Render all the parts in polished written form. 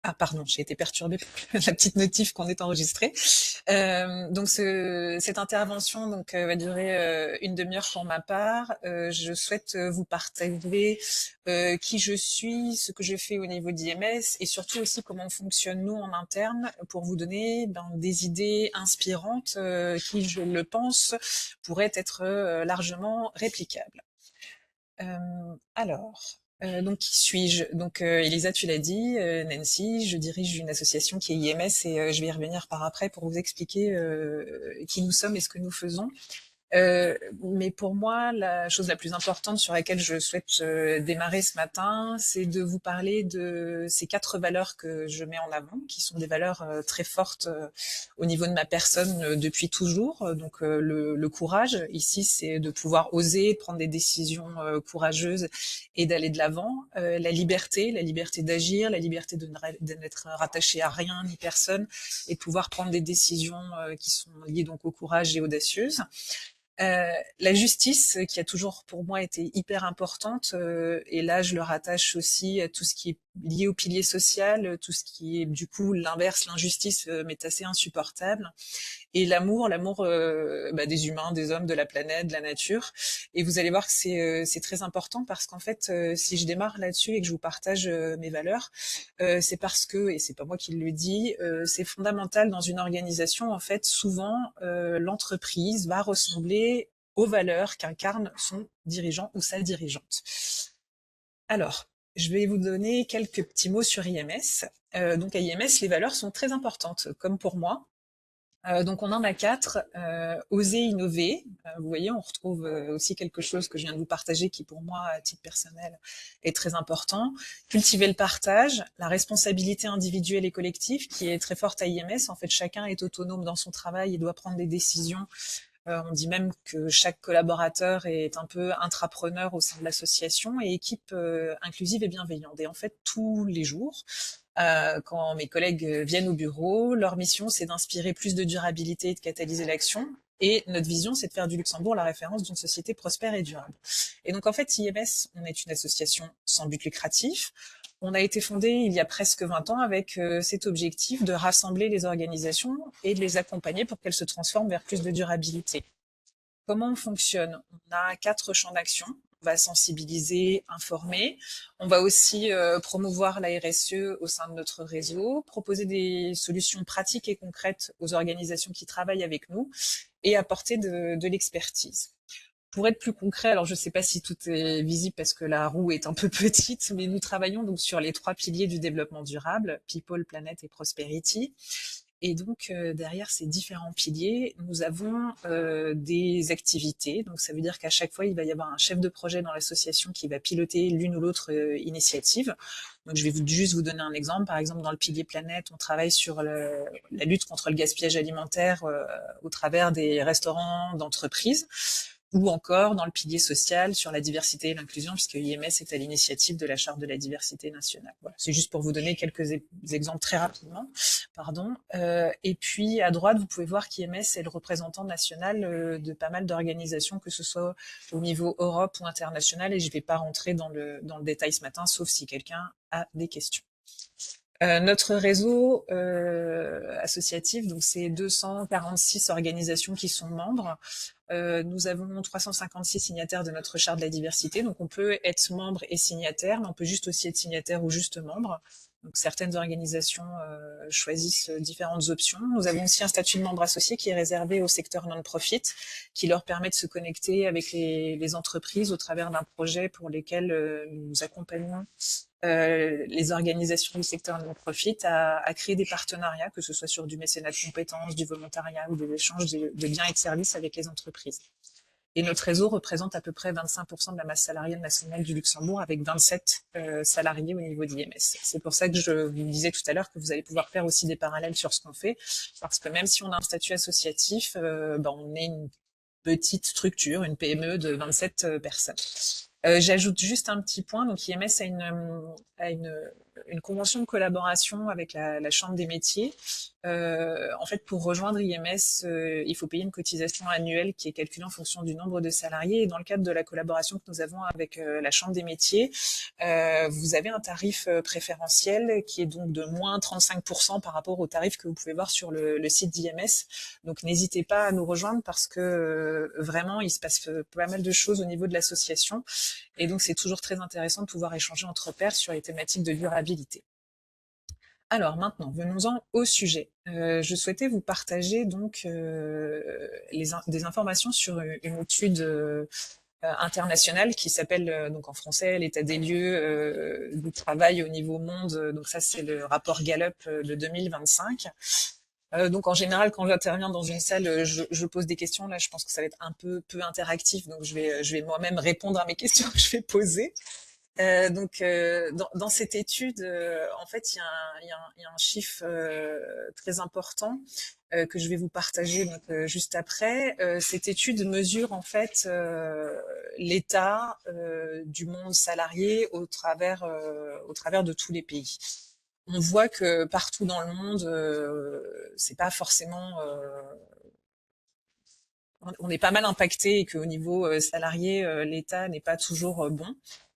Ah pardon, j'ai été perturbée par la petite notif qu'on est enregistré. Donc cette intervention va durer une demi-heure pour ma part. Je souhaite vous partager qui je suis, ce que je fais au niveau d'IMS et surtout aussi comment on fonctionne nous en interne pour vous donner des idées inspirantes qui, je le pense, pourraient être largement réplicables. Donc qui suis-je? Elisa, tu l'as dit, Nancy, je dirige une association qui est IMS et je vais y revenir par après pour vous expliquer qui nous sommes et ce que nous faisons. Mais pour moi, la chose la plus importante sur laquelle je souhaite démarrer ce matin, c'est de vous parler de ces 4 valeurs que je mets en avant, qui sont des valeurs très fortes au niveau de ma personne depuis toujours. Le courage, ici, c'est de pouvoir oser, prendre des décisions courageuses et d'aller de l'avant. La liberté d'agir, la liberté de n'être rattaché à rien ni personne et de pouvoir prendre des décisions qui sont liées donc au courage et audacieuses. La justice, qui a toujours pour moi été hyper importante, et là je le rattache aussi à tout ce qui est lié au pilier social, tout ce qui est du coup l'inverse, l'injustice m'est assez insupportable. Et l'amour des humains, des hommes, de la planète, de la nature. Et vous allez voir que c'est très important parce qu'en fait, si je démarre là-dessus et que je vous partage mes valeurs, c'est parce que, et c'est pas moi qui le dis, c'est fondamental dans une organisation. En fait, souvent, l'entreprise va ressembler aux valeurs qu'incarne son dirigeant ou sa dirigeante. Alors, je vais vous donner quelques petits mots sur IMS. Donc à IMS, les valeurs sont très importantes, comme pour moi. Donc on en a 4. Oser innover. Vous voyez, on retrouve aussi quelque chose que je viens de vous partager qui pour moi, à titre personnel, est très important. Cultiver le partage, la responsabilité individuelle et collective qui est très forte à IMS. En fait, chacun est autonome dans son travail et doit prendre des décisions. On dit même que chaque collaborateur est un peu intrapreneur au sein de l'association et équipe inclusive et bienveillante. Et en fait, tous les jours, quand mes collègues viennent au bureau, leur mission, c'est d'inspirer plus de durabilité et de catalyser l'action. Et notre vision, c'est de faire du Luxembourg la référence d'une société prospère et durable. Et donc, en fait, IMS, on est une association sans but lucratif. On a été fondé il y a presque 20 ans avec cet objectif de rassembler les organisations et de les accompagner pour qu'elles se transforment vers plus de durabilité. Comment on fonctionne? On a 4 champs d'action. On va sensibiliser, informer. On va aussi promouvoir la RSE au sein de notre réseau, proposer des solutions pratiques et concrètes aux organisations qui travaillent avec nous et apporter de l'expertise. Pour être plus concret, alors je ne sais pas si tout est visible parce que la roue est un peu petite, mais nous travaillons donc sur les 3 piliers du développement durable, People, Planet et Prosperity. Et donc derrière ces différents piliers, nous avons des activités. Donc ça veut dire qu'à chaque fois, il va y avoir un chef de projet dans l'association qui va piloter l'une ou l'autre initiative. Donc je vais juste vous donner un exemple. Par exemple, dans le pilier planète, on travaille sur la lutte contre le gaspillage alimentaire au travers des restaurants d'entreprise, ou encore dans le pilier social sur la diversité et l'inclusion, puisque IMS est à l'initiative de la Charte de la diversité nationale. Voilà, c'est juste pour vous donner quelques exemples très rapidement. Pardon. Et puis à droite, vous pouvez voir qu'IMS est le représentant national de pas mal d'organisations, que ce soit au niveau Europe ou international, et je ne vais pas rentrer dans le détail ce matin, sauf si quelqu'un a des questions. Notre réseau associatif, donc c'est 246 organisations qui sont membres. Nous avons 356 signataires de notre charte de la diversité, donc on peut être membre et signataire, mais on peut juste aussi être signataire ou juste membre. Donc certaines organisations choisissent différentes options. Nous avons aussi un statut de membre associé qui est réservé au secteur non-profit, qui leur permet de se connecter avec les entreprises au travers d'un projet pour lesquels nous accompagnons les organisations du secteur non-profit à créer des partenariats, que ce soit sur du mécénat de compétences, du volontariat ou des échanges de biens et de services avec les entreprises. Et notre réseau représente à peu près 25% de la masse salariale nationale du Luxembourg, avec 27 salariés au niveau d'IMS. C'est pour ça que je vous disais tout à l'heure que vous allez pouvoir faire aussi des parallèles sur ce qu'on fait, parce que même si on a un statut associatif, on est une petite structure, une PME de 27 personnes. J'ajoute juste un petit point. Donc IMS a une une convention de collaboration avec la Chambre des métiers. En fait, pour rejoindre IMS, il faut payer une cotisation annuelle qui est calculée en fonction du nombre de salariés. Et dans le cadre de la collaboration que nous avons avec la Chambre des métiers, vous avez un tarif préférentiel qui est donc de moins 35% par rapport au tarif que vous pouvez voir sur le site d'IMS. Donc n'hésitez pas à nous rejoindre parce que vraiment, il se passe pas mal de choses au niveau de l'association. Et donc, c'est toujours très intéressant de pouvoir échanger entre pairs sur les thématiques de durabilité. Alors maintenant, venons-en au sujet. Je souhaitais vous partager donc des informations sur une étude internationale qui s'appelle donc en français l'état des lieux du travail au niveau monde. Donc ça, c'est le rapport Gallup de 2025. Donc en général, quand j'interviens dans une salle, je pose des questions. Là, je pense que ça va être un peu interactif, donc je vais moi-même répondre à mes questions que je vais poser. Dans cette étude, en fait, il y a un chiffre très important que je vais vous partager donc, juste après. Cette étude mesure en fait l'état du monde salarié au travers de tous les pays. On voit que partout dans le monde, c'est pas forcément on est pas mal impacté et qu'au niveau salarié, l'État n'est pas toujours bon.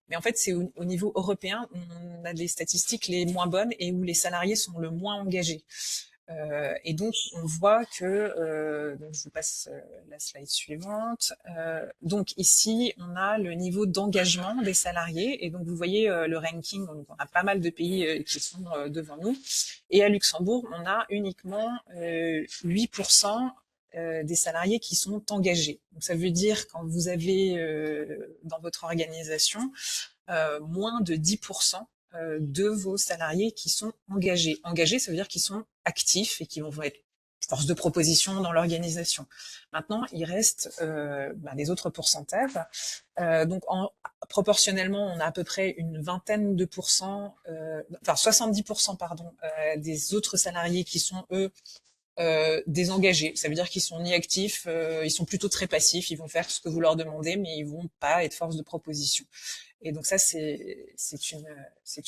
Mais en fait, c'est au niveau européen où on a des statistiques les moins bonnes et où les salariés sont le moins engagés. Et donc, on voit que, donc je vous passe la slide suivante. Donc ici, on a le niveau d'engagement des salariés. Et donc, vous voyez le ranking, donc on a pas mal de pays qui sont devant nous. Et à Luxembourg, on a uniquement 8% des salariés qui sont engagés. Donc, ça veut dire quand vous avez dans votre organisation moins de 10% de vos salariés qui sont engagés. Engagés, ça veut dire qu'ils sont actifs et qui vont être force de proposition dans l'organisation. Maintenant, il reste les autres pourcentages. Proportionnellement, on a à peu près une vingtaine de pourcents, 70% pardon, des autres salariés qui sont eux désengagés. Ça veut dire qu'ils sont ni actifs, ils sont plutôt très passifs, ils vont faire ce que vous leur demandez, mais ils vont pas être force de proposition. Et donc ça, c'est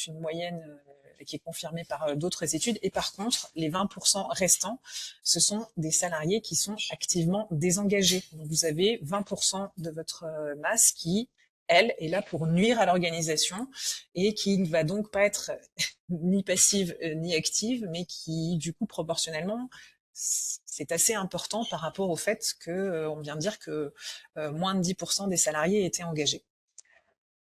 une moyenne qui est confirmée par d'autres études. Et par contre, les 20% restants, ce sont des salariés qui sont activement désengagés. Donc vous avez 20% de votre masse qui, elle, est là pour nuire à l'organisation et qui ne va donc pas être ni passive ni active, mais qui, du coup, proportionnellement, c'est assez important par rapport au fait que on vient de dire que moins de 10% des salariés étaient engagés.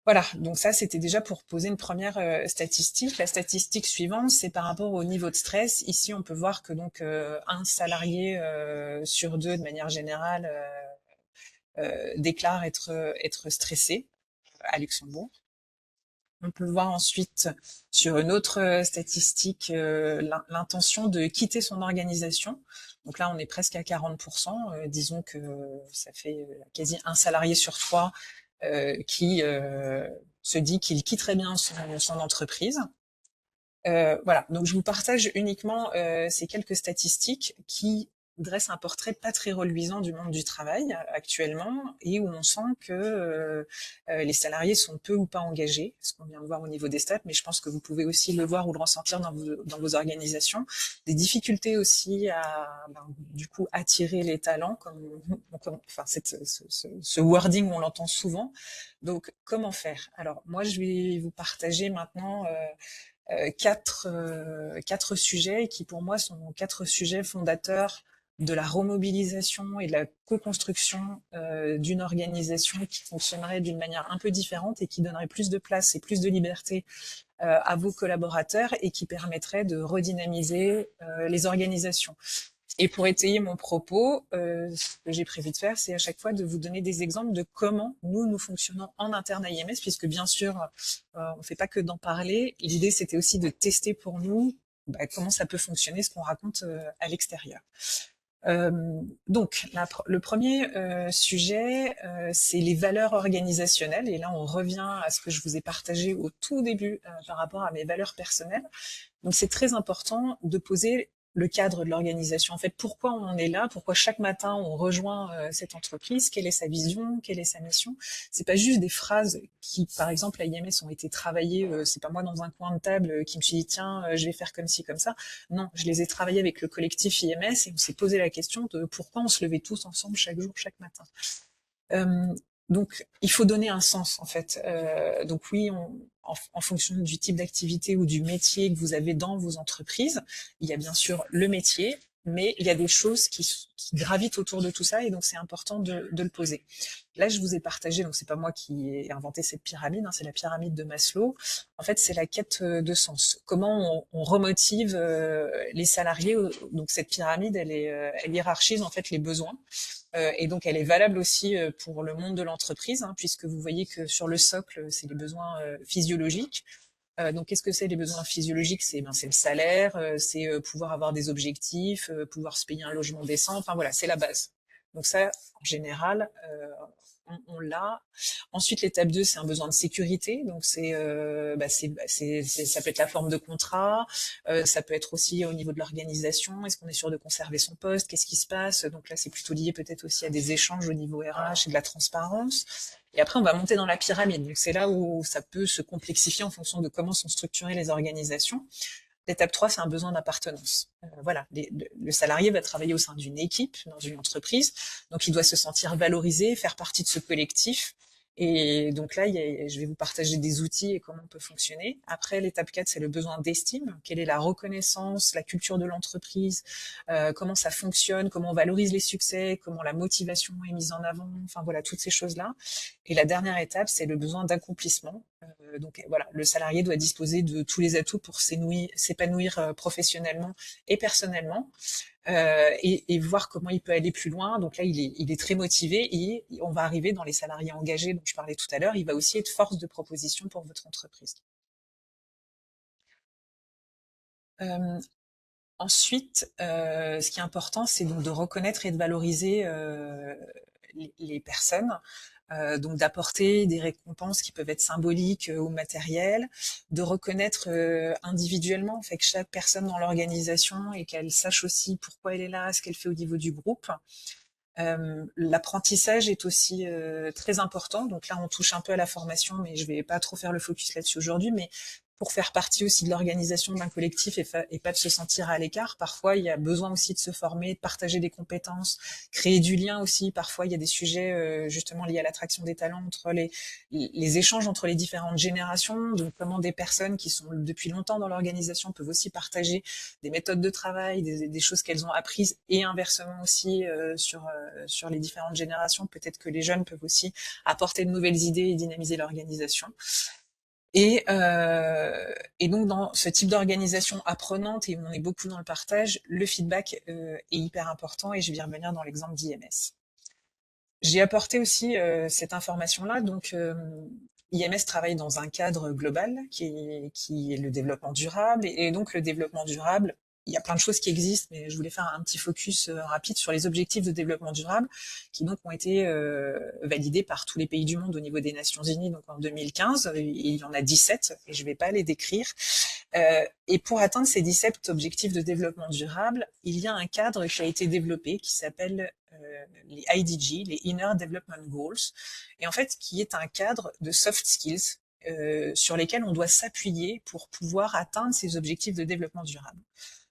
Voilà, donc ça c'était déjà pour poser une première statistique. La statistique suivante, c'est par rapport au niveau de stress. Ici, on peut voir que donc un salarié sur deux, de manière générale, déclare être stressé à Luxembourg. On peut voir ensuite sur une autre statistique l'intention de quitter son organisation. Donc là, on est presque à 40%. Disons que ça fait quasi un salarié sur trois qui se dit qu'il quitterait bien son entreprise. Voilà, donc je vous partage uniquement ces quelques statistiques qui dressent un portrait pas très reluisant du monde du travail actuellement et où on sent que les salariés sont peu ou pas engagés, ce qu'on vient de voir au niveau des stats, mais je pense que vous pouvez aussi le voir ou le ressentir dans vos organisations. Des difficultés aussi à du coup attirer les talents, ce wording on l'entend souvent. Donc comment faire? Alors moi je vais vous partager maintenant quatre sujets qui pour moi sont quatre sujets fondateurs de la remobilisation et de la co-construction d'une organisation qui fonctionnerait d'une manière un peu différente et qui donnerait plus de place et plus de liberté à vos collaborateurs et qui permettrait de redynamiser les organisations. Et pour étayer mon propos, ce que j'ai prévu de faire, c'est à chaque fois de vous donner des exemples de comment nous fonctionnons en interne à IMS, puisque bien sûr, on ne fait pas que d'en parler. L'idée, c'était aussi de tester pour nous comment ça peut fonctionner, ce qu'on raconte à l'extérieur. Donc, le premier sujet, c'est les valeurs organisationnelles. Et là, on revient à ce que je vous ai partagé au tout début par rapport à mes valeurs personnelles. Donc, c'est très important de poser le cadre de l'organisation. En fait, pourquoi on en est là, pourquoi chaque matin on rejoint cette entreprise, quelle est sa vision, quelle est sa mission. C'est pas juste des phrases qui, par exemple, à IMS ont été travaillées. C'est pas moi dans un coin de table qui me suis dit tiens, je vais faire comme ci comme ça. Non, je les ai travaillées avec le collectif IMS et on s'est posé la question de pourquoi on se levait tous ensemble chaque jour, chaque matin. Euh, donc, il faut donner un sens en fait. Donc oui, en fonction du type d'activité ou du métier que vous avez dans vos entreprises, il y a bien sûr le métier, mais il y a des choses qui gravitent autour de tout ça, et donc c'est important de le poser. Là, je vous ai partagé, donc c'est pas moi qui ai inventé cette pyramide, hein, c'est la pyramide de Maslow. En fait, c'est la quête de sens. Comment on remotive les salariés. Donc cette pyramide, elle hiérarchise en fait les besoins. Et donc, elle est valable aussi pour le monde de l'entreprise, hein, puisque vous voyez que sur le socle, c'est les besoins physiologiques. Donc, qu'est-ce que c'est les besoins physiologiques? C'est le salaire, c'est pouvoir avoir des objectifs, pouvoir se payer un logement décent. Enfin voilà, c'est la base. Donc ça, en général, on l'a. Ensuite, l'étape 2, c'est un besoin de sécurité. Donc ça peut être la forme de contrat, ça peut être aussi au niveau de l'organisation. Est-ce qu'on est sûr de conserver son poste? Qu'est-ce qui se passe? Donc là, c'est plutôt lié peut-être aussi à des échanges au niveau RH et de la transparence. Et après, on va monter dans la pyramide. Donc c'est là où ça peut se complexifier en fonction de comment sont structurées les organisations. L'étape 3, c'est un besoin d'appartenance. Voilà, le salarié va travailler au sein d'une équipe, dans une entreprise, donc il doit se sentir valorisé, faire partie de ce collectif. Et donc là, je vais vous partager des outils et comment on peut fonctionner. Après, l'étape 4, c'est le besoin d'estime. Quelle est la reconnaissance, la culture de l'entreprise, comment ça fonctionne, comment on valorise les succès, comment la motivation est mise en avant, enfin voilà, toutes ces choses-là. Et la dernière étape, c'est le besoin d'accomplissement. Donc voilà, le salarié doit disposer de tous les atouts pour s'épanouir professionnellement et personnellement, et voir comment il peut aller plus loin. Donc là, il est très motivé, et on va arriver dans les salariés engagés dont je parlais tout à l'heure. Il va aussi être force de proposition pour votre entreprise. Euh, Ensuite, ce qui est important, c'est donc de reconnaître et de valoriser les personnes, donc d'apporter des récompenses qui peuvent être symboliques ou matérielles, de reconnaître individuellement, fait que chaque personne dans l'organisation, et qu'elle sache aussi pourquoi elle est là, ce qu'elle fait au niveau du groupe. L'apprentissage est aussi très important. Donc là, on touche un peu à la formation, mais je vais pas trop faire le focus là-dessus aujourd'hui. Mais pour faire partie aussi de l'organisation d'un collectif, et pas de se sentir à l'écart, parfois il y a besoin aussi de se former, de partager des compétences, créer du lien aussi. Parfois, il y a des sujets justement liés à l'attraction des talents, entre les échanges entre les différentes générations. Donc comment des personnes qui sont depuis longtemps dans l'organisation peuvent aussi partager des méthodes de travail, des choses qu'elles ont apprises, et inversement aussi sur les différentes générations. Peut-être que les jeunes peuvent aussi apporter de nouvelles idées et dynamiser l'organisation. Et donc dans ce type d'organisation apprenante, et où on est beaucoup dans le partage, le feedback est hyper important, et je vais y revenir dans l'exemple d'IMS. J'ai apporté aussi cette information-là. Donc IMS travaille dans un cadre global qui est le développement durable, et donc le développement durable, il y a plein de choses qui existent, mais je voulais faire un petit focus rapide sur les objectifs de développement durable, qui donc ont été validés par tous les pays du monde au niveau des Nations Unies, donc en 2015. Il y en a 17, et je ne vais pas les décrire. Et pour atteindre ces 17 objectifs de développement durable, il y a un cadre qui a été développé qui s'appelle les IDG, les Inner Development Goals, et en fait qui est un cadre de soft skills sur lesquels on doit s'appuyer pour pouvoir atteindre ces objectifs de développement durable.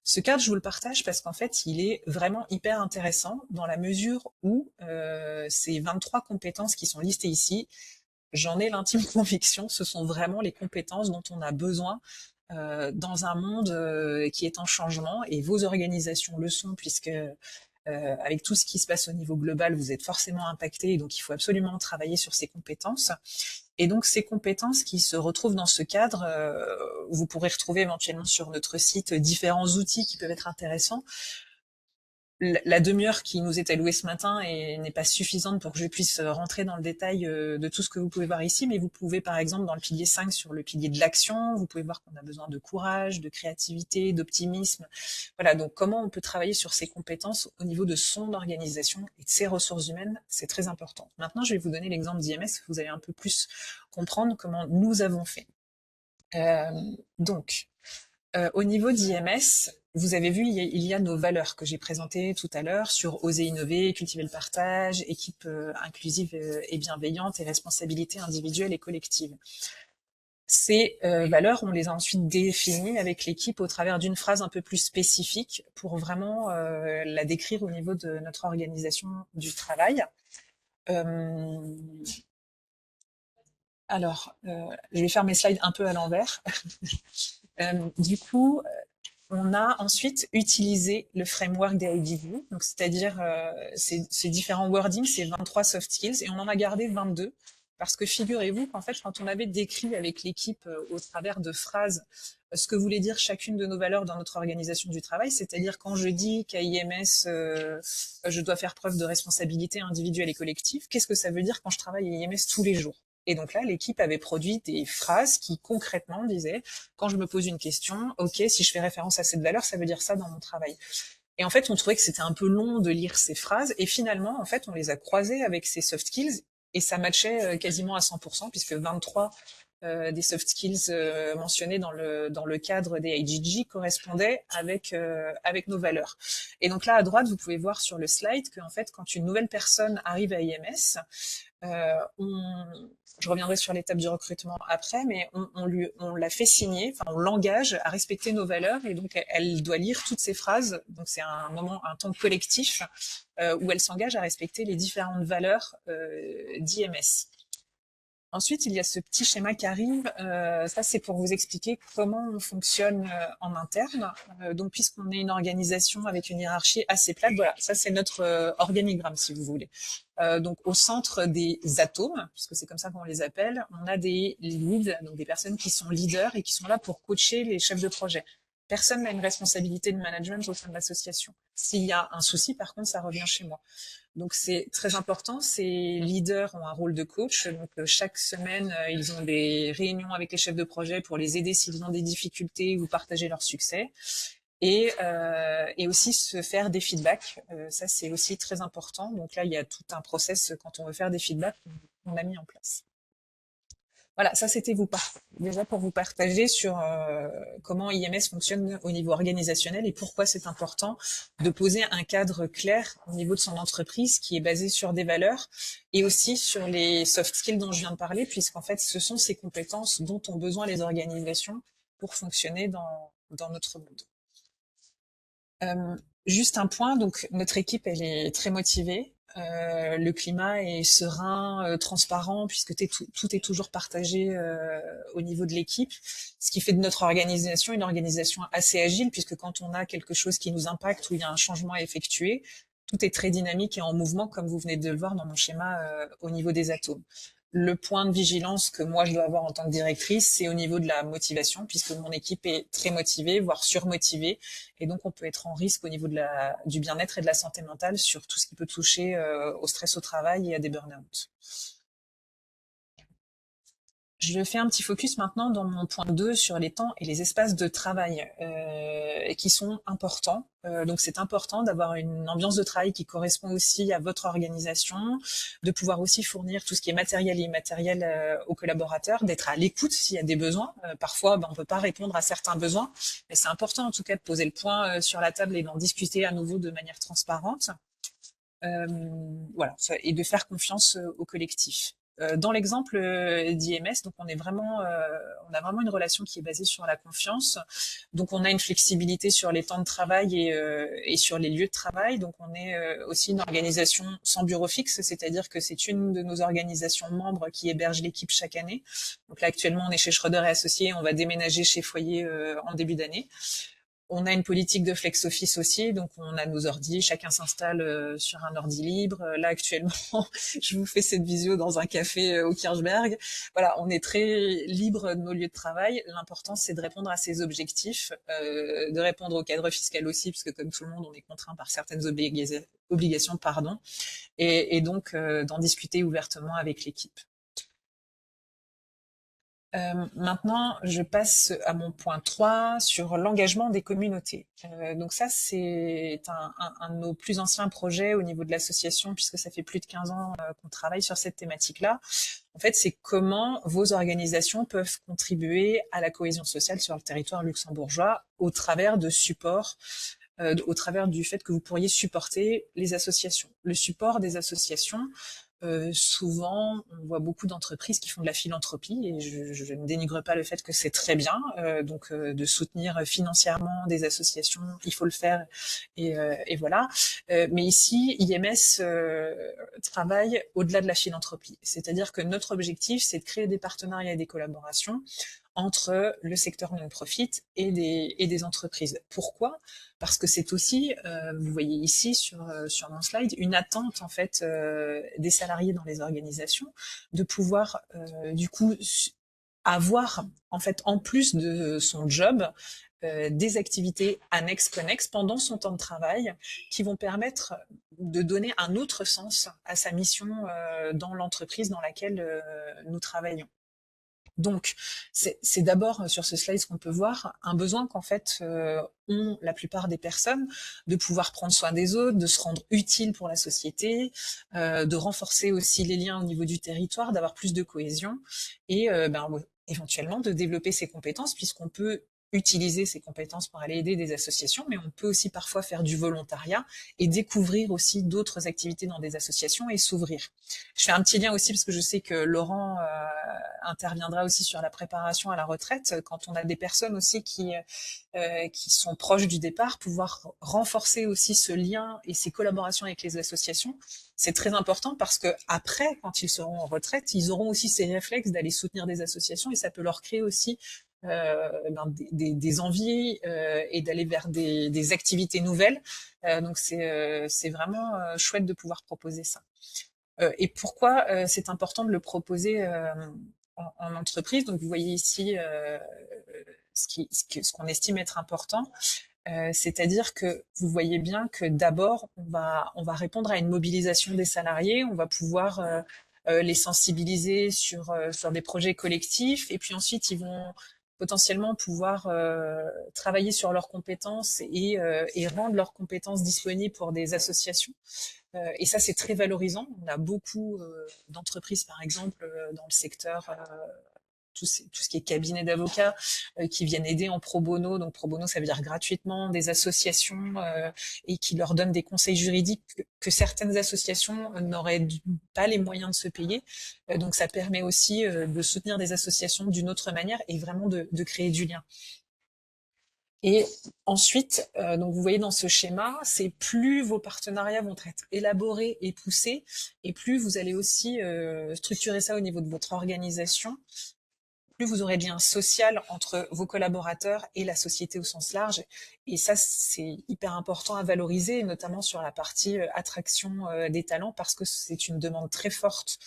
Ce cadre, je vous le partage parce qu'en fait, il est vraiment hyper intéressant dans la mesure où ces 23 compétences qui sont listées ici, j'en ai l'intime conviction, ce sont vraiment les compétences dont on a besoin dans un monde qui est en changement, et vos organisations le sont, puisque avec tout ce qui se passe au niveau global, vous êtes forcément impacté, et donc il faut absolument travailler sur ces compétences. Et donc ces compétences qui se retrouvent dans ce cadre, vous pourrez retrouver éventuellement sur notre site différents outils qui peuvent être intéressants. La demi-heure qui nous est allouée ce matin n'est pas suffisante pour que je puisse rentrer dans le détail de tout ce que vous pouvez voir ici, mais vous pouvez par exemple dans le pilier 5, sur le pilier de l'action, vous pouvez voir qu'on a besoin de courage, de créativité, d'optimisme. Voilà, donc comment on peut travailler sur ces compétences au niveau de son organisation et de ses ressources humaines, c'est très important. Maintenant, je vais vous donner l'exemple d'IMS, vous allez un peu plus comprendre comment nous avons fait. Donc, Au niveau d'IMS, vous avez vu, il y a nos valeurs que j'ai présentées tout à l'heure sur oser innover, cultiver le partage, équipe inclusive et bienveillante et responsabilité individuelle et collective. Ces valeurs, on les a ensuite définies avec l'équipe au travers d'une phrase un peu plus spécifique pour vraiment la décrire au niveau de notre organisation du travail. Euh, je vais faire mes slides un peu à l'envers. Du coup, on a ensuite utilisé le framework des IDV, donc c'est-à-dire ces différents wordings, ces 23 soft skills, et on en a gardé 22, parce que figurez-vous qu'en fait, quand on avait décrit avec l'équipe au travers de phrases ce que voulait dire chacune de nos valeurs dans notre organisation du travail, c'est-à-dire quand je dis qu'à IMS, je dois faire preuve de responsabilité individuelle et collective, qu'est-ce que ça veut dire quand je travaille à IMS tous les jours? Et donc là, l'équipe avait produit des phrases qui concrètement disaient, quand je me pose une question, ok, si je fais référence à cette valeur, ça veut dire ça dans mon travail. Et en fait, on trouvait que c'était un peu long de lire ces phrases, et finalement, en fait, on les a croisées avec ces soft skills, et ça matchait quasiment à 100%, puisque 23 des soft skills mentionnés dans le cadre des IGG correspondaient avec nos valeurs. Et donc là, à droite, vous pouvez voir sur le slide qu'en fait, quand une nouvelle personne arrive à IMS, je reviendrai sur l'étape du recrutement après, mais on l'a fait signer, enfin on l'engage à respecter nos valeurs, et donc elle doit lire toutes ces phrases. Donc c'est un temps collectif où elle s'engage à respecter les différentes valeurs d'IMS. Ensuite, il y a ce petit schéma qui arrive. Ça, c'est pour vous expliquer comment on fonctionne en interne. Donc, puisqu'on est une organisation avec une hiérarchie assez plate, voilà, ça c'est notre organigramme, si vous voulez. Donc, au centre des atomes, puisque c'est comme ça qu'on les appelle, on a des leads, donc des personnes qui sont leaders et qui sont là pour coacher les chefs de projet. Personne n'a une responsabilité de management au sein de l'association. S'il y a un souci, par contre, ça revient chez moi. Donc c'est très important. Ces leaders ont un rôle de coach. Donc chaque semaine, ils ont des réunions avec les chefs de projet pour les aider s'ils ont des difficultés ou partager leur succès. Et aussi se faire des feedbacks. Ça c'est aussi très important. Donc là, il y a tout un process quand on veut faire des feedbacks qu'on a mis en place. Voilà, ça c'était déjà pour vous partager sur comment IMS fonctionne au niveau organisationnel et pourquoi c'est important de poser un cadre clair au niveau de son entreprise qui est basé sur des valeurs et aussi sur les soft skills dont je viens de parler, puisqu'en fait ce sont ces compétences dont ont besoin les organisations pour fonctionner dans notre monde. Juste un point, donc notre équipe elle est très motivée. Le climat est serein, transparent, puisque tout est toujours partagé au niveau de l'équipe, ce qui fait de notre organisation une organisation assez agile, puisque quand on a quelque chose qui nous impacte ou il y a un changement à effectuer, tout est très dynamique et en mouvement, comme vous venez de le voir dans mon schéma au niveau des atomes. Le point de vigilance que moi je dois avoir en tant que directrice, c'est au niveau de la motivation, puisque mon équipe est très motivée, voire surmotivée, et donc on peut être en risque au niveau du bien-être et de la santé mentale sur tout ce qui peut toucher au stress au travail et à des burn-out. Je fais un petit focus maintenant dans mon point 2 sur les temps et les espaces de travail qui sont importants. Donc c'est important d'avoir une ambiance de travail qui correspond aussi à votre organisation, de pouvoir aussi fournir tout ce qui est matériel et immatériel aux collaborateurs, d'être à l'écoute s'il y a des besoins. Parfois, on peut pas répondre à certains besoins, mais c'est important en tout cas de poser le point sur la table et d'en discuter à nouveau de manière transparente. Voilà, et de faire confiance au collectif. Dans l'exemple d'IMS, donc on a vraiment une relation qui est basée sur la confiance. Donc on a une flexibilité sur les temps de travail et sur les lieux de travail. Donc on est aussi une organisation sans bureau fixe, c'est-à-dire que c'est une de nos organisations membres qui héberge l'équipe chaque année. Donc là actuellement on est chez Schroeder et Associés, on va déménager chez Foyer en début d'année. On a une politique de flex office aussi, donc on a nos ordis, chacun s'installe sur un ordi libre. Là actuellement, je vous fais cette visio dans un café au Kirchberg. Voilà, on est très libre de nos lieux de travail. L'important c'est de répondre à ces objectifs, de répondre au cadre fiscal aussi, puisque comme tout le monde, on est contraint par certaines obligations, et donc d'en discuter ouvertement avec l'équipe. Maintenant, je passe à mon point 3 sur l'engagement des communautés. Donc ça, c'est un de nos plus anciens projets au niveau de l'association, puisque ça fait plus de 15 ans qu'on travaille sur cette thématique-là. En fait, c'est comment vos organisations peuvent contribuer à la cohésion sociale sur le territoire luxembourgeois au travers de supports, au travers du fait que vous pourriez supporter les associations. Le support des associations, souvent, on voit beaucoup d'entreprises qui font de la philanthropie, et je ne dénigre pas le fait que c'est très bien, de soutenir financièrement des associations, il faut le faire, et voilà. Mais ici, IMS travaille au-delà de la philanthropie, c'est-à-dire que notre objectif, c'est de créer des partenariats et des collaborations entre le secteur non-profit et des entreprises. Pourquoi? Parce que c'est aussi, vous voyez ici sur mon slide, une attente en fait des salariés dans les organisations de pouvoir du coup avoir en fait en plus de son job des activités annexes connexes pendant son temps de travail qui vont permettre de donner un autre sens à sa mission dans l'entreprise dans laquelle nous travaillons. Donc, c'est d'abord sur ce slide ce qu'on peut voir un besoin qu'en fait ont la plupart des personnes de pouvoir prendre soin des autres, de se rendre utile pour la société, de renforcer aussi les liens au niveau du territoire, d'avoir plus de cohésion et éventuellement de développer ses compétences puisqu'on peut utiliser ses compétences pour aller aider des associations, mais on peut aussi parfois faire du volontariat et découvrir aussi d'autres activités dans des associations et s'ouvrir. Je fais un petit lien aussi parce que je sais que Laurent interviendra aussi sur la préparation à la retraite, quand on a des personnes aussi qui sont proches du départ, pouvoir renforcer aussi ce lien et ces collaborations avec les associations, c'est très important parce que après, quand ils seront en retraite, ils auront aussi ces réflexes d'aller soutenir des associations et ça peut leur créer aussi des envies et d'aller vers des activités nouvelles. Donc c'est vraiment chouette de pouvoir proposer ça. Et pourquoi c'est important de le proposer en entreprise. Donc vous voyez ici ce qu'on estime être important. C'est-à-dire que vous voyez bien que d'abord, on va répondre à une mobilisation des salariés, on va pouvoir les sensibiliser sur des projets collectifs, et puis ensuite, ils vont potentiellement pouvoir travailler sur leurs compétences et rendre leurs compétences disponibles pour des associations. Et ça, c'est très valorisant. On a beaucoup d'entreprises, par exemple, dans le secteur tout ce qui est cabinet d'avocats qui viennent aider en pro bono. Donc pro bono, ça veut dire gratuitement, des associations et qui leur donnent des conseils juridiques que certaines associations n'auraient pas les moyens de se payer. Donc ça permet aussi de soutenir des associations d'une autre manière et vraiment de créer du lien. Et ensuite, donc vous voyez dans ce schéma, c'est plus vos partenariats vont être élaborés et poussés, et plus vous allez aussi structurer ça au niveau de votre organisation, plus vous aurez de liens sociaux entre vos collaborateurs et la société au sens large. Et ça, c'est hyper important à valoriser, notamment sur la partie attraction des talents, parce que c'est une demande très forte.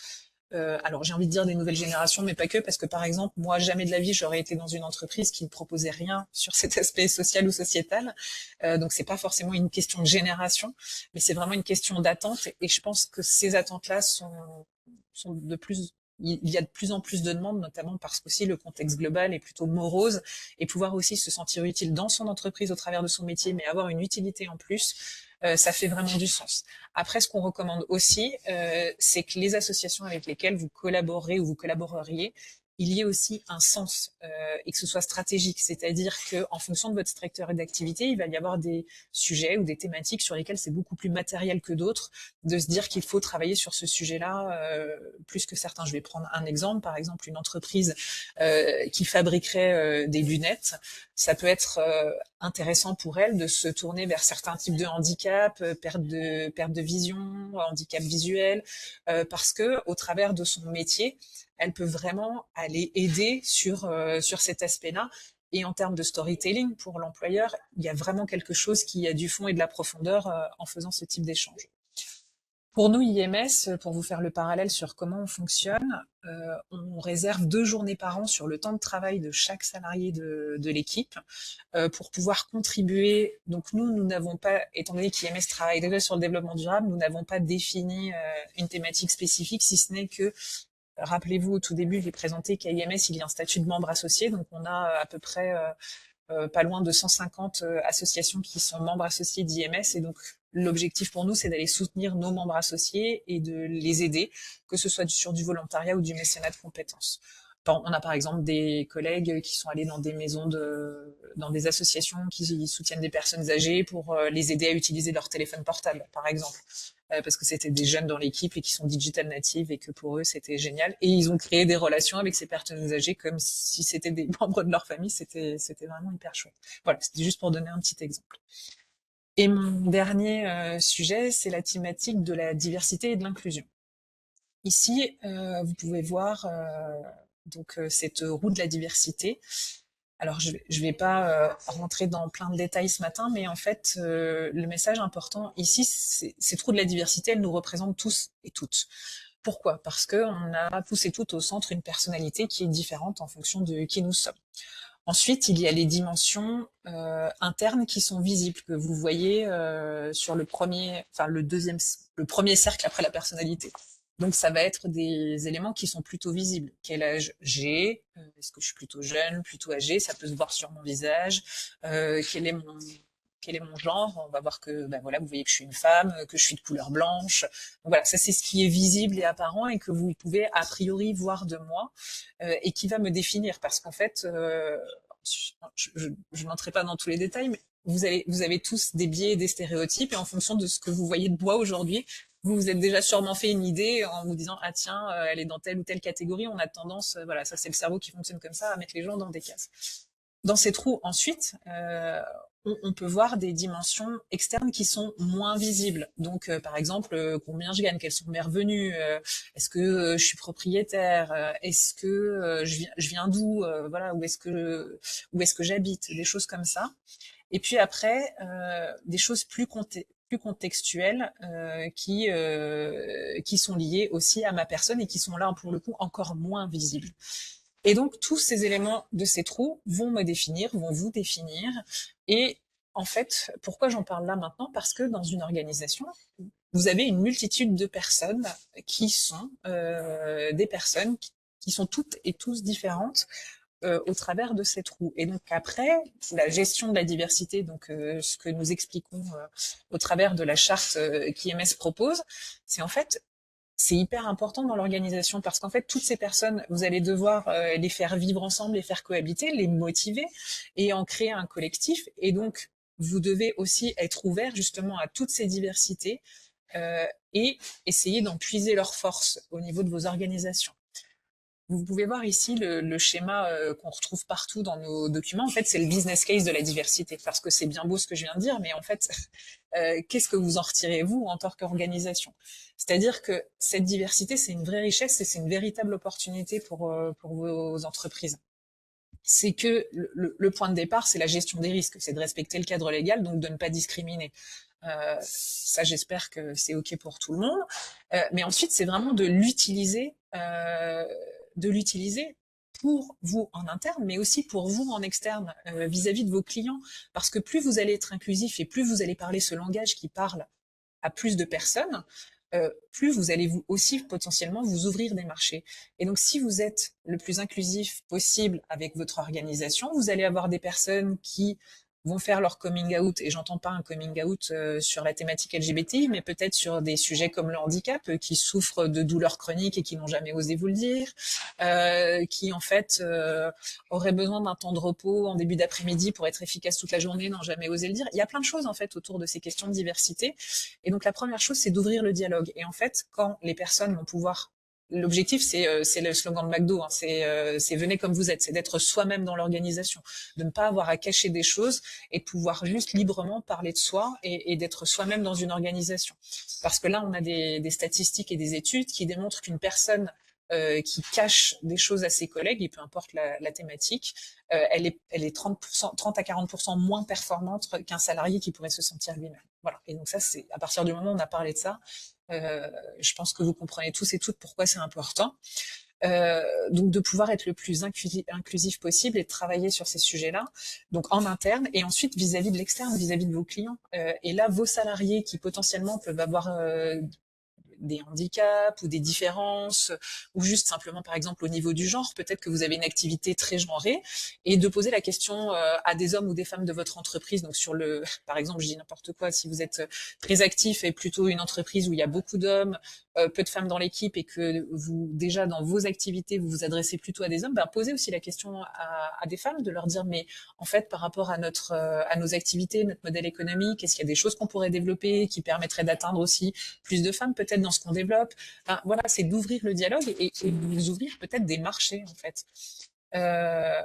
Alors j'ai envie de dire des nouvelles générations, mais pas que, parce que par exemple, moi, jamais de la vie, j'aurais été dans une entreprise qui ne proposait rien sur cet aspect social ou sociétal. Donc c'est pas forcément une question de génération, mais c'est vraiment une question d'attente. Et je pense que ces attentes-là sont de plus il y a de plus en plus de demandes, notamment parce qu'aussi le contexte global est plutôt morose, et pouvoir aussi se sentir utile dans son entreprise au travers de son métier, mais avoir une utilité en plus, ça fait vraiment du sens. Après, ce qu'on recommande aussi, c'est que les associations avec lesquelles vous collaborez ou vous collaboreriez, il y ait aussi un sens et que ce soit stratégique, c'est-à-dire que en fonction de votre secteur d'activité, il va y avoir des sujets ou des thématiques sur lesquelles c'est beaucoup plus matériel que d'autres, de se dire qu'il faut travailler sur ce sujet-là plus que certains. Je vais prendre un exemple, par exemple une entreprise qui fabriquerait des lunettes. Ça peut être intéressant pour elle de se tourner vers certains types de handicap, perte de vision, handicap visuel, parce que au travers de son métier, elle peut vraiment aller aider sur cet aspect-là. Et en termes de storytelling pour l'employeur, il y a vraiment quelque chose qui a du fond et de la profondeur en faisant ce type d'échange. Pour nous, IMS, pour vous faire le parallèle sur comment on fonctionne, on réserve 2 journées par an sur le temps de travail de chaque salarié de l'équipe pour pouvoir contribuer. Donc nous n'avons pas, étant donné qu'IMS travaille déjà sur le développement durable, nous n'avons pas défini une thématique spécifique, si ce n'est que rappelez-vous, au tout début, j'ai présenté qu'à IMS, il y a un statut de membre associé, donc on a à peu près pas loin de 150 associations qui sont membres associés d'IMS, et donc l'objectif pour nous, c'est d'aller soutenir nos membres associés et de les aider, que ce soit sur du volontariat ou du mécénat de compétences. On a par exemple des collègues qui sont allés dans des dans des associations qui soutiennent des personnes âgées pour les aider à utiliser leur téléphone portable, par exemple, parce que c'était des jeunes dans l'équipe et qui sont digital natives et que pour eux c'était génial. Et ils ont créé des relations avec ces personnes âgées comme si c'était des membres de leur famille. C'était vraiment hyper chouette. Voilà, c'était juste pour donner un petit exemple. Et mon dernier sujet, c'est la thématique de la diversité et de l'inclusion. Ici, vous pouvez voir cette roue de la diversité. Alors, je vais pas rentrer dans plein de détails ce matin, mais en fait, le message important ici, cette roue de la diversité, elle nous représente tous et toutes. Pourquoi? Parce que on a tous et toutes au centre une personnalité qui est différente en fonction de qui nous sommes. Ensuite, il y a les dimensions internes qui sont visibles, que vous voyez sur le premier cercle après la personnalité. Donc, ça va être des éléments qui sont plutôt visibles. Quel âge j'ai? Est-ce que je suis plutôt jeune, plutôt âgée? Ça peut se voir sur mon visage. Quel est mon genre? On va voir que, ben voilà, vous voyez que je suis une femme, que je suis de couleur blanche. Donc voilà, ça c'est ce qui est visible et apparent et que vous pouvez a priori voir de moi et qui va me définir. Parce qu'en fait, je n'entrerai pas dans tous les détails, mais vous avez tous des biais et des stéréotypes, et en fonction de ce que vous voyez de moi aujourd'hui, vous vous êtes déjà sûrement fait une idée en vous disant ah tiens, elle est dans telle ou telle catégorie. On a tendance, voilà, ça c'est le cerveau qui fonctionne comme ça, à mettre les gens dans des cases. Dans ces trous, ensuite, on peut voir des dimensions externes qui sont moins visibles. Donc, par exemple, combien je gagne, quels sont mes revenus, est-ce que je suis propriétaire, est-ce que je viens d'où, voilà, où est-ce que j'habite, des choses comme ça. Et puis après, des choses plus contextuelles qui sont liées aussi à ma personne et qui sont là pour le coup encore moins visibles. Et donc, tous ces éléments de ces trous vont me définir, vont vous définir. Et en fait, pourquoi j'en parle là maintenant? Parce que dans une organisation, vous avez une multitude de personnes qui sont des personnes qui sont toutes et tous différentes au travers de ces trous. Et donc après, la gestion de la diversité, donc ce que nous expliquons au travers de la charte qu'IMS propose, c'est en fait c'est hyper important dans l'organisation parce qu'en fait, toutes ces personnes, vous allez devoir les faire vivre ensemble, les faire cohabiter, les motiver et en créer un collectif. Et donc, vous devez aussi être ouvert justement à toutes ces diversités et essayer d'en puiser leurs forces au niveau de vos organisations. Vous pouvez voir ici le schéma qu'on retrouve partout dans nos documents. En fait, c'est le business case de la diversité, parce que c'est bien beau ce que je viens de dire, mais en fait, qu'est-ce que vous en retirez, vous, en tant qu'organisation? C'est-à-dire que cette diversité, c'est une vraie richesse et c'est une véritable opportunité pour vos entreprises. C'est que le point de départ, c'est la gestion des risques, c'est de respecter le cadre légal, donc de ne pas discriminer. Ça, j'espère que c'est OK pour tout le monde. Mais ensuite, c'est vraiment de l'utiliser pour vous en interne, mais aussi pour vous en externe, vis-à-vis de vos clients. Parce que plus vous allez être inclusif et plus vous allez parler ce langage qui parle à plus de personnes, plus vous allez vous aussi potentiellement vous ouvrir des marchés. Et donc, si vous êtes le plus inclusif possible avec votre organisation, vous allez avoir des personnes qui vont faire leur coming out, et j'entends pas un coming out sur la thématique LGBTI, mais peut-être sur des sujets comme le handicap, qui souffrent de douleurs chroniques et qui n'ont jamais osé vous le dire, qui en fait auraient besoin d'un temps de repos en début d'après-midi pour être efficace toute la journée, n'ont jamais osé le dire. Il y a plein de choses en fait autour de ces questions de diversité. Et donc la première chose, c'est d'ouvrir le dialogue. Et en fait, quand les personnes vont pouvoir l'objectif, c'est le slogan de McDo, hein, c'est venez comme vous êtes, c'est d'être soi-même dans l'organisation, de ne pas avoir à cacher des choses et de pouvoir juste librement parler de soi et d'être soi-même dans une organisation. Parce que là, on a des statistiques et des études qui démontrent qu'une personne qui cache des choses à ses collègues, et peu importe la thématique, elle est 30 à 40% moins performante qu'un salarié qui pourrait se sentir lui-même. Voilà. Et donc ça, c'est à partir du moment où on a parlé de ça, je pense que vous comprenez tous et toutes pourquoi c'est important. Donc de pouvoir être le plus inclusif possible et de travailler sur ces sujets-là, donc en interne et ensuite vis-à-vis de l'externe, vis-à-vis de vos clients. Et là, vos salariés qui potentiellement peuvent avoir des handicaps ou des différences, ou juste simplement, par exemple, au niveau du genre, peut-être que vous avez une activité très genrée, et de poser la question à des hommes ou des femmes de votre entreprise. Donc sur le, par exemple, je dis n'importe quoi, si vous êtes très actif et plutôt une entreprise où il y a beaucoup d'hommes, peu de femmes dans l'équipe et que vous, déjà dans vos activités, vous vous adressez plutôt à des hommes, ben, posez aussi la question à des femmes, de leur dire, mais en fait, par rapport à à nos activités, notre modèle économique, est-ce qu'il y a des choses qu'on pourrait développer qui permettraient d'atteindre aussi plus de femmes peut-être dans ce qu'on développe? Enfin, voilà, c'est d'ouvrir le dialogue et de vous ouvrir peut-être des marchés, en fait.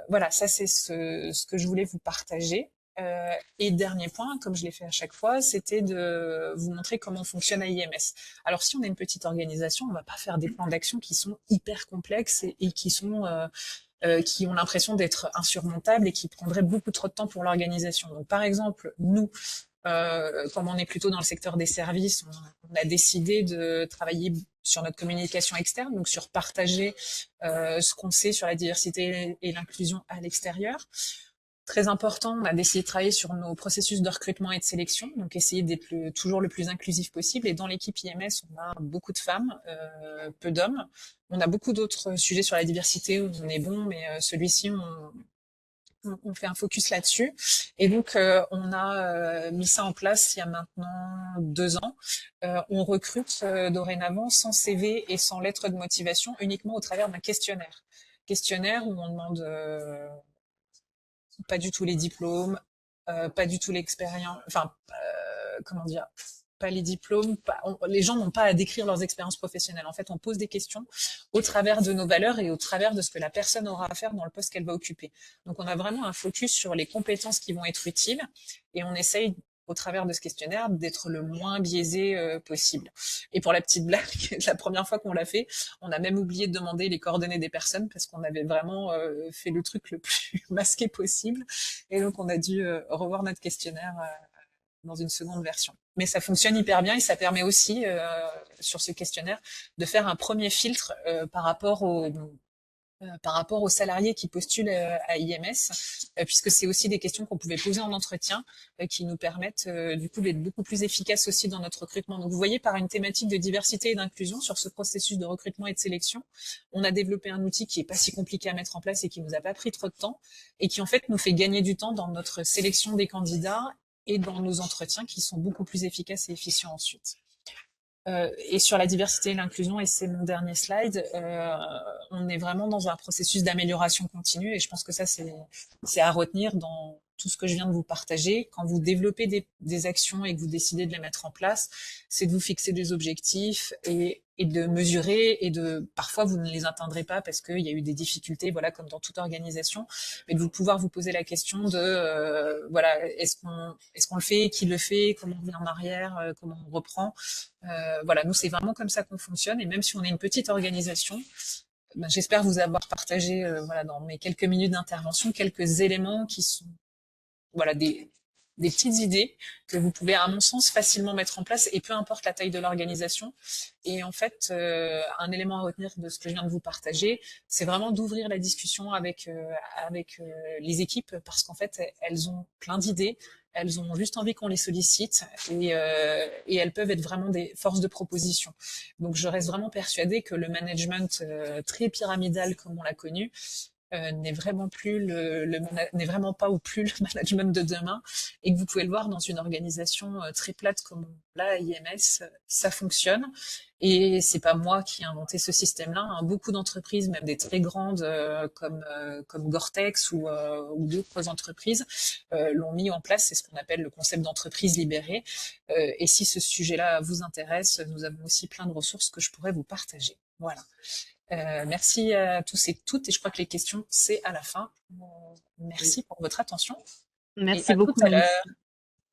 Voilà, ça c'est ce que je voulais vous partager. Et dernier point, comme je l'ai fait à chaque fois, c'était de vous montrer comment fonctionne AIMS. Alors si on est une petite organisation, on va pas faire des plans d'action qui sont hyper complexes et qui ont l'impression d'être insurmontables et qui prendraient beaucoup trop de temps pour l'organisation. Donc par exemple, nous, comme on est plutôt dans le secteur des services, on a décidé de travailler sur notre communication externe, donc sur partager ce qu'on sait sur la diversité et l'inclusion à l'extérieur. Très important, on a décidé de travailler sur nos processus de recrutement et de sélection, donc essayer d'être toujours le plus inclusif possible. Et dans l'équipe IMS, on a beaucoup de femmes, peu d'hommes. On a beaucoup d'autres sujets sur la diversité où on est bon, mais celui-ci, on fait un focus là-dessus. Et donc, on a mis ça en place il y a maintenant 2 ans. On recrute dorénavant sans CV et sans lettre de motivation, uniquement au travers d'un questionnaire. Questionnaire où on demande pas du tout les diplômes, pas du tout l'expérience, enfin, comment dire, pas les diplômes, les gens n'ont pas à décrire leurs expériences professionnelles. En fait, on pose des questions au travers de nos valeurs et au travers de ce que la personne aura à faire dans le poste qu'elle va occuper. Donc, on a vraiment un focus sur les compétences qui vont être utiles et on essaye au travers de ce questionnaire d'être le moins biaisé possible. Et pour la petite blague, la première fois qu'on l'a fait, on a même oublié de demander les coordonnées des personnes parce qu'on avait vraiment fait le truc le plus masqué possible. Et donc, on a dû revoir notre questionnaire dans une seconde version. Mais ça fonctionne hyper bien et ça permet aussi, sur ce questionnaire, de faire un premier filtre par rapport aux salariés qui postulent à IMS, puisque c'est aussi des questions qu'on pouvait poser en entretien, qui nous permettent du coup d'être beaucoup plus efficaces aussi dans notre recrutement. Donc vous voyez, par une thématique de diversité et d'inclusion sur ce processus de recrutement et de sélection, on a développé un outil qui est pas si compliqué à mettre en place et qui nous a pas pris trop de temps et qui en fait nous fait gagner du temps dans notre sélection des candidats et dans nos entretiens qui sont beaucoup plus efficaces et efficients ensuite. Et sur la diversité et l'inclusion, et c'est mon dernier slide, on est vraiment dans un processus d'amélioration continue et je pense que ça, c'est à retenir dans tout ce que je viens de vous partager. Quand vous développez des actions et que vous décidez de les mettre en place, c'est de vous fixer des objectifs et de mesurer et parfois vous ne les atteindrez pas parce qu'il y a eu des difficultés, voilà, comme dans toute organisation, mais de vous pouvoir vous poser la question de, voilà, est-ce qu'on le fait, qui le fait, comment on revient en arrière, comment on reprend. Voilà, nous c'est vraiment comme ça qu'on fonctionne et même si on est une petite organisation, ben, j'espère vous avoir partagé, voilà, dans mes quelques minutes d'intervention, quelques éléments qui sont, voilà, des petites idées que vous pouvez, à mon sens, facilement mettre en place et peu importe la taille de l'organisation. Et en fait, un élément à retenir de ce que je viens de vous partager, c'est vraiment d'ouvrir la discussion avec les équipes parce qu'en fait, elles ont plein d'idées. Elles ont juste envie qu'on les sollicite et elles peuvent être vraiment des forces de proposition. Donc, je reste vraiment persuadée que le management très pyramidal comme on l'a connu n'est vraiment n'est vraiment pas ou plus le management de demain et que vous pouvez le voir dans une organisation très plate comme là IMS, ça fonctionne et c'est pas moi qui ai inventé ce système-là, hein. Beaucoup d'entreprises, même des très grandes comme Gore-Tex ou d'autres entreprises l'ont mis en place, c'est ce qu'on appelle le concept d'entreprise libérée et si ce sujet-là vous intéresse, nous avons aussi plein de ressources que je pourrais vous partager. Voilà. Merci à tous et toutes. Et je crois que les questions, c'est à la fin. Merci pour votre attention et Merci à tout beaucoup, à l'heure. Nancy.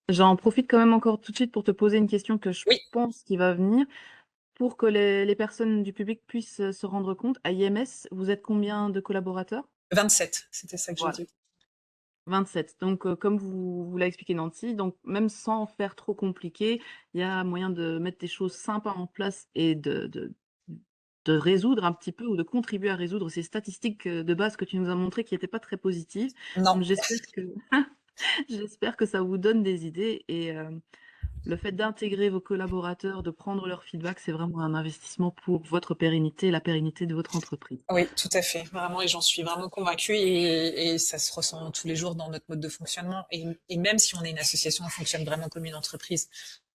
J'en profite quand même encore tout de suite pour te poser une question que je Oui, pense qui va venir. Pour que les personnes du public puissent se rendre compte, à IMS, vous êtes combien de collaborateurs? 27, c'était ça que j'ai Voilà, dit. 27. Donc, comme vous l'a expliqué Nancy, donc même sans faire trop compliqué, il y a moyen de mettre des choses sympas en place et de résoudre un petit peu ou de contribuer à résoudre ces statistiques de base que tu nous as montrées qui n'étaient pas très positives. Non, Donc, j'espère que j'espère que ça vous donne des idées et le fait d'intégrer vos collaborateurs, de prendre leur feedback, c'est vraiment un investissement pour votre pérennité et la pérennité de votre entreprise. Oui, tout à fait, vraiment, et j'en suis vraiment convaincue, et ça se ressent tous les jours dans notre mode de fonctionnement, et même si on est une association, on fonctionne vraiment comme une entreprise.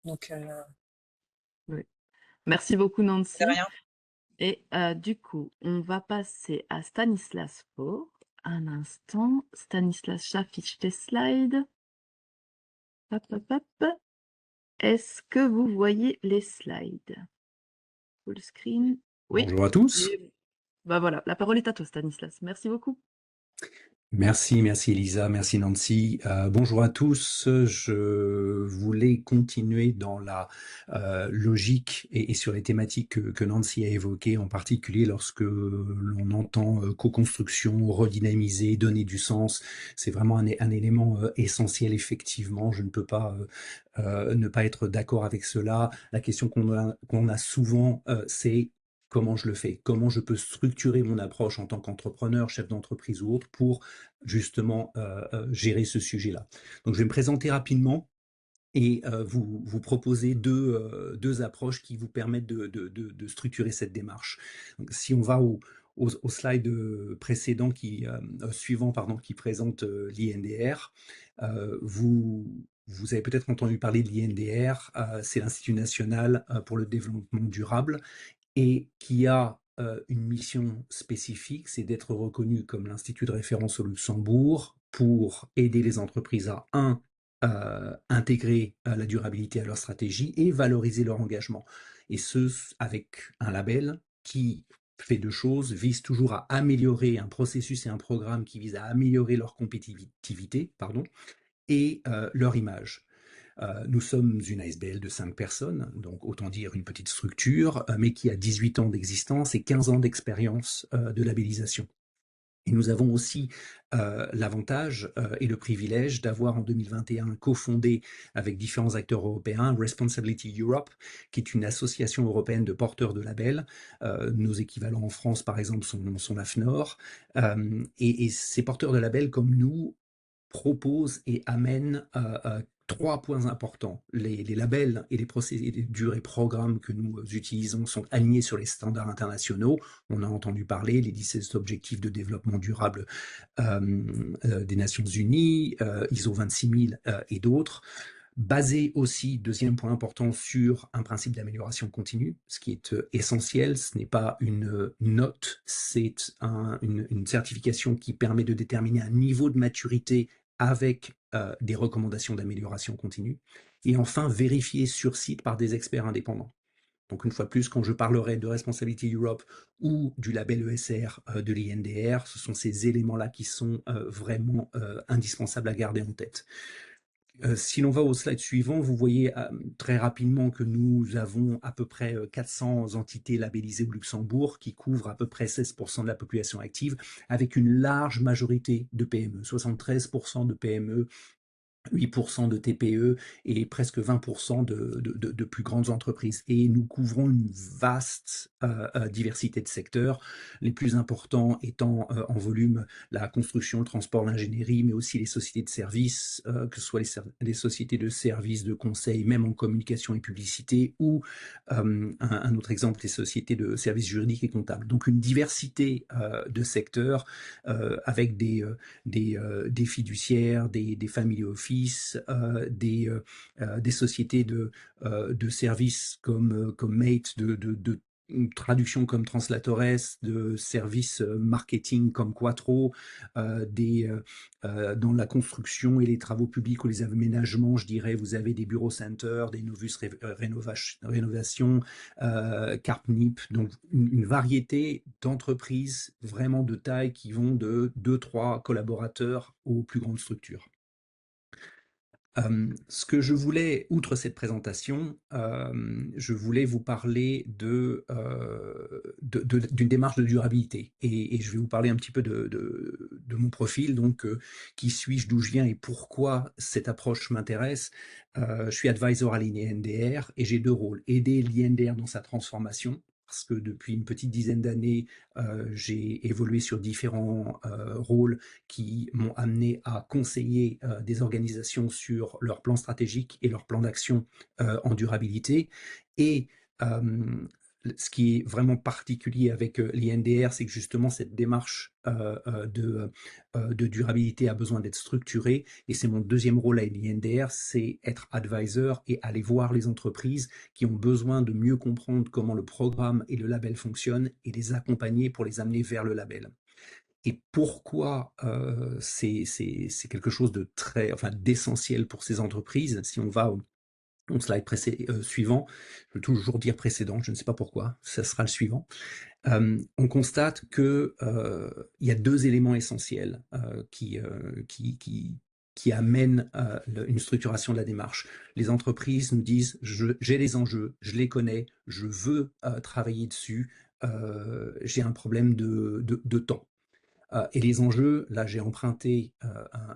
Donc, Oui. Merci beaucoup, de Nancy. rien. Et du coup, on va passer à Stanislas Faure. Un instant. Stanislas, j'affiche tes slides. Hop, hop, hop. Est-ce que vous voyez les slides? Full screen. Oui. Bonjour à tous. Et bah voilà, la parole est à toi, Stanislas. Merci beaucoup. Merci Elisa, merci Nancy. Bonjour à tous. Je voulais continuer dans la logique et sur les thématiques que Nancy a évoquées, en particulier lorsque l'on entend co-construction, redynamiser, donner du sens. C'est vraiment un élément essentiel, effectivement. Je ne peux pas ne pas être d'accord avec cela. La question qu'on a souvent, c'est comment je le fais, comment je peux structurer mon approche en tant qu'entrepreneur, chef d'entreprise ou autre pour justement gérer ce sujet-là. Donc je vais me présenter rapidement et vous proposer deux approches qui vous permettent de structurer cette démarche. Donc, si on va au slide précédent suivant, pardon, qui présente l'INDR, vous avez peut-être entendu parler de l'INDR, c'est l'Institut national pour le développement durable, et qui a une mission spécifique, c'est d'être reconnu comme l'institut de référence au Luxembourg pour aider les entreprises à, intégrer la durabilité à leur stratégie et valoriser leur engagement. Et ce, avec un label qui fait deux choses, vise toujours à améliorer un processus et un programme qui vise à améliorer leur compétitivité, et leur image. Nous sommes une ASBL de 5 personnes, donc autant dire une petite structure, mais qui a 18 ans d'existence et 15 ans d'expérience de labellisation. Et nous avons aussi l'avantage et le privilège d'avoir en 2021 cofondé avec différents acteurs européens Responsability Europe, qui est une association européenne de porteurs de labels. Nos équivalents en France, par exemple, sont l'AFNOR. Et ces porteurs de labels, comme nous, propose et amène trois points importants. Les labels et les procédures et programmes que nous utilisons sont alignés sur les standards internationaux. On a entendu parler les 17 objectifs de développement durable des Nations Unies, ISO 26000 et d'autres. Basé aussi, deuxième point important, sur un principe d'amélioration continue, ce qui est essentiel. Ce n'est pas une note, c'est une certification qui permet de déterminer un niveau de maturité avec des recommandations d'amélioration continue. Et enfin, vérifier sur site par des experts indépendants. Donc une fois de plus, quand je parlerai de Responsibility Europe ou du label ESR de l'INDR, ce sont ces éléments-là qui sont vraiment indispensables à garder en tête. Si l'on va au slide suivant, vous voyez très rapidement que nous avons à peu près 400 entités labellisées au Luxembourg qui couvrent à peu près 16% de la population active, avec une large majorité de PME, 73% de PME, 8% de TPE et presque 20% de plus grandes entreprises. Et nous couvrons une vaste diversité de secteurs, les plus importants étant en volume la construction, le transport, l'ingénierie, mais aussi les sociétés de services, que ce soit les sociétés de services, de conseil, même en communication et publicité, ou un autre exemple, les sociétés de services juridiques et comptables. Donc une diversité de secteurs avec des fiduciaires, des family office, des sociétés de services comme Mate, de traduction comme Translatores, de services marketing comme Quattro, dans la construction et les travaux publics ou les aménagements, je dirais, vous avez des bureaux centers, des Novus Rénovation, Carpnip, donc une variété d'entreprises vraiment de taille qui vont de 2-3 collaborateurs aux plus grandes structures. Ce que je voulais, outre cette présentation, je voulais vous parler d'une démarche de durabilité. Et je vais vous parler un petit peu de mon profil, donc qui suis-je, d'où je viens et pourquoi cette approche m'intéresse. Je suis advisor à l'INDR et j'ai deux rôles. Aider l'INDR dans sa transformation, parce que depuis une petite dizaine d'années, j'ai évolué sur différents rôles qui m'ont amené à conseiller des organisations sur leur plan stratégique et leur plan d'action en durabilité. Et ce qui est vraiment particulier avec l'INDR, c'est que justement cette démarche de durabilité a besoin d'être structurée. Et c'est mon deuxième rôle à l'INDR, c'est être advisor et aller voir les entreprises qui ont besoin de mieux comprendre comment le programme et le label fonctionnent et les accompagner pour les amener vers le label. Et pourquoi c'est quelque chose de d'essentiel pour ces entreprises. Si on va au slide suivant, je veux toujours dire précédent, je ne sais pas pourquoi, ça sera le suivant. On constate que il y a deux éléments essentiels qui amènent une structuration de la démarche. Les entreprises nous disent j'ai les enjeux, je les connais, je veux travailler dessus, j'ai un problème de temps. Et les enjeux, là j'ai emprunté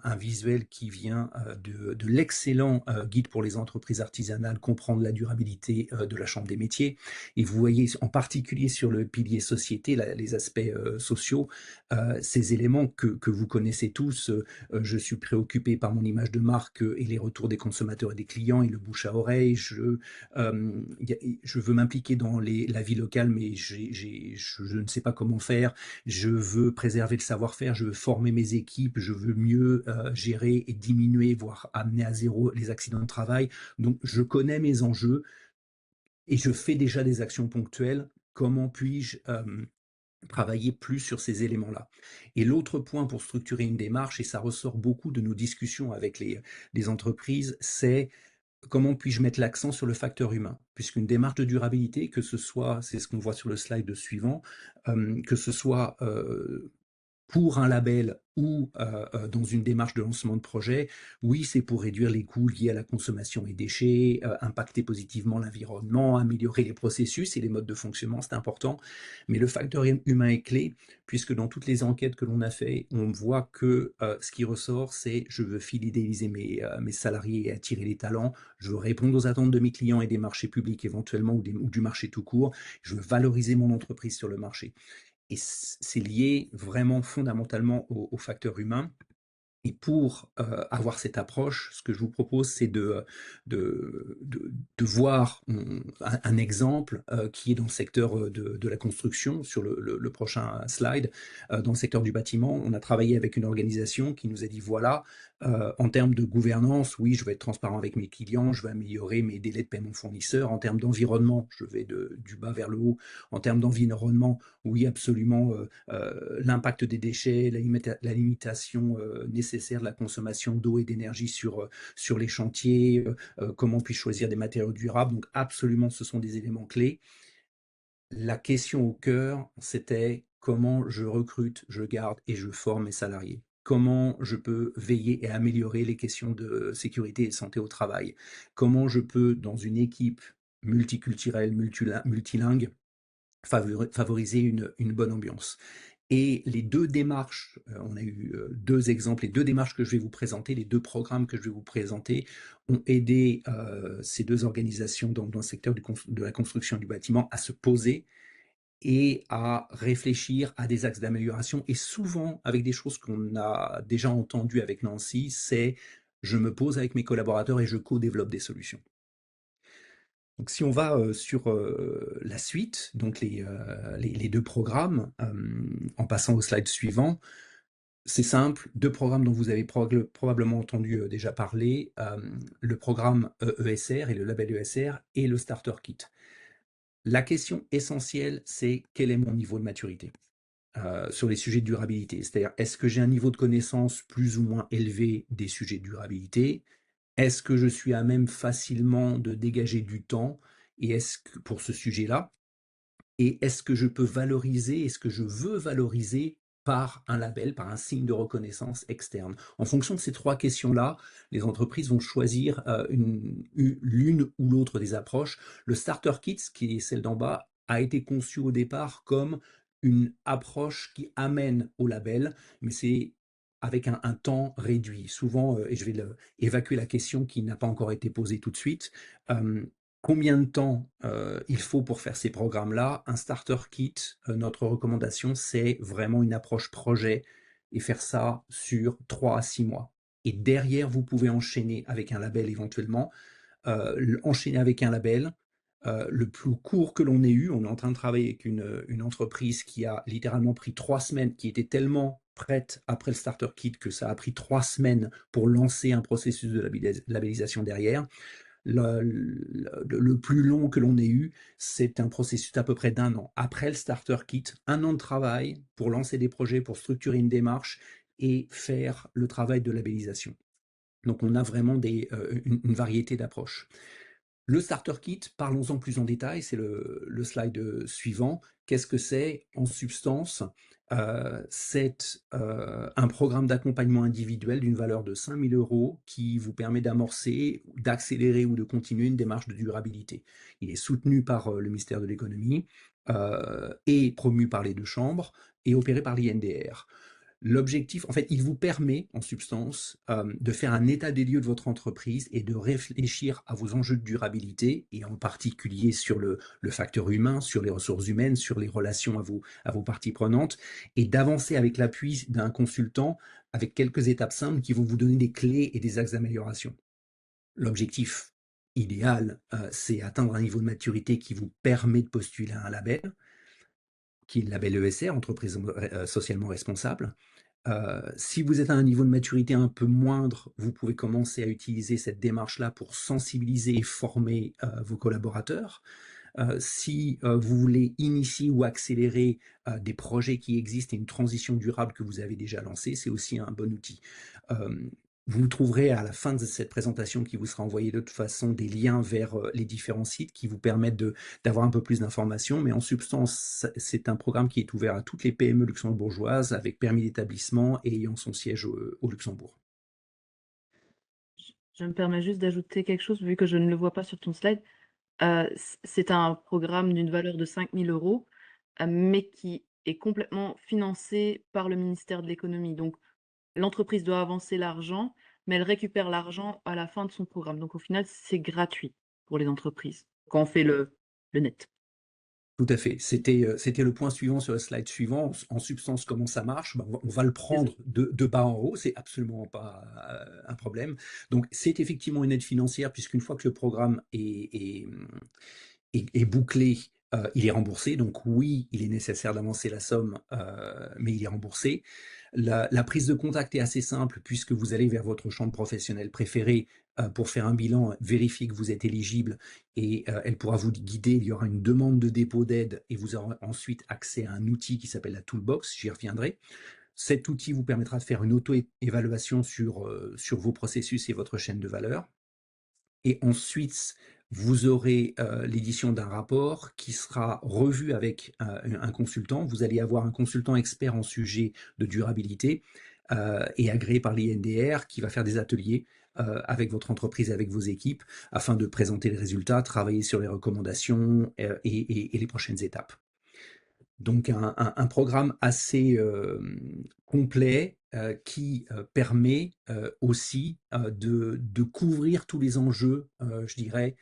un visuel qui vient de l'excellent guide pour les entreprises artisanales, comprendre la durabilité de la Chambre des métiers. Et vous voyez en particulier sur le pilier société, les aspects sociaux, ces éléments que vous connaissez tous. Je suis préoccupé par mon image de marque et les retours des consommateurs et des clients et le bouche à oreille. Je veux m'impliquer dans la vie locale, mais je ne sais pas comment faire. Je veux préserver le savoir-faire, je veux former mes équipes, je veux mieux gérer et diminuer, voire amener à zéro les accidents de travail. Donc, je connais mes enjeux et je fais déjà des actions ponctuelles. Comment puis-je travailler plus sur ces éléments-là? Et l'autre point pour structurer une démarche, et ça ressort beaucoup de nos discussions avec les entreprises, c'est comment puis-je mettre l'accent sur le facteur humain? Puisqu'une démarche de durabilité, que ce soit, c'est ce qu'on voit sur le slide suivant, que ce soit pour un label ou dans une démarche de lancement de projet, oui, c'est pour réduire les coûts liés à la consommation et déchets, impacter positivement l'environnement, améliorer les processus et les modes de fonctionnement, c'est important. Mais le facteur humain est clé, puisque dans toutes les enquêtes que l'on a fait, on voit que ce qui ressort, c'est je veux fidéliser mes salariés et attirer les talents, je veux répondre aux attentes de mes clients et des marchés publics éventuellement ou du marché tout court, je veux valoriser mon entreprise sur le marché. Et c'est lié vraiment fondamentalement au facteur humain. Et pour avoir cette approche, ce que je vous propose, c'est de voir un exemple qui est dans le secteur de la construction, sur le prochain slide. Dans le secteur du bâtiment, on a travaillé avec une organisation qui nous a dit, voilà, en termes de gouvernance, oui, je vais être transparent avec mes clients, je vais améliorer mes délais de paiement fournisseurs. En termes d'environnement, je vais du bas vers le haut. En termes d'environnement, oui, absolument, l'impact des déchets, la limitation nécessaire de la consommation d'eau et d'énergie sur les chantiers, comment puis-je choisir des matériaux durables. Donc absolument, ce sont des éléments clés. La question au cœur, c'était comment je recrute, je garde et je forme mes salariés. Comment je peux veiller et améliorer les questions de sécurité et de santé au travail. Comment je peux, dans une équipe multiculturelle, multilingue, favoriser une bonne ambiance. Et les deux démarches, on a eu deux exemples, les deux démarches que je vais vous présenter, les deux programmes que je vais vous présenter, ont aidé ces deux organisations dans le secteur de la construction du bâtiment à se poser et à réfléchir à des axes d'amélioration, et souvent avec des choses qu'on a déjà entendues avec Nancy, c'est je me pose avec mes collaborateurs et je co-développe des solutions. Donc si on va sur la suite, donc les deux programmes, en passant au slide suivant, c'est simple, deux programmes dont vous avez probablement entendu déjà parler, le programme ESR et le label ESR et le Starter Kit. La question essentielle, c'est quel est mon niveau de maturité sur les sujets de durabilité? C'est-à-dire, est-ce que j'ai un niveau de connaissance plus ou moins élevé des sujets de durabilité? Est-ce que je suis à même facilement de dégager du temps pour ce sujet-là? Et est-ce que je peux valoriser, est-ce que je veux valoriser par un label, par un signe de reconnaissance externe? En fonction de ces trois questions-là, les entreprises vont choisir l'une ou l'autre des approches. Le Starter Kit, qui est celle d'en bas, a été conçu au départ comme une approche qui amène au label, mais c'est avec un temps réduit. Souvent, et je vais évacuer la question qui n'a pas encore été posée tout de suite, Combien de temps il faut pour faire ces programmes-là? Un starter kit, notre recommandation, c'est vraiment une approche projet et faire ça sur 3 à 6 mois. Et derrière, vous pouvez enchaîner avec un label éventuellement. Enchaîner avec un label, le plus court que l'on ait eu, on est en train de travailler avec une entreprise qui a littéralement pris 3 semaines, qui était tellement prête après le starter kit que ça a pris 3 semaines pour lancer un processus de labellisation derrière. Le plus long que l'on ait eu, c'est un processus d'à peu près d'1 an. Après le starter kit, 1 an de travail pour lancer des projets, pour structurer une démarche et faire le travail de labellisation. Donc on a vraiment une variété d'approches. Le starter kit, parlons-en plus en détail, c'est le slide suivant. Qu'est-ce que c'est? En substance, c'est un programme d'accompagnement individuel d'une valeur de 5 000 € qui vous permet d'amorcer, d'accélérer ou de continuer une démarche de durabilité. Il est soutenu par le ministère de l'économie et promu par les 2 chambres et opéré par l'INDR. L'objectif, en fait, il vous permet, en substance, de faire un état des lieux de votre entreprise et de réfléchir à vos enjeux de durabilité, et en particulier sur le facteur humain, sur les ressources humaines, sur les relations à vos parties prenantes, et d'avancer avec l'appui d'un consultant avec quelques étapes simples qui vont vous donner des clés et des axes d'amélioration. L'objectif idéal, c'est atteindre un niveau de maturité qui vous permet de postuler à un label, qui est le label ESR, entreprise socialement responsable. Si vous êtes à un niveau de maturité un peu moindre, vous pouvez commencer à utiliser cette démarche-là pour sensibiliser et former vos collaborateurs. Si vous voulez initier ou accélérer des projets qui existent et une transition durable que vous avez déjà lancée, c'est aussi un bon outil. Vous trouverez à la fin de cette présentation qui vous sera envoyée de toute façon des liens vers les différents sites qui vous permettent d'avoir un peu plus d'informations, mais en substance, c'est un programme qui est ouvert à toutes les PME luxembourgeoises avec permis d'établissement et ayant son siège au Luxembourg. Je me permets juste d'ajouter quelque chose, vu que je ne le vois pas sur ton slide. C'est un programme d'une valeur de 5 000 €, mais qui est complètement financé par le ministère de l'économie. Donc l'entreprise doit avancer l'argent, mais elle récupère l'argent à la fin de son programme. Donc au final, c'est gratuit pour les entreprises, quand on fait le net. Tout à fait. C'était le point suivant sur le slide suivant. En substance, comment ça marche? Ben, on va le Désolée. prendre de bas en haut, c'est absolument pas un problème. Donc, c'est effectivement une aide financière, puisqu'une fois que le programme est bouclé, il est remboursé. Donc oui, il est nécessaire d'avancer la somme, mais il est remboursé. La prise de contact est assez simple, puisque vous allez vers votre chambre professionnelle préférée pour faire un bilan, vérifier que vous êtes éligible, et elle pourra vous guider. Il y aura une demande de dépôt d'aide et vous aurez ensuite accès à un outil qui s'appelle la Toolbox, j'y reviendrai. Cet outil vous permettra de faire une auto-évaluation sur vos processus et votre chaîne de valeur. Et ensuite, vous aurez l'édition d'un rapport qui sera revu avec un consultant. Vous allez avoir un consultant expert en sujet de durabilité et agréé par l'INDR qui va faire des ateliers avec votre entreprise, avec vos équipes, afin de présenter les résultats, travailler sur les recommandations et les prochaines étapes. Donc un programme assez complet qui permet aussi de couvrir tous les enjeux, je dirais,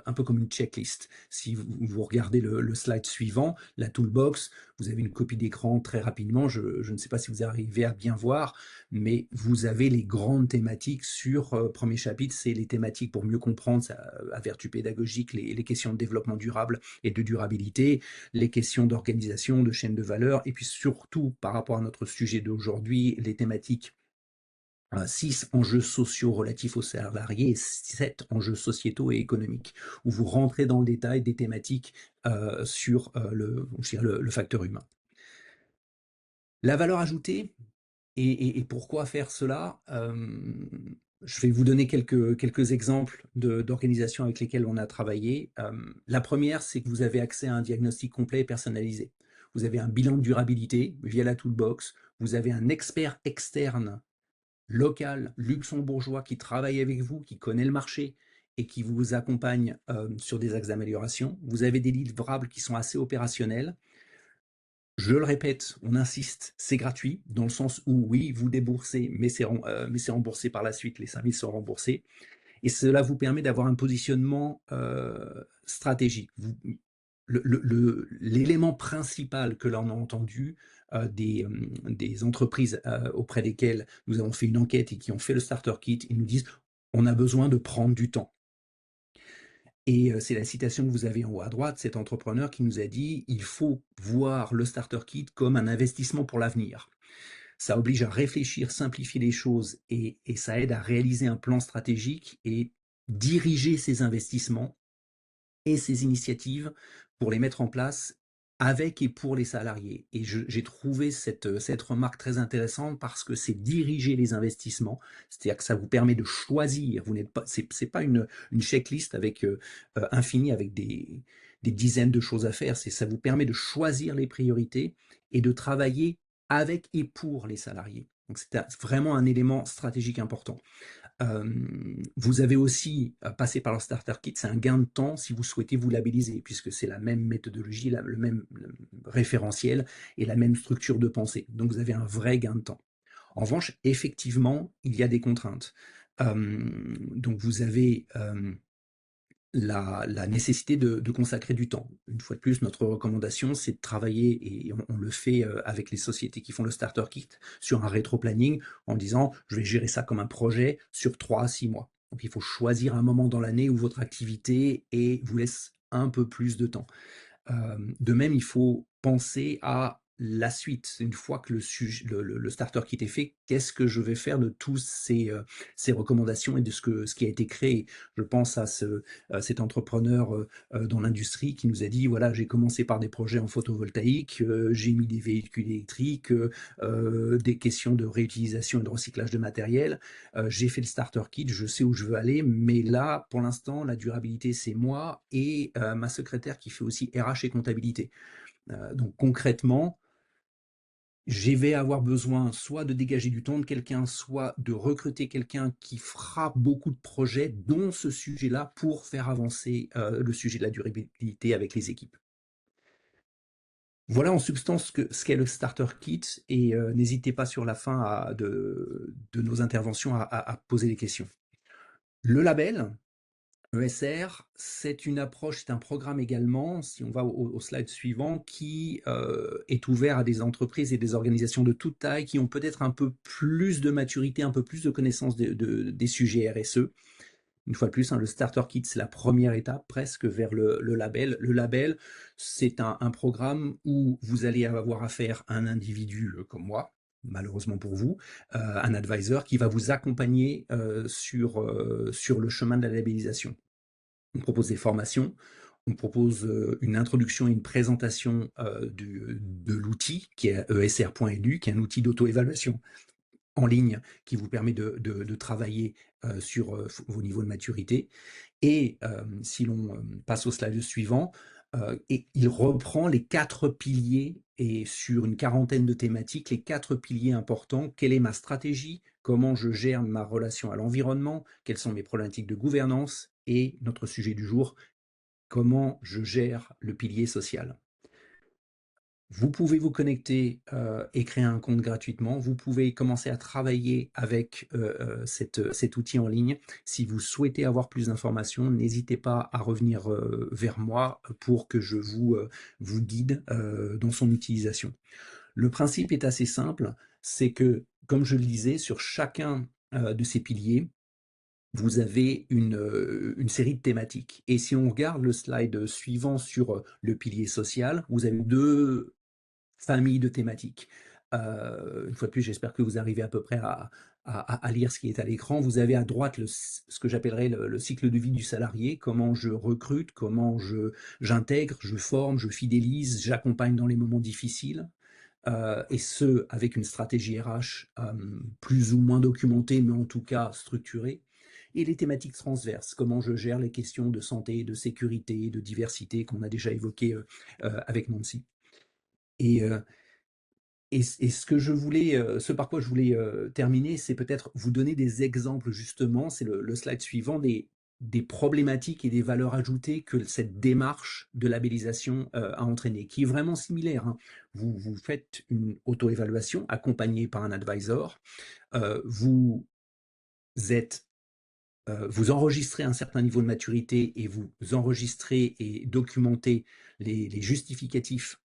un peu comme une checklist. Si vous regardez le slide suivant, la toolbox, vous avez une copie d'écran très rapidement. Je ne sais pas si vous arrivez à bien voir, mais vous avez les grandes thématiques sur premier chapitre, c'est les thématiques pour mieux comprendre à vertu pédagogique les questions de développement durable et de durabilité, les questions d'organisation, de chaîne de valeur, et puis surtout par rapport à notre sujet d'aujourd'hui, les thématiques 6 enjeux sociaux relatifs aux salariés et 7 enjeux sociétaux et économiques, où vous rentrez dans le détail des thématiques sur le facteur humain. La valeur ajoutée, et pourquoi faire cela? Je vais vous donner quelques exemples d'organisations avec lesquelles on a travaillé. La première, c'est que vous avez accès à un diagnostic complet et personnalisé. Vous avez un bilan de durabilité via la Toolbox. Vous avez un expert externe local luxembourgeois qui travaille avec vous, qui connaît le marché et qui vous accompagne sur des axes d'amélioration. Vous avez des livrables qui sont assez opérationnels. Je le répète, on insiste, c'est gratuit, dans le sens où oui, vous déboursez, mais c'est remboursé par la suite, les services sont remboursés. Et cela vous permet d'avoir un positionnement stratégique. L'élément principal que l'on a entendu des entreprises auprès desquelles nous avons fait une enquête et qui ont fait le starter kit, ils nous disent on a besoin de prendre du temps. Et c'est la citation que vous avez en haut à droite, cet entrepreneur qui nous a dit il faut voir le starter kit comme un investissement pour l'avenir. Ça oblige à réfléchir, simplifier les choses et ça aide à réaliser un plan stratégique et diriger ses investissements et ces initiatives pour les mettre en place avec et pour les salariés. Et j'ai trouvé cette remarque très intéressante parce que c'est diriger les investissements, c'est-à-dire que ça vous permet de choisir. Vous n'êtes pas, c'est pas une checklist avec infinie avec des dizaines de choses à faire. Ça vous permet de choisir les priorités et de travailler avec et pour les salariés. Donc c'est vraiment un élément stratégique important. Vous avez aussi passé par le Starter Kit, c'est un gain de temps si vous souhaitez vous labelliser, puisque c'est la même méthodologie, le même référentiel et la même structure de pensée. Donc vous avez un vrai gain de temps. En revanche, effectivement, il y a des contraintes. Donc vous avez la nécessité de consacrer du temps. Une fois de plus, notre recommandation, c'est de travailler, et on le fait avec les sociétés qui font le starter kit, sur un rétro-planning, en disant, je vais gérer ça comme un projet sur 3 à 6 mois. Donc il faut choisir un moment dans l'année où votre activité vous laisse un peu plus de temps. De même, il faut penser à la suite. Une fois que le starter kit est fait, qu'est-ce que je vais faire de tous ces recommandations et de ce qui a été créé? Je pense à cet entrepreneur dans l'industrie qui nous a dit, voilà, j'ai commencé par des projets en photovoltaïque, j'ai mis des véhicules électriques, des questions de réutilisation et de recyclage de matériel, j'ai fait le starter kit, je sais où je veux aller, mais là, pour l'instant, la durabilité, c'est moi et ma secrétaire qui fait aussi RH et comptabilité. Donc concrètement, je vais avoir besoin soit de dégager du temps de quelqu'un, soit de recruter quelqu'un qui fera beaucoup de projets, dont ce sujet-là, pour faire avancer le sujet de la durabilité avec les équipes. Voilà en substance ce qu'est le Starter Kit, et n'hésitez pas sur la fin de nos interventions à poser des questions. Le label, ESR, c'est une approche, c'est un programme également, si on va au slide suivant, qui est ouvert à des entreprises et des organisations de toute taille qui ont peut-être un peu plus de maturité, un peu plus de connaissance des sujets RSE. Une fois de plus, le Starter Kit, c'est la première étape presque vers le label. Le label, c'est un programme où vous allez avoir affaire à un individu comme moi, malheureusement pour vous, un advisor qui va vous accompagner sur le chemin de la labellisation. On propose des formations, on propose une introduction et une présentation de l'outil qui est esr.edu, qui est un outil d'auto-évaluation en ligne qui vous permet de travailler sur vos niveaux de maturité. Et si l'on passe au slide suivant, et il reprend les 4 piliers, et sur une quarantaine de thématiques, les 4 piliers importants. Quelle est ma stratégie? Comment je gère ma relation à l'environnement? Quelles sont mes problématiques de gouvernance? Et notre sujet du jour, comment je gère le pilier social? Vous pouvez vous connecter et créer un compte gratuitement. Vous pouvez commencer à travailler avec cet outil en ligne. Si vous souhaitez avoir plus d'informations, n'hésitez pas à revenir vers moi pour que je vous guide dans son utilisation. Le principe est assez simple, c'est que, comme je le disais, sur chacun de ces piliers, vous avez une série de thématiques. Et si on regarde le slide suivant sur le pilier social, vous avez 2 famille de thématiques. Une fois de plus, j'espère que vous arrivez à peu près à lire ce qui est à l'écran. Vous avez à droite ce que j'appellerais le cycle de vie du salarié, comment je recrute, comment j'intègre, je forme, je fidélise, j'accompagne dans les moments difficiles, et ce, avec une stratégie RH plus ou moins documentée, mais en tout cas structurée. Et les thématiques transverses, comment je gère les questions de santé, de sécurité, de diversité qu'on a déjà évoquées avec Nancy. Et ce par quoi je voulais terminer, c'est peut-être vous donner des exemples justement, c'est le slide suivant, des problématiques et des valeurs ajoutées que cette démarche de labellisation a entraîné, qui est vraiment similaire, hein. Vous faites une auto-évaluation accompagnée par un advisor, vous êtes vous enregistrez un certain niveau de maturité et vous enregistrez et documentez les justificatifs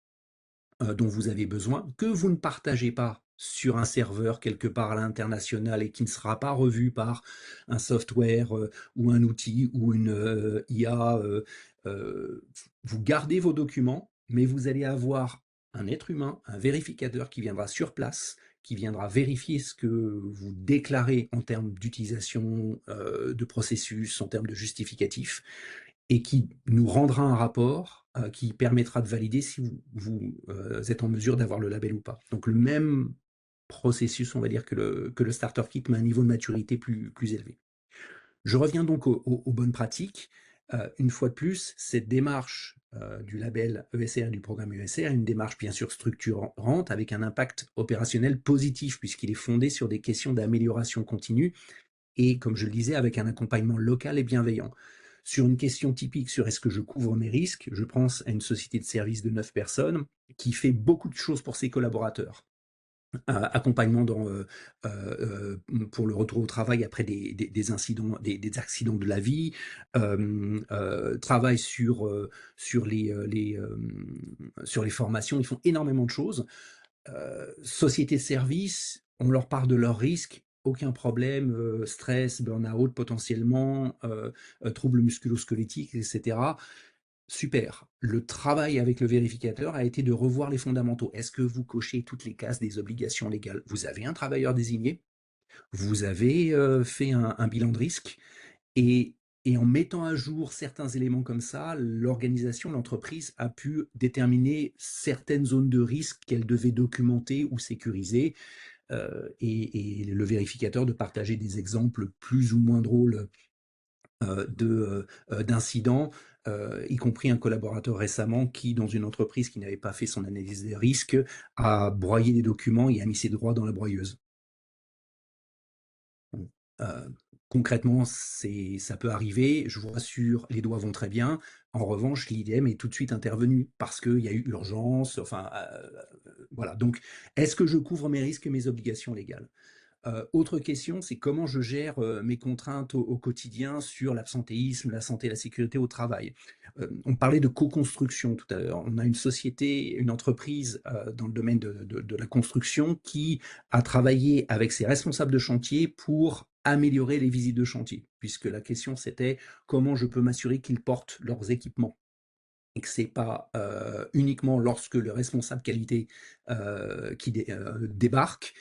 dont vous avez besoin, que vous ne partagez pas sur un serveur quelque part à l'international et qui ne sera pas revu par un software ou un outil ou une IA. Vous gardez vos documents, mais vous allez avoir un être humain, un vérificateur qui viendra sur place, qui viendra vérifier ce que vous déclarez en termes d'utilisation de processus, en termes de justificatifs, et qui nous rendra un rapport qui permettra de valider si vous êtes en mesure d'avoir le label ou pas. Donc le même processus, on va dire, que le Starter Kit, mais à un niveau de maturité plus élevé. Je reviens donc aux bonnes pratiques. Une fois de plus, cette démarche du label ESR, du programme ESR, est une démarche bien sûr structurante avec un impact opérationnel positif puisqu'il est fondé sur des questions d'amélioration continue et, comme je le disais, avec un accompagnement local et bienveillant. Sur une question typique sur est-ce que je couvre mes risques, je pense à une société de service de 9 personnes qui fait beaucoup de choses pour ses collaborateurs. Accompagnement pour le retour au travail après des incidents, des accidents de la vie, travail sur les formations, ils font énormément de choses. Société de service, on leur parle de leurs risques, aucun problème, stress, burn-out potentiellement, troubles musculo-squelettiques, etc. Super. Le travail avec le vérificateur a été de revoir les fondamentaux. Est-ce que vous cochez toutes les cases des obligations légales? Vous avez un travailleur désigné, vous avez fait un bilan de risque, et en mettant à jour certains éléments comme ça, l'organisation, l'entreprise a pu déterminer certaines zones de risque qu'elle devait documenter ou sécuriser, et le vérificateur de partager des exemples plus ou moins drôles d'incidents, y compris un collaborateur récemment qui, dans une entreprise qui n'avait pas fait son analyse des risques, a broyé des documents et a mis ses droits dans la broyeuse. Bon, concrètement, ça peut arriver, je vous rassure, les doigts vont très bien. En revanche, l'IDM est tout de suite intervenu parce qu'il y a eu urgence, enfin, voilà. Donc, est-ce que je couvre mes risques et mes obligations légales? Autre question, c'est comment je gère mes contraintes au quotidien sur l'absentéisme, la santé et la sécurité au travail. On parlait de co-construction tout à l'heure. On a une société, une entreprise dans le domaine de la construction qui a travaillé avec ses responsables de chantier pour améliorer les visites de chantier, puisque la question c'était comment je peux m'assurer qu'ils portent leurs équipements et que c'est pas uniquement lorsque le responsable qualité débarque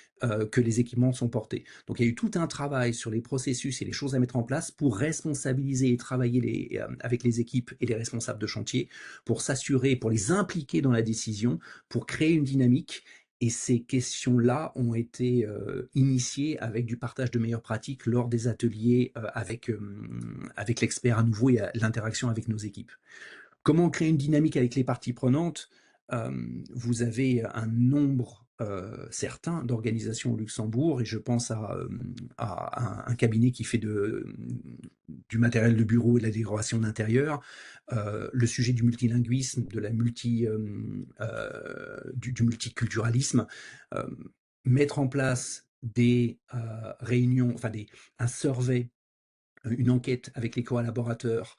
que les équipements sont portés. Donc il y a eu tout un travail sur les processus et les choses à mettre en place pour responsabiliser et travailler avec les équipes et les responsables de chantier pour s'assurer, pour les impliquer dans la décision, pour créer une dynamique. Et ces questions-là ont été initiées avec du partage de meilleures pratiques lors des ateliers avec l'expert à nouveau et l'interaction avec nos équipes. Comment créer une dynamique avec les parties prenantes? Vous avez un nombre certain d'organisations au Luxembourg, et je pense à un cabinet qui fait du matériel de bureau et de la décoration d'intérieur, le sujet du multilinguisme, du multiculturalisme, mettre en place des réunions, enfin un survey, une enquête avec les collaborateurs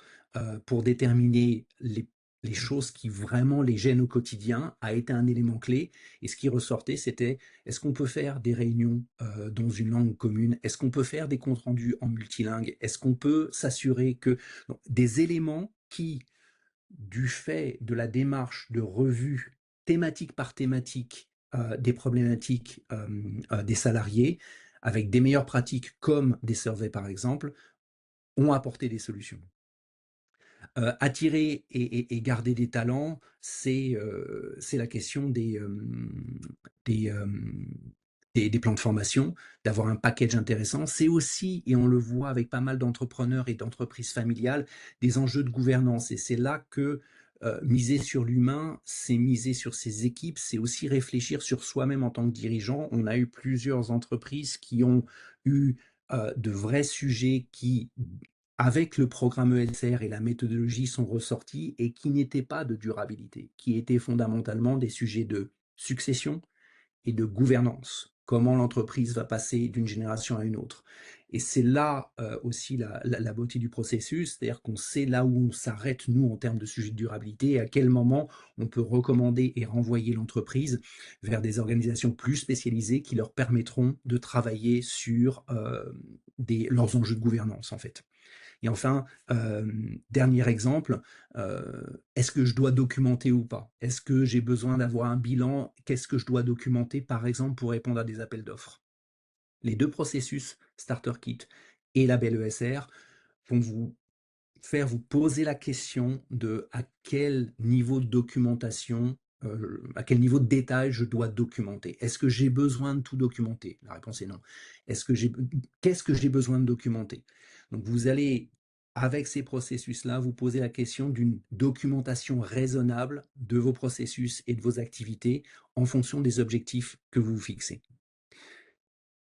pour déterminer les choses qui vraiment les gênent au quotidien a été un élément clé. Et ce qui ressortait, c'était est-ce qu'on peut faire des réunions dans une langue commune? Est-ce qu'on peut faire des comptes rendus en multilingue? Est-ce qu'on peut s'assurer que des éléments qui, du fait de la démarche de revue thématique par thématique des problématiques des salariés, avec des meilleures pratiques comme des surveys par exemple, ont apporté des solutions. Attirer et garder des talents, c'est la question des plans de formation, d'avoir un package intéressant. C'est aussi, et on le voit avec pas mal d'entrepreneurs et d'entreprises familiales, des enjeux de gouvernance. Et c'est là que miser sur l'humain, c'est miser sur ses équipes, c'est aussi réfléchir sur soi-même en tant que dirigeant. On a eu plusieurs entreprises qui ont eu de vrais sujets qui, avec le programme ESR et la méthodologie, sont ressortis et qui n'étaient pas de durabilité, qui étaient fondamentalement des sujets de succession et de gouvernance. comment l'entreprise va passer d'une génération à une autre. Et c'est là aussi la beauté du processus, c'est-à-dire qu'on sait là où on s'arrête, nous, en termes de sujet de durabilité, et à quel moment on peut recommander et renvoyer l'entreprise vers des organisations plus spécialisées qui leur permettront de travailler sur leurs enjeux de gouvernance, en fait. Et enfin, dernier exemple, est-ce que je dois documenter ou pas? Est-ce que j'ai besoin d'avoir un bilan? Qu'est-ce que je dois documenter, par exemple, pour répondre à des appels d'offres? Les deux processus, Starter Kit et label ESR, vont vous faire vous poser la question de à quel niveau de documentation, à quel niveau de détail je dois documenter. Est-ce que j'ai besoin de tout documenter? La réponse est non. Qu'est-ce que j'ai besoin de documenter? Donc vous allez, avec ces processus-là, vous poser la question d'une documentation raisonnable de vos processus et de vos activités en fonction des objectifs que vous vous fixez.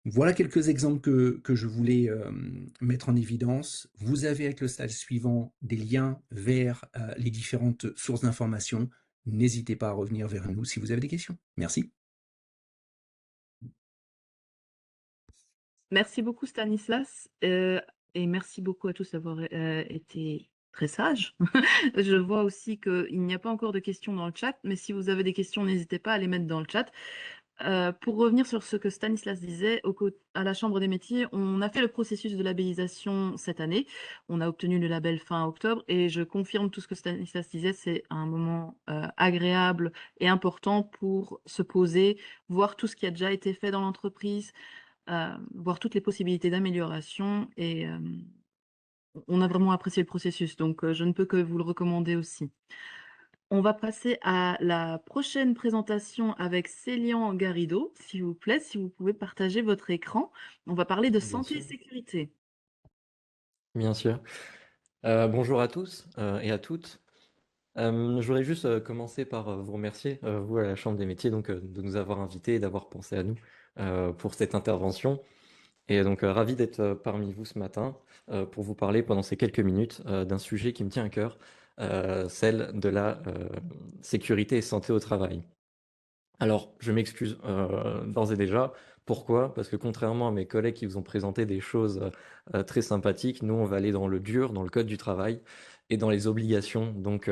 Voilà quelques exemples que je voulais mettre en évidence. Vous avez avec le slide suivant des liens vers les différentes sources d'informations. N'hésitez pas à revenir vers nous si vous avez des questions. Merci. Merci beaucoup Stanislas et merci beaucoup à tous d'avoir été très sages. Je vois aussi qu'il n'y a pas encore de questions dans le chat, mais si vous avez des questions, n'hésitez pas à les mettre dans le chat. Pour revenir sur ce que Stanislas disait, à la Chambre des métiers, on a fait le processus de labellisation cette année. On a obtenu le label fin octobre et je confirme tout ce que Stanislas disait, c'est un moment agréable et important pour se poser, voir tout ce qui a déjà été fait dans l'entreprise, voir toutes les possibilités d'amélioration et on a vraiment apprécié le processus, donc je ne peux que vous le recommander aussi. On va passer à la prochaine présentation avec Célian Garrido, s'il vous plaît, si vous pouvez partager votre écran. On va parler de Bien santé et sûr. sécurité. Bien sûr. Bonjour à tous et à toutes. Je voudrais juste commencer par vous remercier, vous à la Chambre des métiers, donc, de nous avoir invités et d'avoir pensé à nous pour cette intervention. Et donc, ravi d'être parmi vous ce matin pour vous parler pendant ces quelques minutes d'un sujet qui me tient à cœur, celle de la sécurité et santé au travail. Alors, je m'excuse d'ores et déjà. Pourquoi? Parce que contrairement à mes collègues qui vous ont présenté des choses très sympathiques, nous, on va aller dans le dur, dans le code du travail et dans les obligations donc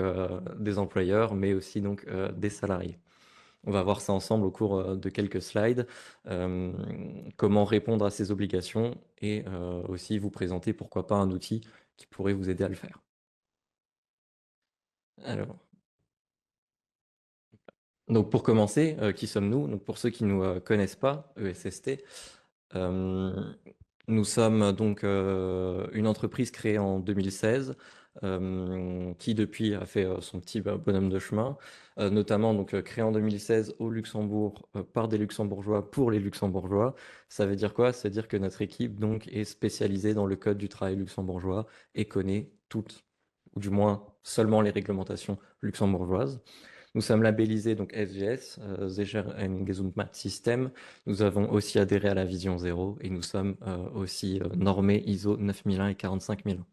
des employeurs, mais aussi donc des salariés. On va voir ça ensemble au cours de quelques slides, euh, comment répondre à ces obligations et aussi vous présenter pourquoi pas un outil qui pourrait vous aider à le faire. Alors, donc pour commencer, qui sommes-nous? Donc pour ceux qui ne nous connaissent pas, ESST, nous sommes donc une entreprise créée en 2016 qui depuis a fait son petit bonhomme de chemin, notamment donc créée en 2016 au Luxembourg par des Luxembourgeois pour les Luxembourgeois. Ça veut dire quoi? Ça veut dire que notre équipe donc est spécialisée dans le code du travail luxembourgeois et connaît toutes, ou du moins seulement les réglementations luxembourgeoises. Nous sommes labellisés donc SGS, Sicher- und Gesundheitssystem. Nous avons aussi adhéré à la Vision Zéro et nous sommes aussi normés ISO 9001 et 45001.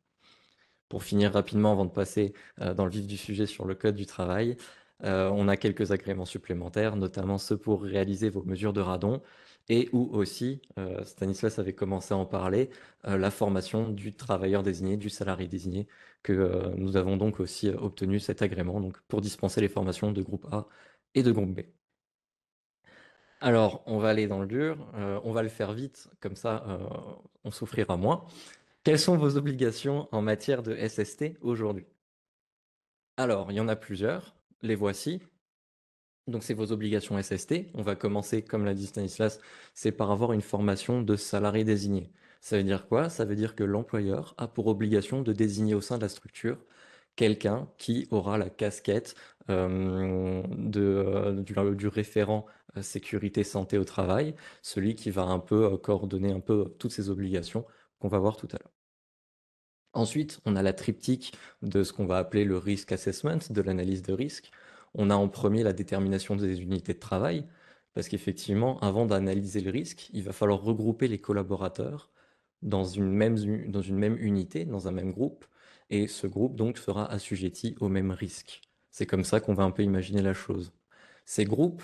Pour finir rapidement, avant de passer dans le vif du sujet sur le code du travail, on a quelques agréments supplémentaires, notamment ceux pour réaliser vos mesures de radon et ou aussi, Stanislas avait commencé à en parler, la formation du travailleur désigné, du salarié désigné, que nous avons donc aussi obtenu cet agrément donc, pour dispenser les formations de groupe A et de groupe B. Alors, on va aller dans le dur, on va le faire vite, comme ça on souffrira moins. Quelles sont vos obligations en matière de SST aujourd'hui? Alors, il y en a plusieurs, les voici. Donc, c'est vos obligations SST. On va commencer, comme l'a dit Stanislas, c'est par avoir une formation de salarié désigné. Ça veut dire quoi? Ça veut dire que l'employeur a pour obligation de désigner au sein de la structure quelqu'un qui aura la casquette du référent sécurité santé au travail, celui qui va un peu coordonner un peu toutes ces obligations qu'on va voir tout à l'heure. Ensuite, on a la triptyque de ce qu'on va appeler le risk assessment, de l'analyse de risque. On a en premier la détermination des unités de travail, parce qu'effectivement, avant d'analyser le risque, il va falloir regrouper les collaborateurs dans une même unité, dans un même groupe, et ce groupe donc sera assujetti au même risque. C'est comme ça qu'on va un peu imaginer la chose. Ces groupes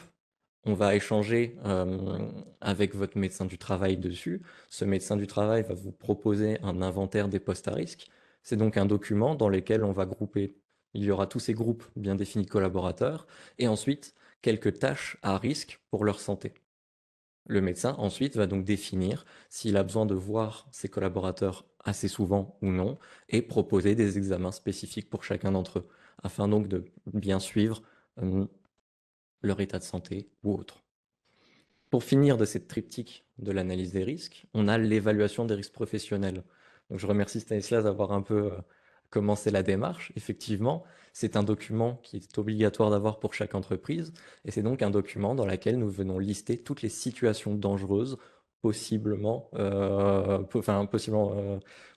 On va échanger avec votre médecin du travail dessus. Ce médecin du travail va vous proposer un inventaire des postes à risque. C'est donc un document dans lequel on va grouper. Il y aura tous ces groupes bien définis de collaborateurs et ensuite quelques tâches à risque pour leur santé. Le médecin ensuite va donc définir s'il a besoin de voir ses collaborateurs assez souvent ou non et proposer des examens spécifiques pour chacun d'entre eux afin donc de bien suivre leur état de santé ou autre. Pour finir de cette triptyque de l'analyse des risques, on a l'évaluation des risques professionnels. Donc je remercie Stanislas d'avoir un peu commencé la démarche. Effectivement, c'est un document qui est obligatoire d'avoir pour chaque entreprise et c'est donc un document dans lequel nous venons lister toutes les situations dangereuses possiblement,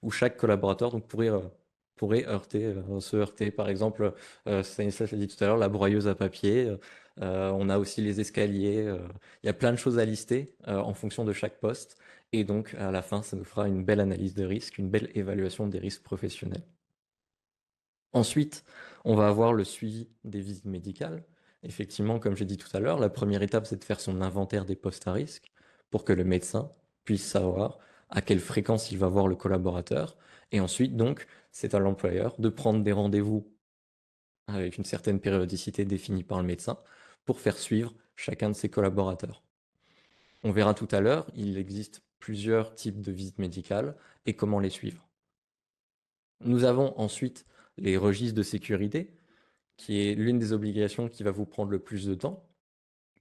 où chaque collaborateur donc, pourrait se heurter. Par exemple, Stanislas l'a dit tout à l'heure, la broyeuse à papier. On a aussi les escaliers. Il y a plein de choses à lister en fonction de chaque poste. Et donc, à la fin, ça nous fera une belle analyse de risque, une belle évaluation des risques professionnels. Ensuite, on va avoir le suivi des visites médicales. Effectivement, comme j'ai dit tout à l'heure, la première étape, c'est de faire son inventaire des postes à risque pour que le médecin puisse savoir à quelle fréquence il va voir le collaborateur. Et ensuite, donc, c'est à l'employeur de prendre des rendez-vous avec une certaine périodicité définie par le médecin pour faire suivre chacun de ses collaborateurs. On verra tout à l'heure, il existe plusieurs types de visites médicales et comment les suivre. Nous avons ensuite les registres de sécurité, qui est l'une des obligations qui va vous prendre le plus de temps.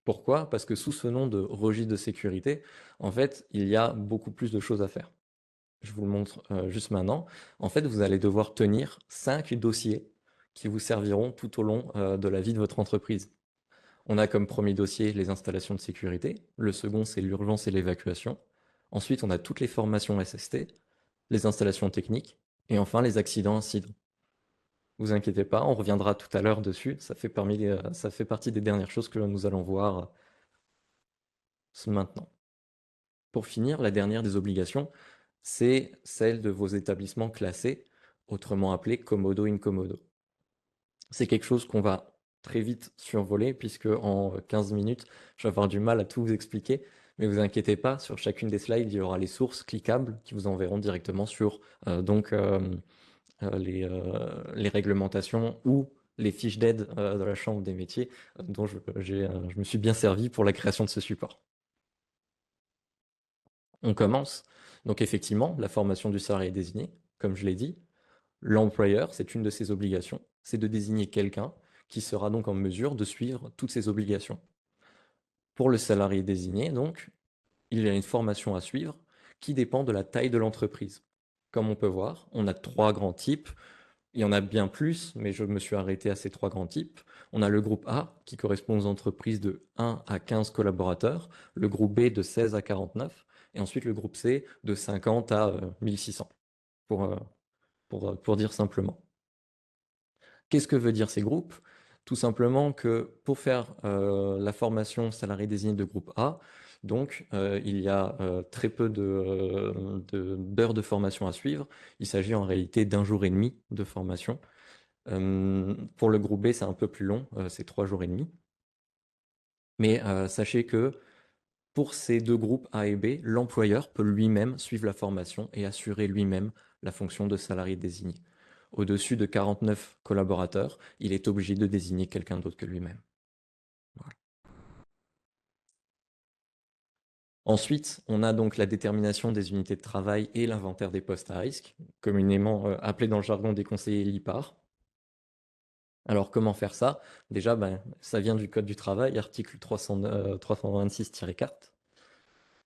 Pourquoi? Parce que sous ce nom de registre de sécurité, en fait, il y a beaucoup plus de choses à faire. Je vous le montre juste maintenant. En fait, vous allez devoir tenir 5 dossiers qui vous serviront tout au long de la vie de votre entreprise. On a comme premier dossier les installations de sécurité. Le second, c'est l'urgence et l'évacuation. Ensuite, on a toutes les formations SST, les installations techniques, et enfin les accidents incidents. Vous inquiétez pas, on reviendra tout à l'heure dessus. Ça fait partie des dernières choses que nous allons voir maintenant. Pour finir, la dernière des obligations, c'est celle de vos établissements classés, autrement appelés Commodo Incommodo. C'est quelque chose qu'on va très vite survoler, puisque en 15 minutes, je vais avoir du mal à tout vous expliquer. Mais vous inquiétez pas, sur chacune des slides, il y aura les sources cliquables qui vous enverront directement sur les réglementations ou les fiches d'aide de la Chambre des métiers dont je me suis bien servi pour la création de ce support. On commence. Donc effectivement, la formation du salarié désigné, comme je l'ai dit, l'employeur, c'est une de ses obligations, c'est de désigner quelqu'un qui sera donc en mesure de suivre toutes ces obligations. Pour le salarié désigné, donc, il y a une formation à suivre qui dépend de la taille de l'entreprise. Comme on peut voir, on a 3 grands types. Il y en a bien plus, mais je me suis arrêté à ces 3 grands types. On a le groupe A, qui correspond aux entreprises de 1 à 15 collaborateurs, le groupe B de 16 à 49, et ensuite le groupe C de 50 à 1600, pour dire simplement. Qu'est-ce que veut dire ces groupes? Tout simplement que pour faire la formation salarié désigné de groupe A, donc il y a très peu d'heures de formation à suivre. Il s'agit en réalité d'1 jour et demi de formation. Pour le groupe B, c'est un peu plus long, c'est 3 jours et demi. Mais sachez que pour ces 2 groupes A et B, l'employeur peut lui-même suivre la formation et assurer lui-même la fonction de salarié désigné. Au-dessus de 49 collaborateurs, il est obligé de désigner quelqu'un d'autre que lui-même. Voilà. Ensuite, on a donc la détermination des unités de travail et l'inventaire des postes à risque, communément appelé dans le jargon des conseillers l'IPAR. Alors, comment faire ça? Déjà, ça vient du Code du travail, article 326-4.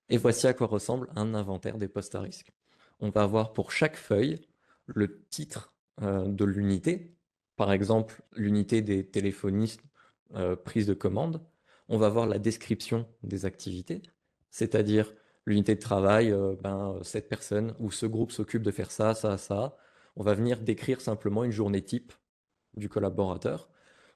Et voici à quoi ressemble un inventaire des postes à risque. On va avoir pour chaque feuille le titre de l'unité, par exemple l'unité des téléphonistes prise de commande. On va voir la description des activités, c'est-à-dire l'unité de travail, cette personne ou ce groupe s'occupe de faire ça, ça, ça. On va venir décrire simplement une journée type du collaborateur.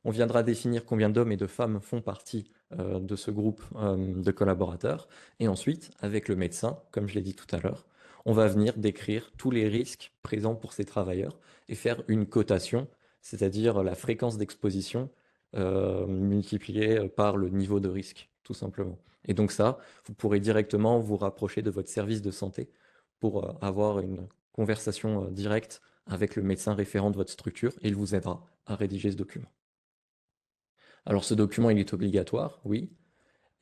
On viendra définir combien d'hommes et de femmes font partie de ce groupe de collaborateurs. Et ensuite, avec le médecin, comme je l'ai dit tout à l'heure, on va venir décrire tous les risques présents pour ces travailleurs et faire une cotation, c'est-à-dire la fréquence d'exposition multipliée par le niveau de risque tout simplement. Et donc ça, vous pourrez directement vous rapprocher de votre service de santé pour avoir une conversation directe avec le médecin référent de votre structure et il vous aidera à rédiger ce document. Alors ce document, il est obligatoire, oui,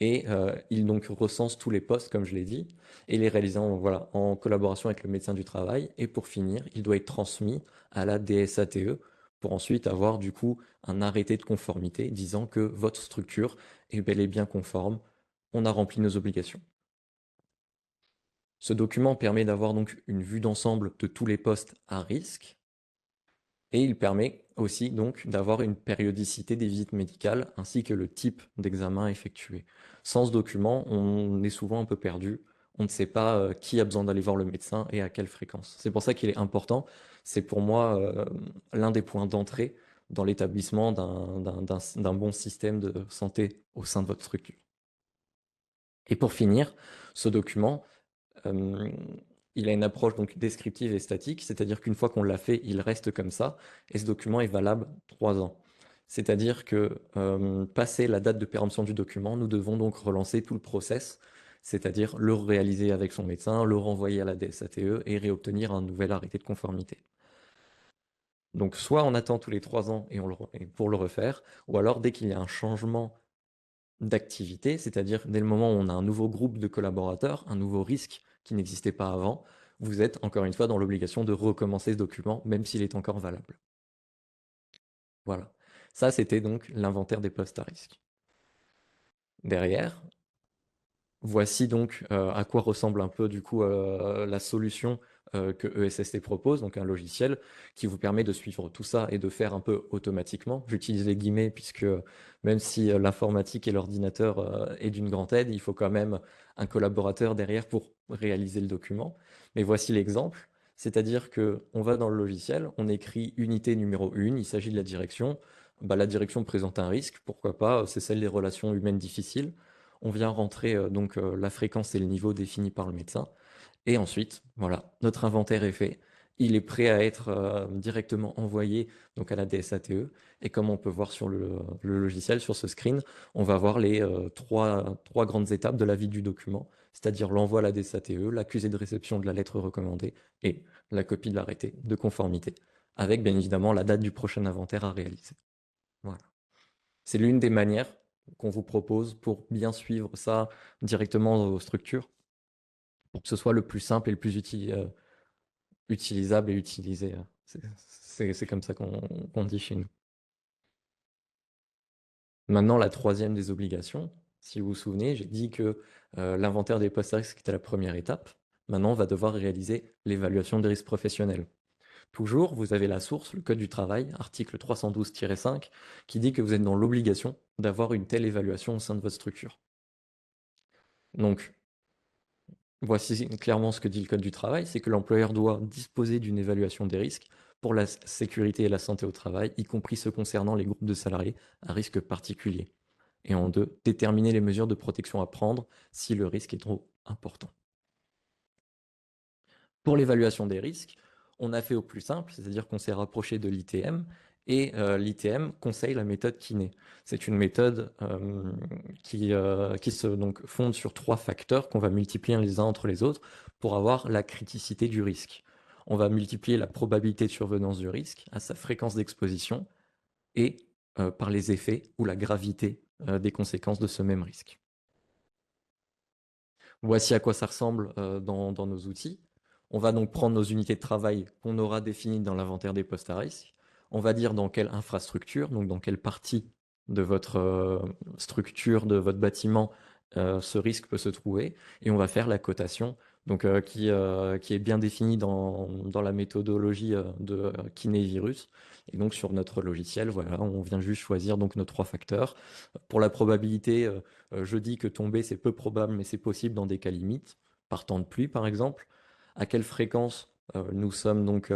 et il donc recense tous les postes, comme je l'ai dit, et les réalise voilà, en collaboration avec le médecin du travail. Et pour finir, il doit être transmis à la DSATE pour ensuite avoir du coup un arrêté de conformité disant que votre structure est bel et bien conforme, on a rempli nos obligations. Ce document permet d'avoir donc une vue d'ensemble de tous les postes à risque, et il permet aussi donc d'avoir une périodicité des visites médicales ainsi que le type d'examen effectué. Sans ce document, on est souvent un peu perdu. On ne sait pas qui a besoin d'aller voir le médecin et à quelle fréquence. C'est pour ça qu'il est important. C'est pour moi l'un des points d'entrée dans l'établissement d'un bon système de santé au sein de votre structure. Et pour finir, ce document, il a une approche donc descriptive et statique, c'est-à-dire qu'une fois qu'on l'a fait, il reste comme ça, et ce document est valable 3 ans. C'est-à-dire que, passé la date de péremption du document, nous devons donc relancer tout le process, c'est-à-dire le réaliser avec son médecin, le renvoyer à la DSATE et réobtenir un nouvel arrêté de conformité. Donc soit on attend tous les 3 ans et pour le refaire, ou alors dès qu'il y a un changement d'activité, c'est-à-dire dès le moment où on a un nouveau groupe de collaborateurs, un nouveau risque qui n'existait pas avant, vous êtes encore une fois dans l'obligation de recommencer ce document, même s'il est encore valable. Voilà. Ça, c'était donc l'inventaire des postes à risque. Derrière, voici donc à quoi ressemble un peu du coup la solution que ESST propose, donc un logiciel qui vous permet de suivre tout ça et de faire un peu automatiquement. J'utilise les guillemets puisque même si l'informatique et l'ordinateur est d'une grande aide, il faut quand même un collaborateur derrière pour réaliser le document. Mais voici l'exemple, c'est-à-dire que on va dans le logiciel, on écrit unité numéro 1, il s'agit de la direction. Bah, la direction présente un risque, pourquoi pas, c'est celle des relations humaines difficiles. On vient rentrer donc la fréquence et le niveau définis par le médecin. Et ensuite, voilà, notre inventaire est fait. Il est prêt à être directement envoyé donc à la DSATE. Et comme on peut voir sur le logiciel, sur ce screen, on va voir les trois grandes étapes de la vie du document, c'est-à-dire l'envoi à la DSATE, l'accusé de réception de la lettre recommandée et la copie de l'arrêté de conformité, avec bien évidemment la date du prochain inventaire à réaliser. Voilà. C'est l'une des manières qu'on vous propose pour bien suivre ça directement dans vos structures, pour que ce soit le plus simple et le plus utilisable et utilisé. C'est comme ça qu'on dit chez nous. Maintenant, la troisième des obligations, si vous vous souvenez, j'ai dit que l'inventaire des postes à risque était la première étape. Maintenant, on va devoir réaliser l'évaluation des risques professionnels. Toujours, vous avez la source, le Code du travail, article 312-5, qui dit que vous êtes dans l'obligation d'avoir une telle évaluation au sein de votre structure. Donc, voici clairement ce que dit le Code du travail, c'est que l'employeur doit disposer d'une évaluation des risques pour la sécurité et la santé au travail, y compris ceux concernant les groupes de salariés à risque particulier. Et en 2, déterminer les mesures de protection à prendre si le risque est trop important. Pour l'évaluation des risques, on a fait au plus simple, c'est-à-dire qu'on s'est rapproché de l'ITM, et l'ITM conseille la méthode Kiné. C'est une méthode qui se donc, fonde sur 3 facteurs qu'on va multiplier les uns entre les autres pour avoir la criticité du risque. On va multiplier la probabilité de survenance du risque à sa fréquence d'exposition et par les effets ou la gravité des conséquences de ce même risque. Voici à quoi ça ressemble dans nos outils. On va donc prendre nos unités de travail qu'on aura définies dans l'inventaire des postes à risque. On va dire dans quelle infrastructure, donc dans quelle partie de votre structure, de votre bâtiment, ce risque peut se trouver. Et on va faire la cotation, donc, qui est bien définie dans la méthodologie de Kinévirus. Et donc sur notre logiciel, voilà, on vient juste choisir donc nos 3 facteurs. Pour la probabilité, je dis que tomber c'est peu probable, mais c'est possible dans des cas limites, par temps de pluie par exemple. À quelle fréquence nous sommes donc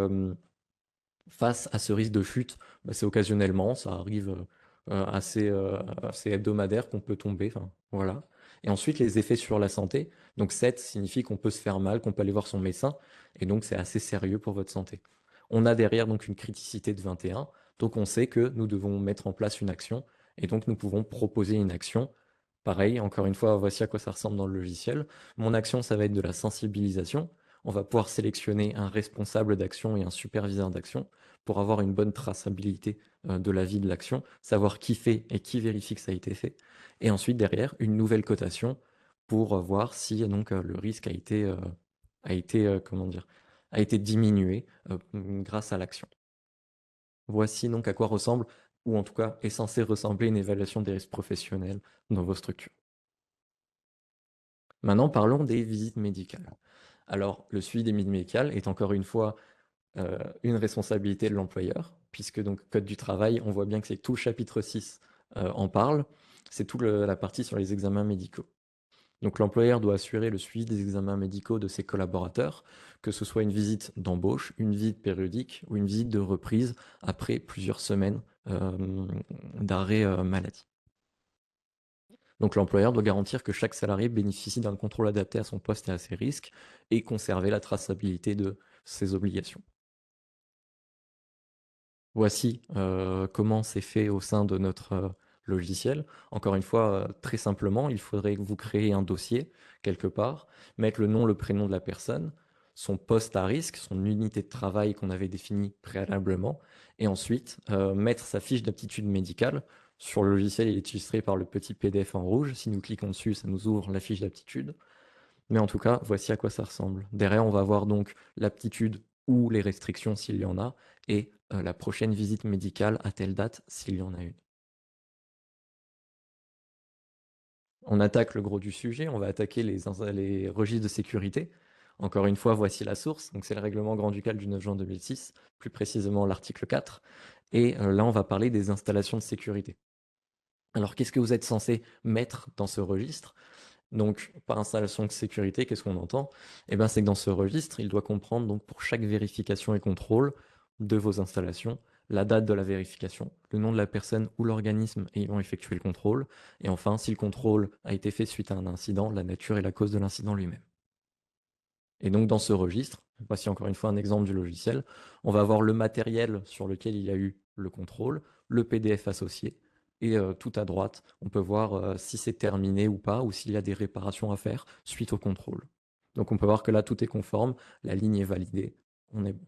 face à ce risque de chute? Bah, c'est occasionnellement, ça arrive assez hebdomadaire qu'on peut tomber. Voilà. Et ensuite, les effets sur la santé. Donc 7 signifie qu'on peut se faire mal, qu'on peut aller voir son médecin, et donc c'est assez sérieux pour votre santé. On a derrière donc une criticité de 21, donc on sait que nous devons mettre en place une action, et donc nous pouvons proposer une action Pareil, encore une fois, voici à quoi ça ressemble dans le logiciel. Mon action, ça va être de la sensibilisation. On va pouvoir sélectionner un responsable d'action et un superviseur d'action pour avoir une bonne traçabilité de la vie de l'action, savoir qui fait et qui vérifie que ça a été fait. Et ensuite, derrière, une nouvelle cotation pour voir si donc, le risque comment dire, a été diminué grâce à l'action. Voici donc à quoi ressemble, ou en tout cas est censé ressembler une évaluation des risques professionnels dans vos structures. Maintenant, parlons des visites médicales. Alors, le suivi des visites médicales est encore une fois une responsabilité de l'employeur, puisque donc Code du travail, on voit bien que c'est tout le chapitre 6 en parle, c'est toute la partie sur les examens médicaux. Donc l'employeur doit assurer le suivi des examens médicaux de ses collaborateurs, que ce soit une visite d'embauche, une visite périodique ou une visite de reprise après plusieurs semaines d'arrêt maladie. Donc l'employeur doit garantir que chaque salarié bénéficie d'un contrôle adapté à son poste et à ses risques et conserver la traçabilité de ses obligations. Voici comment c'est fait au sein de notre logiciel. Encore une fois, très simplement, il faudrait que vous créez un dossier quelque part, mettre le nom, le prénom de la personne, son poste à risque, son unité de travail qu'on avait définie préalablement, et ensuite mettre sa fiche d'aptitude médicale. Sur le logiciel, il est illustré par le petit PDF en rouge. Si nous cliquons dessus, ça nous ouvre la fiche d'aptitude. Mais en tout cas, voici à quoi ça ressemble. Derrière, on va voir donc l'aptitude ou les restrictions s'il y en a, et la prochaine visite médicale à telle date s'il y en a une. On attaque le gros du sujet, on va attaquer les registres de sécurité. Encore une fois, voici la source. Donc c'est le règlement grand-ducal du 9 juin 2006, plus précisément l'article 4. Et là, on va parler des installations de sécurité. Alors, qu'est-ce que vous êtes censé mettre dans ce registre? Donc, par installation de sécurité, qu'est-ce qu'on entend? Eh bien, c'est que dans ce registre, il doit comprendre, donc, pour chaque vérification et contrôle de vos installations, la date de la vérification, le nom de la personne ou l'organisme ayant effectué le contrôle, et enfin, si le contrôle a été fait suite à un incident, la nature et la cause de l'incident lui-même. Et donc, dans ce registre, voici encore une fois un exemple du logiciel, on va avoir le matériel sur lequel il y a eu le contrôle, le PDF associé, et tout à droite, on peut voir si c'est terminé ou pas, ou s'il y a des réparations à faire suite au contrôle. Donc on peut voir que là, tout est conforme, la ligne est validée, on est bon.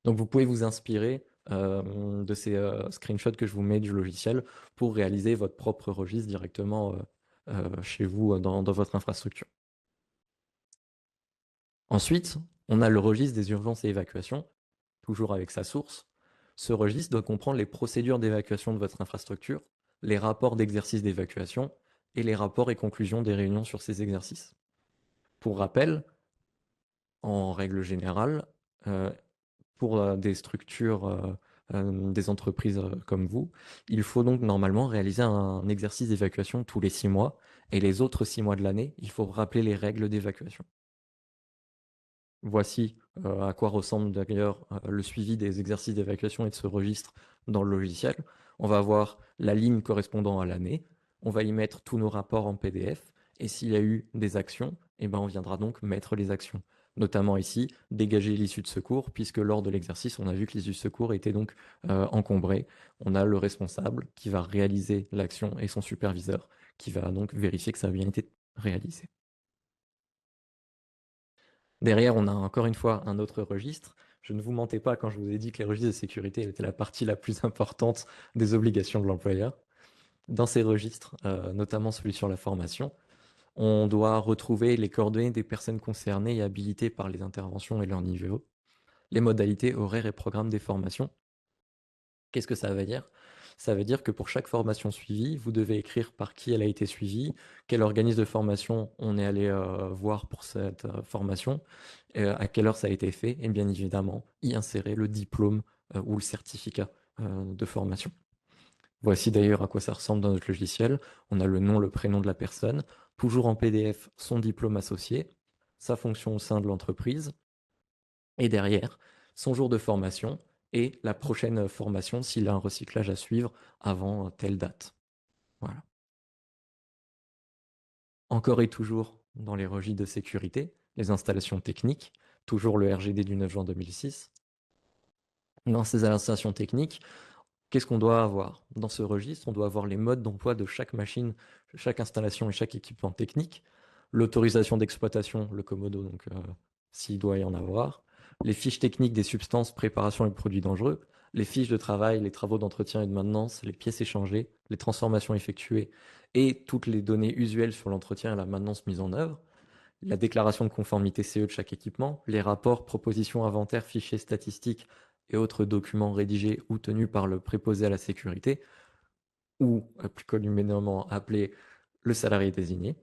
Donc vous pouvez vous inspirer de ces screenshots que je vous mets du logiciel pour réaliser votre propre registre directement chez vous dans votre infrastructure. Ensuite, on a le registre des urgences et évacuations, toujours avec sa source. Ce registre doit comprendre les procédures d'évacuation de votre infrastructure, les rapports d'exercice d'évacuation et les rapports et conclusions des réunions sur ces exercices. Pour rappel, en règle générale, pour des structures, des entreprises comme vous, il faut donc normalement réaliser un exercice d'évacuation tous les 6 mois, et les autres 6 mois de l'année, il faut rappeler les règles d'évacuation. Voici à quoi ressemble d'ailleurs le suivi des exercices d'évacuation et de ce registre dans le logiciel. On va avoir la ligne correspondant à l'année, on va y mettre tous nos rapports en PDF, et s'il y a eu des actions, eh ben, on viendra donc mettre les actions. Notamment ici, dégager l'issue de secours, puisque lors de l'exercice, on a vu que l'issue de secours était donc encombrée. On a le responsable qui va réaliser l'action et son superviseur qui va donc vérifier que ça a bien été réalisé. Derrière, on a encore une fois un autre registre. Je ne vous mentais pas quand je vous ai dit que les registres de sécurité étaient la partie la plus importante des obligations de l'employeur. Dans ces registres, notamment celui sur la formation, on doit retrouver les coordonnées des personnes concernées et habilitées par les interventions et leur niveau, les modalités, horaires et programmes des formations. Qu'est-ce que ça veut dire? Ça veut dire que pour chaque formation suivie, vous devez écrire par qui elle a été suivie, quel organisme de formation on est allé voir pour cette formation, à quelle heure ça a été fait, et bien évidemment y insérer le diplôme ou le certificat de formation. Voici d'ailleurs à quoi ça ressemble dans notre logiciel. On a le nom, le prénom de la personne, toujours en PDF son diplôme associé, sa fonction au sein de l'entreprise, et derrière, son jour de formation et la prochaine formation s'il a un recyclage à suivre avant telle date. Voilà. Encore et toujours dans les registres de sécurité, les installations techniques, toujours le RGD du 9 juin 2006. Dans ces installations techniques, Qu'est-ce qu'on doit avoir? Dans ce registre, on doit avoir les modes d'emploi de chaque machine, chaque installation et chaque équipement technique, l'autorisation d'exploitation, le commodo, donc s'il doit y en avoir, les fiches techniques des substances, préparation et produits dangereux, les fiches de travail, les travaux d'entretien et de maintenance, les pièces échangées, les transformations effectuées et toutes les données usuelles sur l'entretien et la maintenance mise en œuvre, la déclaration de conformité CE de chaque équipement, les rapports, propositions, inventaires, fichiers statistiques et autres documents rédigés ou tenus par le préposé à la sécurité, ou plus communément appelé le salarié désigné,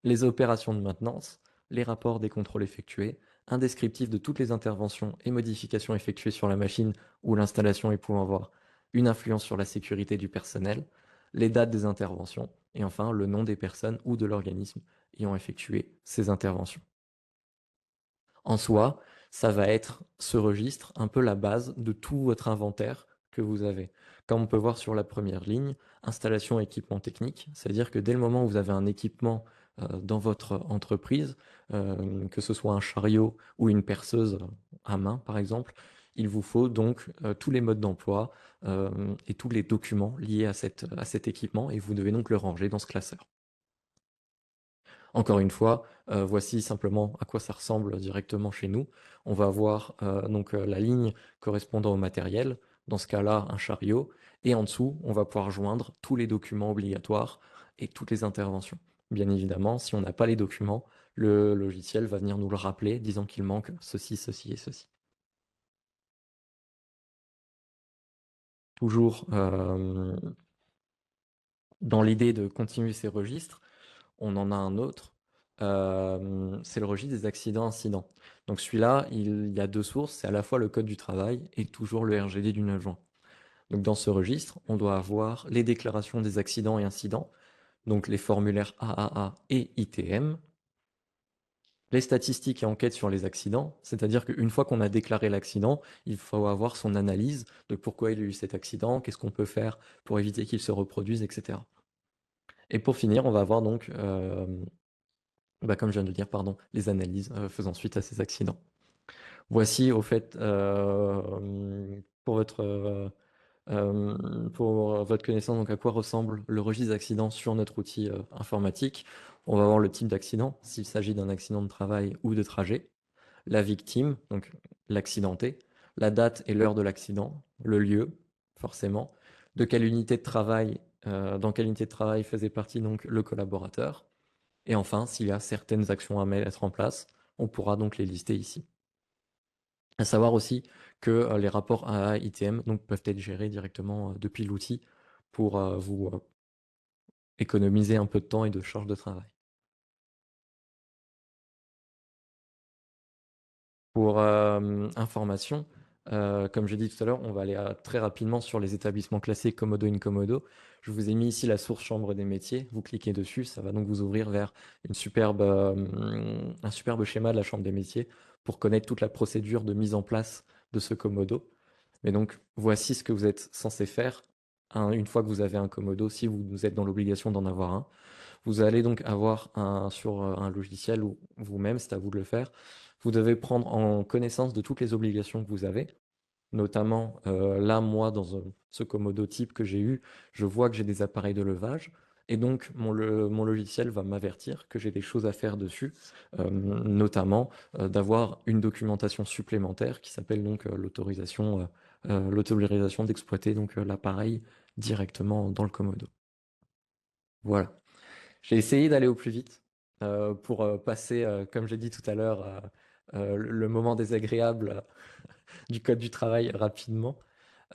les opérations de maintenance, les rapports des contrôles effectués, un descriptif de toutes les interventions et modifications effectuées sur la machine ou l'installation et pouvant avoir une influence sur la sécurité du personnel, les dates des interventions, et enfin le nom des personnes ou de l'organisme ayant effectué ces interventions. En soi, ça va être ce registre, un peu la base de tout votre inventaire que vous avez. Comme on peut voir sur la première ligne, installation équipement technique, c'est-à-dire que dès le moment où vous avez un équipement dans votre entreprise, que ce soit un chariot ou une perceuse à main par exemple, il vous faut donc tous les modes d'emploi et tous les documents liés à cet équipement et vous devez donc le ranger dans ce classeur. Encore une fois, voici simplement à quoi ça ressemble directement chez nous. On va avoir donc la ligne correspondant au matériel, dans ce cas-là un chariot, et en dessous, on va pouvoir joindre tous les documents obligatoires et toutes les interventions. Bien évidemment, si on n'a pas les documents, le logiciel va venir nous le rappeler, disant qu'il manque ceci, ceci et ceci. Toujours dans l'idée de continuer ces registres, on en a un autre, c'est le registre des accidents-incidents. Donc celui-là, il y a deux sources, c'est à la fois le code du travail et toujours le RGD du 9 juin. Donc dans ce registre, on doit avoir les déclarations des accidents et incidents, donc les formulaires AAA et ITM, les statistiques et enquêtes sur les accidents, c'est-à-dire qu'une fois qu'on a déclaré l'accident, il faut avoir son analyse de pourquoi il y a eu cet accident, qu'est-ce qu'on peut faire pour éviter qu'il se reproduise, etc. Et pour finir, on va avoir donc comme je viens de le dire, pardon, les analyses faisant suite à ces accidents. Voici au fait pour votre connaissance donc à quoi ressemble le registre d'accident sur notre outil informatique. On va voir le type d'accident, s'il s'agit d'un accident de travail ou de trajet, la victime, donc l'accidenté, la date et l'heure de l'accident, le lieu, forcément, de quelle unité de travail, dans quelle unité de travail faisait partie donc le collaborateur, et enfin, s'il y a certaines actions à mettre en place, on pourra donc les lister ici. À savoir aussi que les rapports AA ITM donc, peuvent être gérés directement depuis l'outil pour vous économiser un peu de temps et de charge de travail. Pour information, comme j'ai dit tout à l'heure, on va aller très rapidement sur les établissements classés Commodo Incommodo. Je vous ai mis ici la source Chambre des métiers. Vous cliquez dessus, ça va donc vous ouvrir vers un superbe schéma de la Chambre des métiers pour connaître toute la procédure de mise en place de ce Commodo. Mais donc, voici ce que vous êtes censé faire une fois que vous avez un Commodo, si vous êtes dans l'obligation d'en avoir un. Vous allez donc avoir sur un logiciel ou vous-même, c'est à vous de le faire. Vous devez prendre en connaissance de toutes les obligations que vous avez. Notamment, là, moi, dans ce Commodo type que j'ai eu, je vois que j'ai des appareils de levage. Et donc, mon logiciel va m'avertir que j'ai des choses à faire dessus, notamment d'avoir une documentation supplémentaire qui s'appelle donc l'autorisation d'exploiter donc l'appareil directement dans le Commodo. Voilà. J'ai essayé d'aller au plus vite pour passer, comme j'ai dit tout à l'heure, le moment désagréable du code du travail rapidement.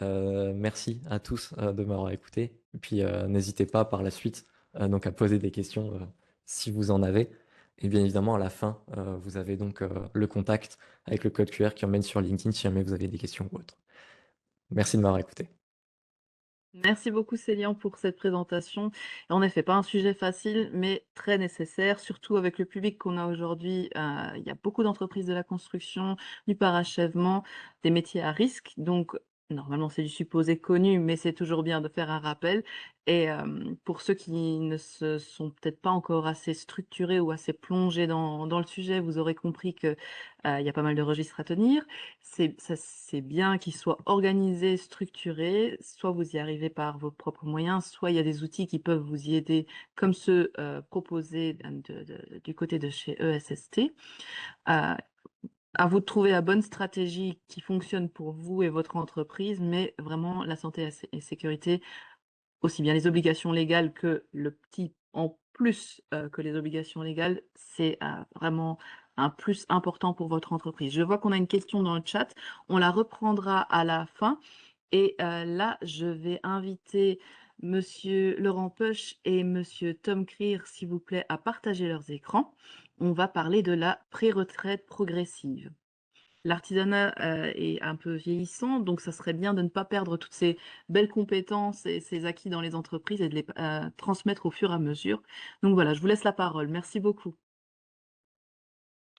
Merci à tous de m'avoir écouté. Et puis n'hésitez pas par la suite donc à poser des questions si vous en avez. Et bien évidemment, à la fin, vous avez donc le contact avec le code QR qui emmène sur LinkedIn si jamais vous avez des questions ou autres. Merci de m'avoir écouté. Merci beaucoup Célian pour cette présentation. En effet, pas un sujet facile, mais très nécessaire, surtout avec le public qu'on a aujourd'hui. Il y a beaucoup d'entreprises de la construction, du parachèvement, des métiers à risque. Donc, Normalement, c'est du supposé connu, mais c'est toujours bien de faire un rappel. Et pour ceux qui ne se sont peut-être pas encore assez structurés ou assez plongés dans le sujet, vous aurez compris que, il y a pas mal de registres à tenir. C'est bien qu'ils soient organisés, structurés. Soit vous y arrivez par vos propres moyens, soit il y a des outils qui peuvent vous y aider, comme ceux, proposés du côté de chez ESST. Heu À vous de trouver la bonne stratégie qui fonctionne pour vous et votre entreprise, mais vraiment la santé et sécurité, aussi bien les obligations légales que le petit en plus, que les obligations légales, c'est, vraiment un plus important pour votre entreprise. Je vois qu'on a une question dans le chat, on la reprendra à la fin et là, je vais inviter monsieur Laurent Peuch et monsieur Tom Krier, s'il vous plaît, à partager leurs écrans. On va parler de la pré-retraite progressive. L'artisanat, est un peu vieillissant, donc ça serait bien de ne pas perdre toutes ces belles compétences et ces acquis dans les entreprises et de les transmettre au fur et à mesure. Donc voilà, je vous laisse la parole. Merci beaucoup.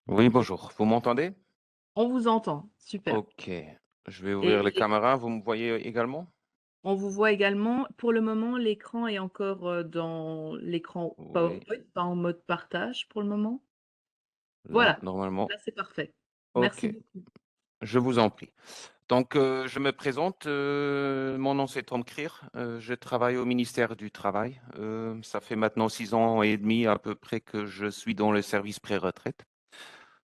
Oui, bonjour. Vous m'entendez? On vous entend, super. Ok. Je vais ouvrir les Et caméras. Vous me voyez également? on vous voit également. Pour le moment, l'écran est encore, dans l'écran Oui. PowerPoint, pas en mode partage pour le moment. Là, Voilà, normalement. là c'est parfait. Merci Ok. beaucoup. Je vous en prie. Donc, je me présente. Mon nom, c'est Tom Krier. Je travaille au ministère du Travail. Ça fait maintenant 6 ans et demi à peu près que je suis dans le service pré-retraite.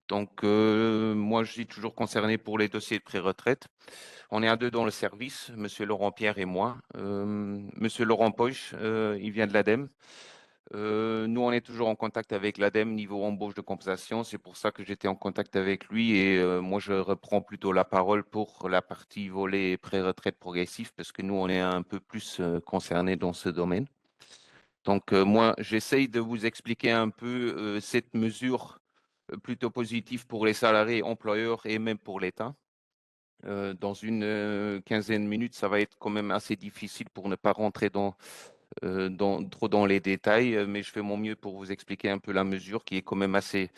Donc, moi, je suis toujours concerné pour les dossiers de pré-retraite. On est à deux dans le service, Monsieur Laurent Pierre et moi. Monsieur Laurent Poche, il vient de l'ADEME. Nous, on est toujours en contact avec l'ADEME niveau embauche de compensation. C'est pour ça que j'étais en contact avec lui et moi, je reprends plutôt la parole pour la partie volet pré-retraite progressif parce que nous, on est un peu plus concernés dans ce domaine. Donc, moi, j'essaye de vous expliquer un peu cette mesure plutôt positive pour les salariés, employeurs et même pour l'État. Dans une quinzaine de minutes, ça va être quand même assez difficile pour ne pas rentrer trop dans les détails, mais je fais mon mieux pour vous expliquer un peu la mesure qui est quand même assez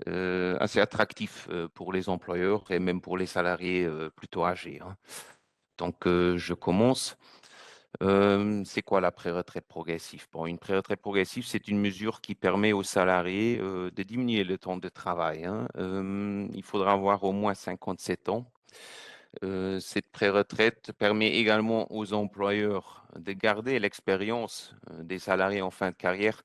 attractif pour les employeurs et même pour les salariés plutôt âgés, hein. Donc, je commence. C'est quoi la pré-retraite progressive? Bon, une pré-retraite progressive, c'est une mesure qui permet aux salariés de diminuer le temps de travail, hein. Il faudra avoir au moins 57 ans. Cette pré-retraite permet également aux employeurs de garder l'expérience des salariés en fin de carrière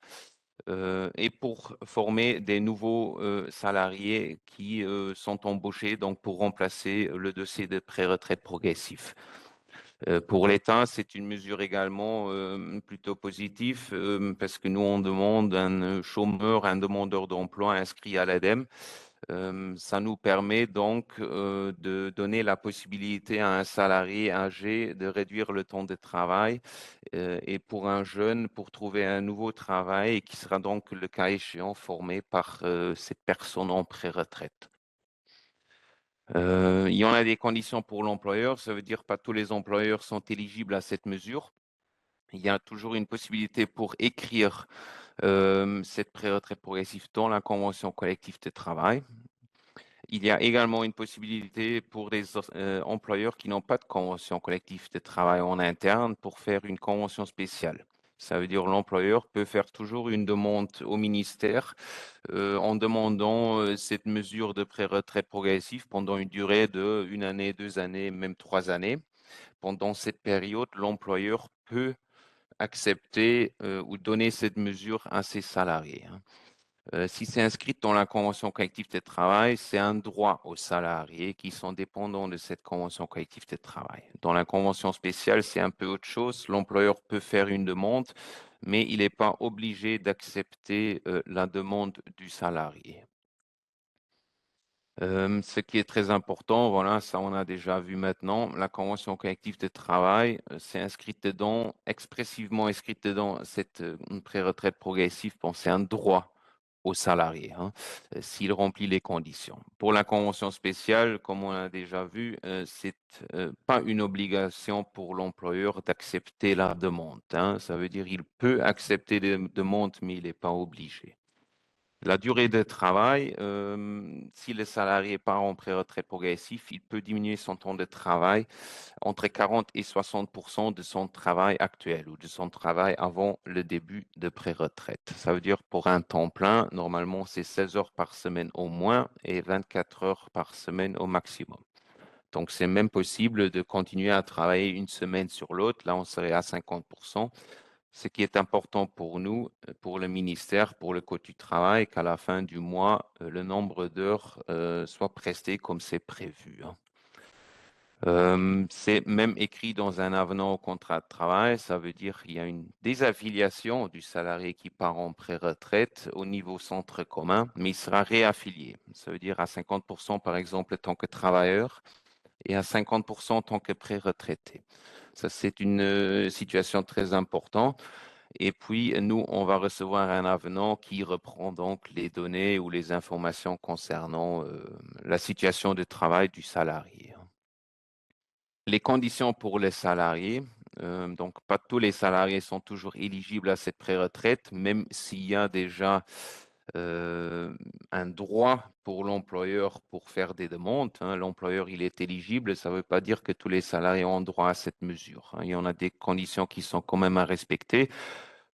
et pour former des nouveaux salariés qui sont embauchés donc pour remplacer le dossier de pré-retraite progressif. Pour l'État, c'est une mesure également plutôt positive parce que nous, on demande un chômeur, un demandeur d'emploi inscrit à l'ADEME. Ça nous permet donc de donner la possibilité à un salarié âgé de réduire le temps de travail et pour un jeune, pour trouver un nouveau travail et qui sera donc le cas échéant formé par cette personne en pré-retraite. Il y en a des conditions pour l'employeur, ça veut dire pas tous les employeurs sont éligibles à cette mesure. Il y a toujours une possibilité pour écrire cette pré-retraite progressive dans la convention collective de travail. Il y a également une possibilité pour des employeurs qui n'ont pas de convention collective de travail en interne pour faire une convention spéciale. Ça veut dire l'employeur peut faire toujours une demande au ministère en demandant cette mesure de pré-retraite progressive pendant une durée de 1 année, 2 années, même 3 années. Pendant cette période, l'employeur peut accepter ou donner cette mesure à ses salariés, hein. Si c'est inscrit dans la convention collective de travail, c'est un droit aux salariés qui sont dépendants de cette convention collective de travail. Dans la convention spéciale, c'est un peu autre chose. L'employeur peut faire une demande, mais il n'est pas obligé d'accepter la demande du salarié. Ce qui est très important, voilà, ça on a déjà vu maintenant, la convention collective de travail, c'est inscrite dedans, expressivement inscrite dedans cette pré-retraite progressive, bon, c'est un droit aux salariés, hein, s'il remplit les conditions. Pour la convention spéciale, comme on a déjà vu, c'est pas une obligation pour l'employeur d'accepter la demande, hein. Ça veut dire il peut accepter des demandes, mais il n'est pas obligé. La durée de travail, si le salarié part en pré-retraite progressif, il peut diminuer son temps de travail entre 40 et 60% de son travail actuel ou de son travail avant le début de pré-retraite. Ça veut dire pour un temps plein, normalement c'est 16 heures par semaine au moins et 24 heures par semaine au maximum. Donc c'est même possible de continuer à travailler une semaine sur l'autre. Là, on serait à 50%. Ce qui est important pour nous, pour le ministère, pour le Code du travail, qu'à la fin du mois, le nombre d'heures soit presté comme c'est prévu, hein. C'est même écrit dans un avenant au contrat de travail. Ça veut dire qu'il y a une désaffiliation du salarié qui part en pré-retraite au niveau centre commun, mais il sera réaffilié. Ça veut dire à 50% par exemple en tant que travailleur et à 50% en tant que pré-retraité. Ça, c'est une situation très importante. Et puis, nous, on va recevoir un avenant qui reprend donc les données ou les informations concernant la situation de travail du salarié. Les conditions pour les salariés, donc pas tous les salariés sont toujours éligibles à cette pré-retraite, même s'il y a déjà un droit pour l'employeur pour faire des demandes, hein. L'employeur, il est éligible, ça ne veut pas dire que tous les salariés ont droit à cette mesure, hein. Il y en a des conditions qui sont quand même à respecter.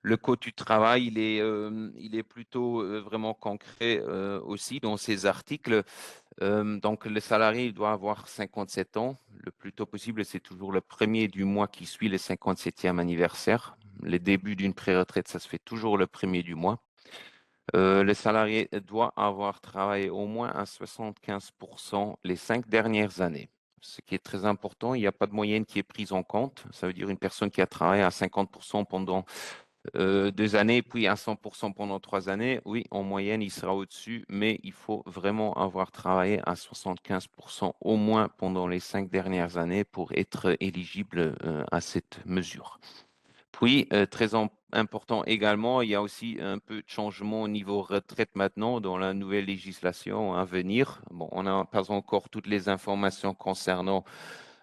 Le Code du travail, il est plutôt vraiment concret aussi dans ces articles. Donc, le salarié, il doit avoir 57 ans. Le plus tôt possible, c'est toujours le premier du mois qui suit le 57e anniversaire. Le début d'une pré-retraite, ça se fait toujours le premier du mois. Le salarié doit avoir travaillé au moins à 75% les 5 dernières années. Ce qui est très important, il n'y a pas de moyenne qui est prise en compte. Ça veut dire une personne qui a travaillé à 50% pendant 2 années, puis à 100% pendant 3 années. Oui, en moyenne, il sera au-dessus, mais il faut vraiment avoir travaillé à 75% au moins pendant les 5 dernières années pour être éligible à cette mesure. Puis, important également, il y a aussi un peu de changement au niveau retraite maintenant dans la nouvelle législation à venir. Bon, on n'a pas encore toutes les informations concernant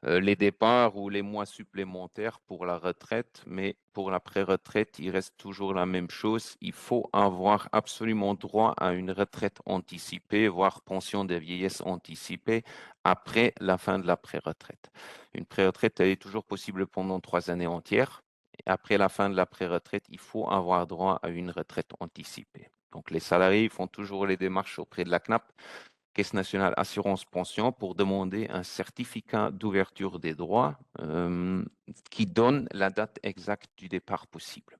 les départs ou les mois supplémentaires pour la retraite, mais pour la pré-retraite, il reste toujours la même chose. Il faut avoir absolument droit à une retraite anticipée, voire pension de vieillesse anticipée après la fin de la pré-retraite. Une pré-retraite, elle est toujours possible pendant 3 années entières. Et après la fin de la pré-retraite, il faut avoir droit à une retraite anticipée. Donc, les salariés font toujours les démarches auprès de la CNAP, Caisse nationale assurance pension, pour demander un certificat d'ouverture des droits qui donne la date exacte du départ possible.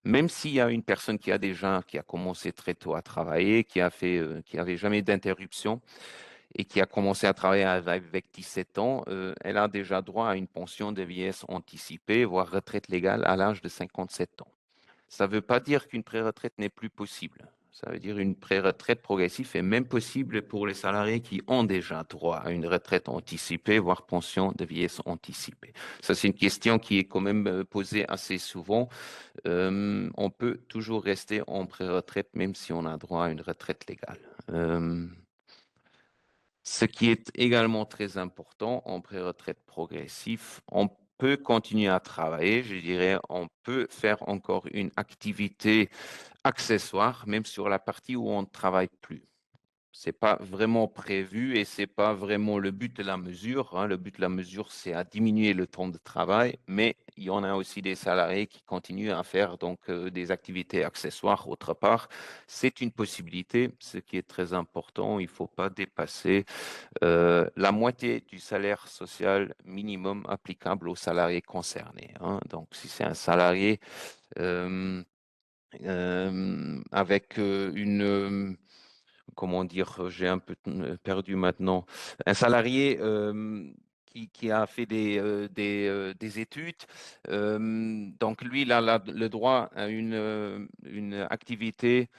Même s'il y a une personne qui a commencé très tôt à travailler, qui avait jamais d'interruption et qui a commencé à travailler avec 17 ans, elle a déjà droit à une pension de vieillesse anticipée, voire retraite légale à l'âge de 57 ans. Ça ne veut pas dire qu'une pré-retraite n'est plus possible. Ça veut dire une pré-retraite progressive est même possible pour les salariés qui ont déjà droit à une retraite anticipée, voire pension de vieillesse anticipée. Ça, c'est une question qui est quand même posée assez souvent. On peut toujours rester en pré-retraite même si on a droit à une retraite légale. Ce qui est également très important en pré-retraite progressif, on peut continuer à travailler, je dirais, on peut faire encore une activité accessoire, même sur la partie où on ne travaille plus. C'est pas vraiment prévu et c'est pas vraiment le but de la mesure, hein. Le but de la mesure, c'est à diminuer le temps de travail, mais il y en a aussi des salariés qui continuent à faire donc des activités accessoires autre part. C'est une possibilité, ce qui est très important. Il faut pas dépasser la moitié du salaire social minimum applicable aux salariés concernés, hein. Donc, si c'est un salarié avec comment dire, j'ai un peu perdu maintenant, un salarié qui a fait des études, donc lui, il a le droit à une activité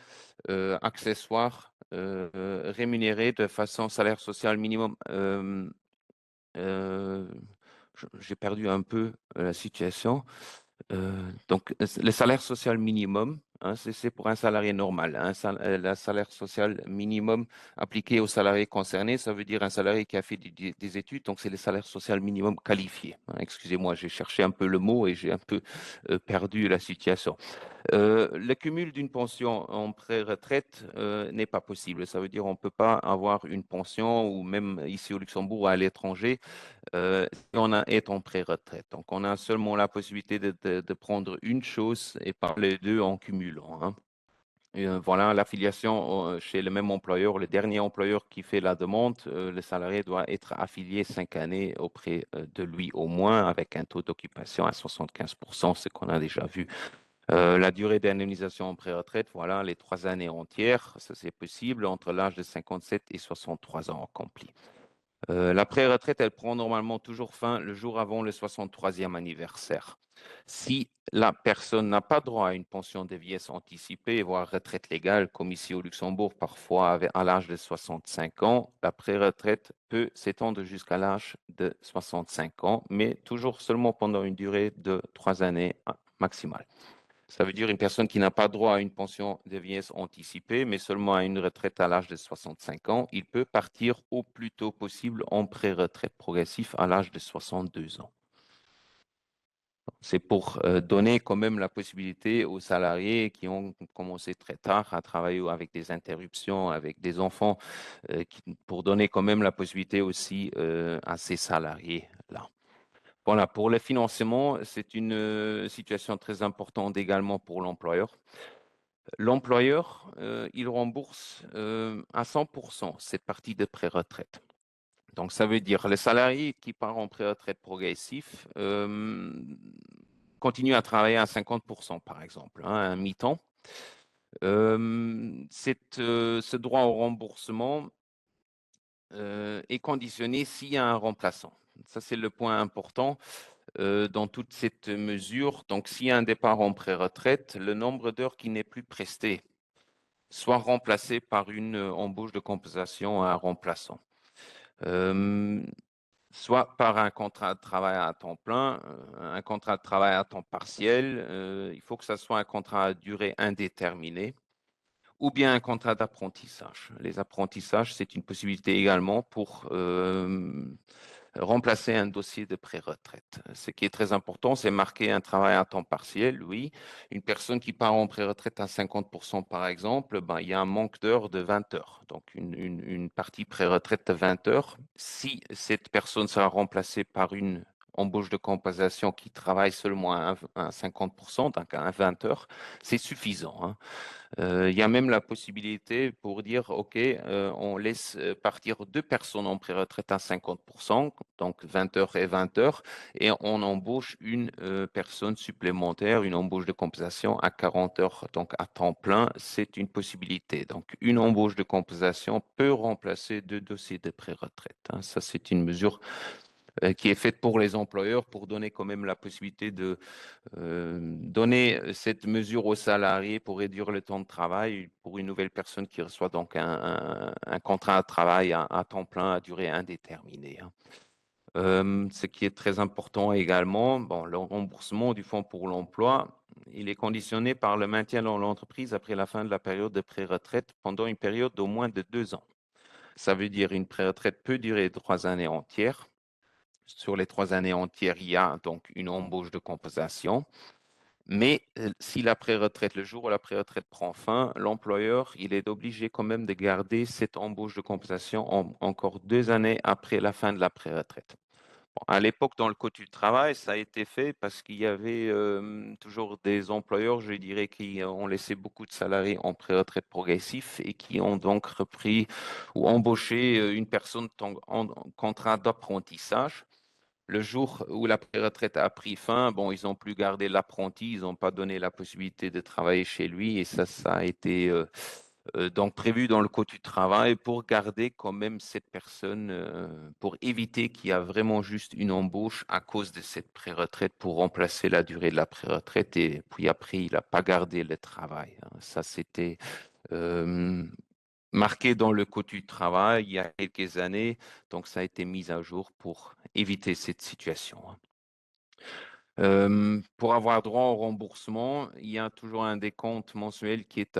accessoire rémunérée de façon salaire social minimum. J'ai perdu un peu la situation. Donc, le salaire social minimum hein, c'est pour un salarié normal. Le salaire social minimum appliqué aux salariés concernés, ça veut dire un salarié qui a fait des études, donc c'est le salaire social minimum qualifié, hein. Excusez-moi, j'ai cherché un peu le mot et j'ai un peu perdu la situation. Le cumul d'une pension en pré-retraite n'est pas possible. Ça veut dire on ne peut pas avoir une pension, ou même ici au Luxembourg ou à l'étranger, si on est en pré-retraite. Donc, on a seulement la possibilité de prendre une chose et pas les deux en cumulant, hein. Et, voilà, l'affiliation chez le même employeur, le dernier employeur qui fait la demande, le salarié doit être affilié 5 années auprès de lui au moins, avec un taux d'occupation à 75%, ce qu'on a déjà vu. La durée d'indemnisation en pré-retraite, voilà, les 3 années entières, ça c'est possible entre l'âge de 57 et 63 ans accomplis. La pré-retraite, elle prend normalement toujours fin le jour avant le 63e anniversaire. Si la personne n'a pas droit à une pension de vieillesse anticipée, voire retraite légale, comme ici au Luxembourg, parfois à l'âge de 65 ans, la pré-retraite peut s'étendre jusqu'à l'âge de 65 ans, mais toujours seulement pendant une durée de 3 années maximale. Ça veut dire une personne qui n'a pas droit à une pension de vieillesse anticipée, mais seulement à une retraite à l'âge de 65 ans, il peut partir au plus tôt possible en pré-retraite progressif à l'âge de 62 ans. C'est pour donner quand même la possibilité aux salariés qui ont commencé très tard à travailler avec des interruptions, avec des enfants, pour donner quand même la possibilité aussi à ces salariés-là. Voilà, pour le financement, c'est une situation très importante également pour l'employeur. L'employeur, il rembourse à 100% cette partie de pré-retraite. Donc, ça veut dire le salarié qui part en pré-retraite progressif continue à travailler à 50%, par exemple, hein, à un mi-temps. Ce droit au remboursement est conditionné s'il y a un remplaçant. Ça, c'est le point important dans toute cette mesure. Donc, s'il y a un départ en pré-retraite, le nombre d'heures qui n'est plus presté soit remplacé par une embauche de compensation à un remplaçant, soit par un contrat de travail à temps plein, un contrat de travail à temps partiel. Il faut que ça soit un contrat à durée indéterminée, ou bien un contrat d'apprentissage. Les apprentissages, c'est une possibilité également pour remplacer un dossier de pré-retraite. Ce qui est très important, c'est marquer un travail à temps partiel, oui. Une personne qui part en pré-retraite à 50%, par exemple, il y a un manque d'heures de 20 heures. Donc, une partie pré-retraite de 20 heures. Si cette personne sera remplacée par une embauche de compensation qui travaille seulement à 50%, donc à 20 heures, c'est suffisant, hein. Il y a même la possibilité pour dire, OK, on laisse partir 2 personnes en pré-retraite à 50%, donc 20 heures et 20 heures, et on embauche une personne supplémentaire, une embauche de compensation à 40 heures, donc à temps plein. C'est une possibilité. Donc, une embauche de compensation peut remplacer 2 dossiers de pré-retraite, hein. Ça, c'est une mesure qui est faite pour les employeurs pour donner quand même la possibilité de donner cette mesure aux salariés pour réduire le temps de travail pour une nouvelle personne qui reçoit donc un contrat de travail à temps plein à durée indéterminée, hein. Ce qui est très important également, bon, le remboursement du Fonds pour l'emploi, il est conditionné par le maintien dans l'entreprise après la fin de la période de pré-retraite pendant une période d'au moins de 2 ans. Ça veut dire une pré-retraite peut durer 3 années entières. Sur les 3 années entières, il y a donc une embauche de compensation. Mais si la pré-retraite, le jour où la pré-retraite prend fin, l'employeur, il est obligé quand même de garder cette embauche de compensation encore 2 années après la fin de la pré-retraite. Bon, à l'époque, dans le Code du travail, ça a été fait parce qu'il y avait toujours des employeurs, je dirais, qui ont laissé beaucoup de salariés en pré-retraite progressif et qui ont donc repris ou embauché une personne en contrat d'apprentissage. Le jour où la pré-retraite a pris fin, bon, ils n'ont plus gardé l'apprenti, ils n'ont pas donné la possibilité de travailler chez lui et ça a été donc prévu dans le Code du travail pour garder quand même cette personne, pour éviter qu'il y a vraiment juste une embauche à cause de cette pré-retraite pour remplacer la durée de la pré-retraite et puis après, il n'a pas gardé le travail, hein. Ça, c'était marqué dans le Code du travail il y a quelques années, donc ça a été mis à jour pour éviter cette situation, hein. Pour avoir droit au remboursement, il y a toujours un décompte mensuel qui est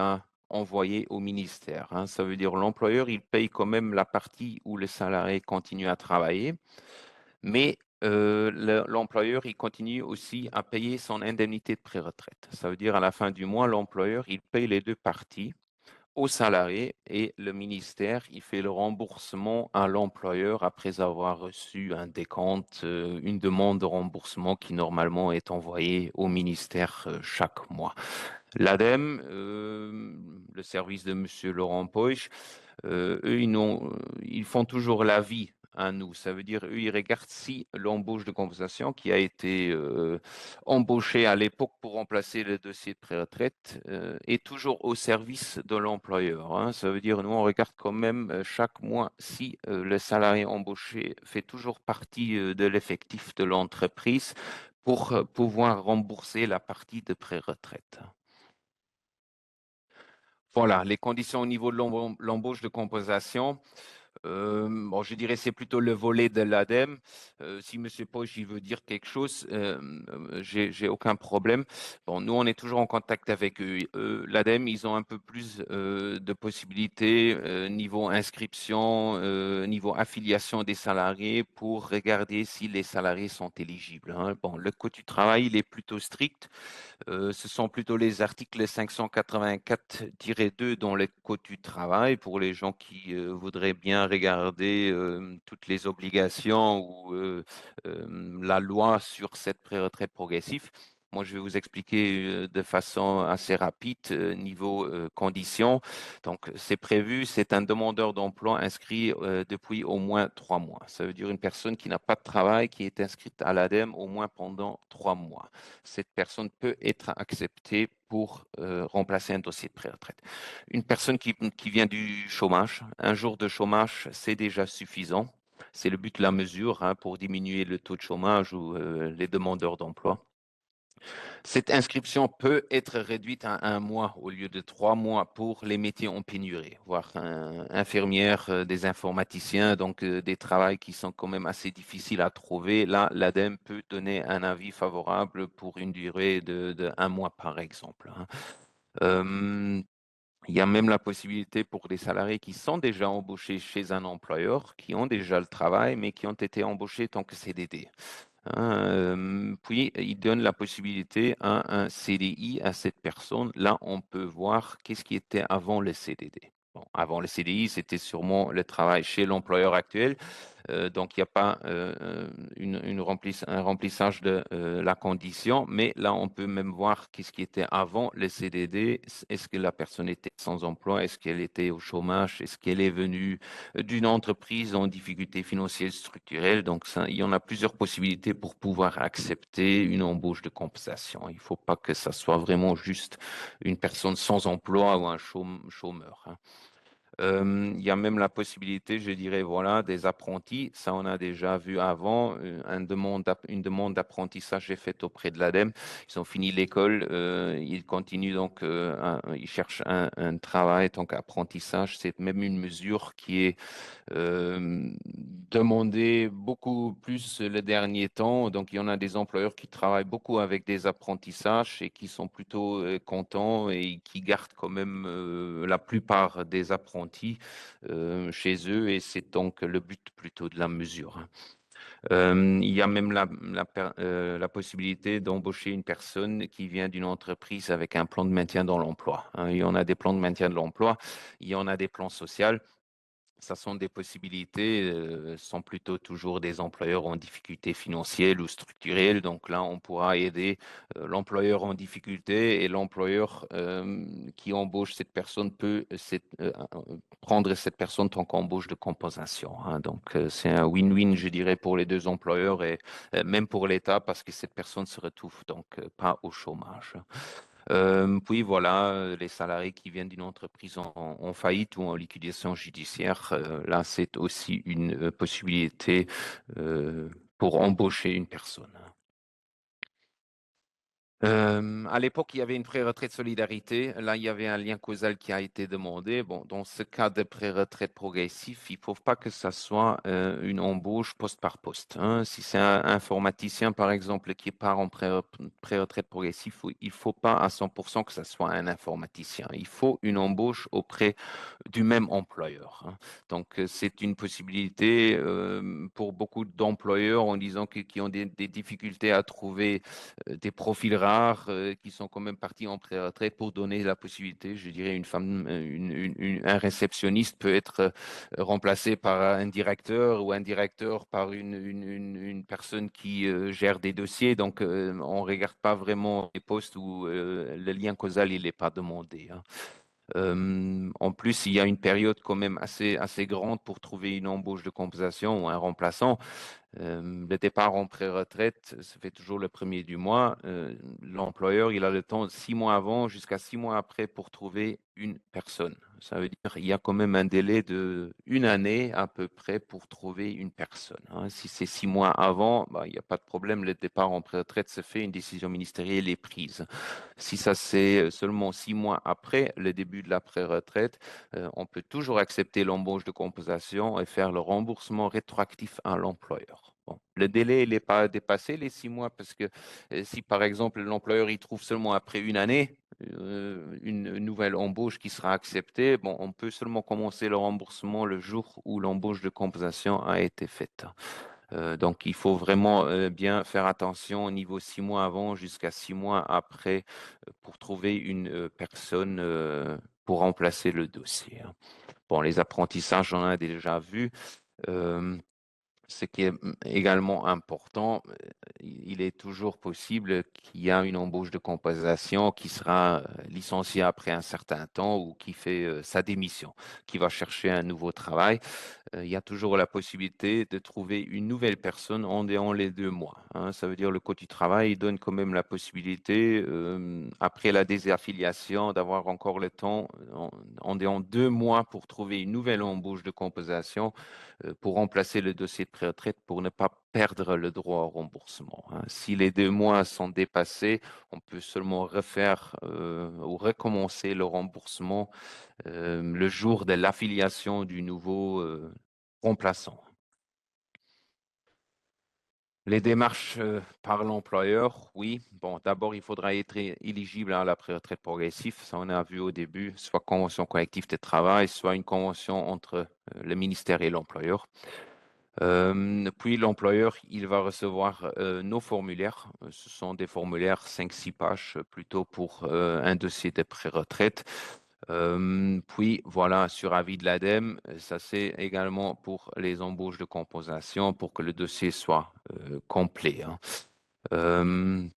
envoyé au ministère, hein. Ça veut dire l'employeur, il paye quand même la partie où le salarié continue à travailler, mais l'employeur, il continue aussi à payer son indemnité de pré-retraite. Ça veut dire à la fin du mois, l'employeur, il paye les deux parties au salarié et le ministère, il fait le remboursement à l'employeur après avoir reçu un décompte, une demande de remboursement qui normalement est envoyée au ministère chaque mois. L'ADEME, le service de Monsieur Laurent Poich, eux, ils font toujours l'avis à nous. Ça veut dire, eux, ils regardent si l'embauche de compensation qui a été embauchée à l'époque pour remplacer le dossier de pré-retraite est toujours au service de l'employeur, hein. Ça veut dire, nous, on regarde quand même chaque mois si le salarié embauché fait toujours partie de l'effectif de l'entreprise pour pouvoir rembourser la partie de pré-retraite. Voilà, les conditions au niveau de l'embauche de compensation. Bon, je dirais c'est plutôt le volet de l'ADEME. Si Monsieur Poche il veut dire quelque chose, j'ai aucun problème. Bon, nous on est toujours en contact avec eux. L'ADEME, ils ont un peu plus de possibilités niveau inscription, niveau affiliation des salariés pour regarder si les salariés sont éligibles, hein. Bon, le Code du travail il est plutôt strict. Ce sont plutôt les articles 584-2 dans le Code du travail pour les gens qui voudraient bien regarder toutes les obligations ou la loi sur cette pré-retraite progressive. Moi, je vais vous expliquer de façon assez rapide niveau conditions. Donc, c'est prévu, c'est un demandeur d'emploi inscrit depuis au moins 3 mois. Ça veut dire une personne qui n'a pas de travail, qui est inscrite à l'ADEME au moins pendant 3 mois. Cette personne peut être acceptée pour remplacer un dossier de pré-retraite. Une personne qui vient du chômage, un jour de chômage, c'est déjà suffisant. C'est le but de la mesure, hein, pour diminuer le taux de chômage ou les demandeurs d'emploi. Cette inscription peut être réduite à 1 mois au lieu de 3 mois pour les métiers en pénurie, voire infirmières, des informaticiens, donc des travails qui sont quand même assez difficiles à trouver. Là, l'ADEME peut donner un avis favorable pour une durée de 1 mois, par exemple, hein. Il y a même la possibilité pour des salariés qui sont déjà embauchés chez un employeur, qui ont déjà le travail, mais qui ont été embauchés tant que CDD. Puis, il donne la possibilité à un CDI à cette personne. Là, on peut voir qu'est-ce qui était avant le CDD. Bon, avant le CDI, c'était sûrement le travail chez l'employeur actuel. Donc, il n'y a pas un remplissage de la condition, mais là, on peut même voir qu'est-ce qui était avant le CDD. Est-ce que la personne était sans emploi? Est-ce qu'elle était au chômage? Est-ce qu'elle est venue d'une entreprise en difficulté financière structurelle? Donc, ça, il y en a plusieurs possibilités pour pouvoir accepter une embauche de compensation. Il ne faut pas que ça soit vraiment juste une personne sans emploi ou un chômeur, hein. Il y a même la possibilité, je dirais, voilà, des apprentis. Ça, on a déjà vu avant. Une demande d'apprentissage est faite auprès de l'ADEME. Ils ont fini l'école. Ils continuent donc, ils cherchent un travail. Donc, apprentissage, c'est même une mesure qui est demandé beaucoup plus le dernier temps. Donc, il y en a des employeurs qui travaillent beaucoup avec des apprentissages et qui sont plutôt contents et qui gardent quand même la plupart des apprentis chez eux. Et c'est donc le but plutôt de la mesure, hein. Il y a même la possibilité d'embaucher une personne qui vient d'une entreprise avec un plan de maintien dans l'emploi, hein. Il y en a des plans de maintien de l'emploi, il y en a des plans sociaux. Ça sont des possibilités, sont plutôt toujours des employeurs en difficulté financière ou structurelle. Donc là, on pourra aider l'employeur en difficulté et l'employeur qui embauche cette personne peut prendre cette personne tant qu'embauche de compensation, hein. Donc c'est un win-win, je dirais, pour les deux employeurs et même pour l'État parce que cette personne se retrouve donc pas au chômage. Puis voilà, les salariés qui viennent d'une entreprise en faillite ou en liquidation judiciaire, là, c'est aussi une possibilité pour embaucher une personne. À l'époque, il y avait une pré-retraite solidarité. Là, il y avait un lien causal qui a été demandé. Bon, dans ce cas de pré-retraite progressif, il ne faut pas que ça soit une embauche poste par poste, hein. Si c'est un informaticien, par exemple, qui part en pré-retraite progressif, il ne faut pas à 100% que ça soit un informaticien. Il faut une embauche auprès du même employeur, hein. Donc, c'est une possibilité pour beaucoup d'employeurs en disant qui ont des difficultés à trouver des profils rares qui sont quand même partis en pré-retraite pour donner la possibilité, je dirais, une femme, un réceptionniste peut être remplacé par un directeur ou un directeur par une personne qui gère des dossiers. Donc, on ne regarde pas vraiment les postes où le lien causal il n'est pas demandé, hein. En plus, il y a une période quand même assez grande pour trouver une embauche de compensation ou un remplaçant. Le départ en pré-retraite se fait toujours le premier du mois. L'employeur, il a le temps 6 mois avant jusqu'à 6 mois après pour trouver une personne. Ça veut dire qu'il y a quand même un délai de 1 année à peu près pour trouver une personne, hein. Si c'est 6 mois avant, bah, il n'y a pas de problème. Le départ en pré-retraite se fait, une décision ministérielle est prise. Si ça c'est seulement 6 mois après le début de la pré-retraite, on peut toujours accepter l'embauche de compensation et faire le remboursement rétroactif à l'employeur. Bon, le délai n'est pas dépassé les 6 mois parce que si par exemple l'employeur y trouve seulement après 1 année une nouvelle embauche qui sera acceptée, bon, on peut seulement commencer le remboursement le jour où l'embauche de compensation a été faite. Donc, il faut vraiment bien faire attention au niveau 6 mois avant jusqu'à 6 mois après pour trouver une personne pour remplacer le dossier, hein. Bon, les apprentissages, j'en ai déjà vu. Ce qui est également important, il est toujours possible qu'il y ait une embauche de compensation qui sera licenciée après un certain temps ou qui fait sa démission, qui va chercher un nouveau travail. Il y a toujours la possibilité de trouver une nouvelle personne en dehors les 2 mois, hein. Ça veut dire le Code du travail donne quand même la possibilité, après la désaffiliation, d'avoir encore le temps, en dehors 2 mois, pour trouver une nouvelle embauche de compensation pour remplacer le dossier de pré-retraite pour ne pas perdre le droit au remboursement, hein. Si les 2 mois sont dépassés, on peut seulement refaire ou recommencer le remboursement le jour de l'affiliation du nouveau remplaçant. Les démarches par l'employeur, oui. Bon, d'abord, il faudra être éligible à la pré-retraite progressive. Ça, on a vu au début, soit convention collective de travail, soit une convention entre le ministère et l'employeur. Puis l'employeur, il va recevoir nos formulaires. Ce sont des formulaires 5-6 pages plutôt pour un dossier de pré-retraite. Puis voilà, sur avis de l'ADEME, ça c'est également pour les embauches de compensation pour que le dossier soit complet, hein. Euh,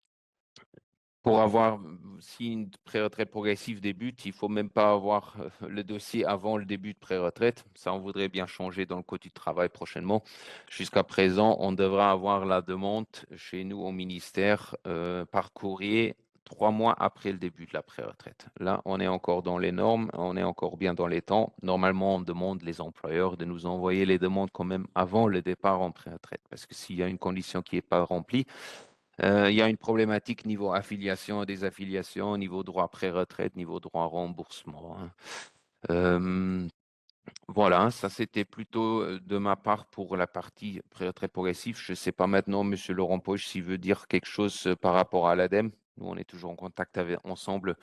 pour avoir, si une pré-retraite progressive débute, il ne faut même pas avoir le dossier avant le début de pré-retraite. Ça, on voudrait bien changer dans le Code du travail prochainement. Jusqu'à présent, on devra avoir la demande chez nous au ministère par courrier 3 mois après le début de la pré-retraite. Là, on est encore dans les normes, on est encore bien dans les temps. Normalement, on demande les employeurs de nous envoyer les demandes quand même avant le départ en pré-retraite, parce que s'il y a une condition qui n'est pas remplie, il y a une problématique niveau affiliation et désaffiliation, niveau droit pré-retraite, niveau droit remboursement, hein. Voilà, ça c'était plutôt de ma part pour la partie pré-retraite progressive. Je ne sais pas maintenant, Monsieur Laurent Poche, s'il veut dire quelque chose par rapport à l'ADEME. Nous, on est toujours en contact ensemble.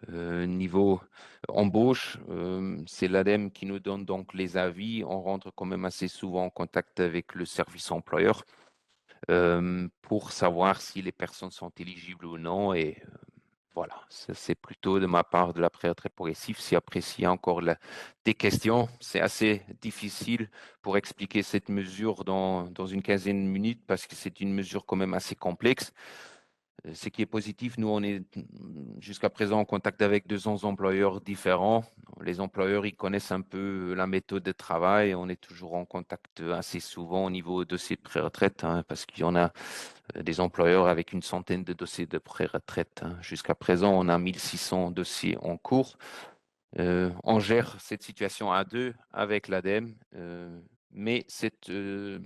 Niveau embauche, c'est l'ADEME qui nous donne donc les avis. On rentre quand même assez souvent en contact avec le service employeur pour savoir si les personnes sont éligibles ou non. Et voilà, c'est plutôt de ma part de la pré-retraite progressive. Si après, s'il y a encore des questions, c'est assez difficile pour expliquer cette mesure dans une quinzaine de minutes parce que c'est une mesure quand même assez complexe. Ce qui est positif, nous, on est jusqu'à présent en contact avec 200 employeurs différents. Les employeurs, ils connaissent un peu la méthode de travail. On est toujours en contact assez souvent au niveau dossier de pré-retraite, hein, parce qu'il y en a des employeurs avec une centaine de dossiers de pré-retraite, hein. Jusqu'à présent, on a 1600 dossiers en cours. On gère cette situation à deux avec l'ADEME. mais cette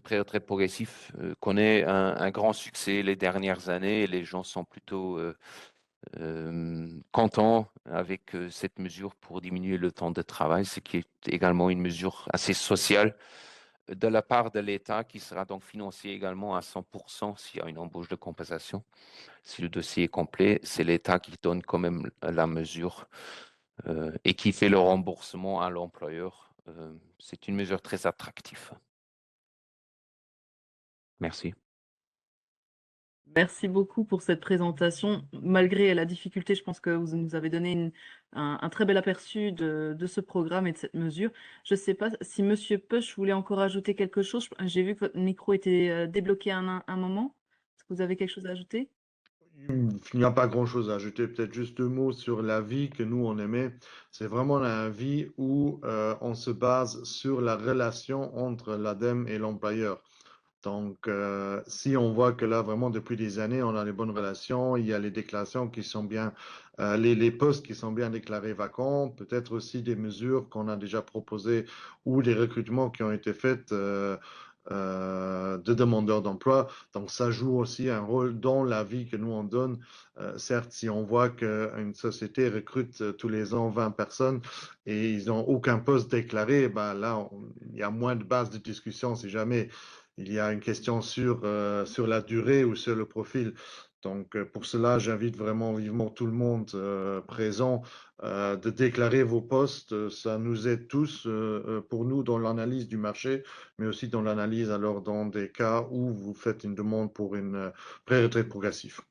pré-retraite progressive connaît un grand succès les dernières années et les gens sont plutôt contents avec cette mesure pour diminuer le temps de travail, ce qui est également une mesure assez sociale de la part de l'État qui sera donc financé également à 100% s'il y a une embauche de compensation. Si le dossier est complet, c'est l'État qui donne quand même la mesure et qui fait le remboursement à l'employeur. C'est une mesure très attractive. Merci. Merci beaucoup pour cette présentation. Malgré la difficulté, je pense que vous nous avez donné un très bel aperçu de ce programme et de cette mesure. Je ne sais pas si Monsieur Push voulait encore ajouter quelque chose. J'ai vu que votre micro était débloqué un moment. Est-ce que vous avez quelque chose à ajouter? Il n'y a pas grand-chose à ajouter, peut-être juste 2 mots sur la vie que nous on aimait. C'est vraiment la vie où on se base sur la relation entre l'ADEME et l'employeur. Donc, si on voit que là, vraiment, depuis des années, on a les bonnes relations, il y a les déclarations qui sont bien, les postes qui sont bien déclarés vacants, peut-être aussi des mesures qu'on a déjà proposées ou des recrutements qui ont été faits de demandeurs d'emploi. Donc, ça joue aussi un rôle dans la vie que nous on donne. Certes, si on voit qu'une société recrute tous les ans 20 personnes et ils n'ont aucun poste déclaré, ben là, il y a moins de bases de discussion si jamais il y a une question sur la durée ou sur le profil. Donc, pour cela, j'invite vraiment vivement tout le monde présent de déclarer vos postes. Ça nous aide tous, pour nous, dans l'analyse du marché, mais aussi dans l'analyse, alors, dans des cas où vous faites une demande pour une pré-retraite progressive.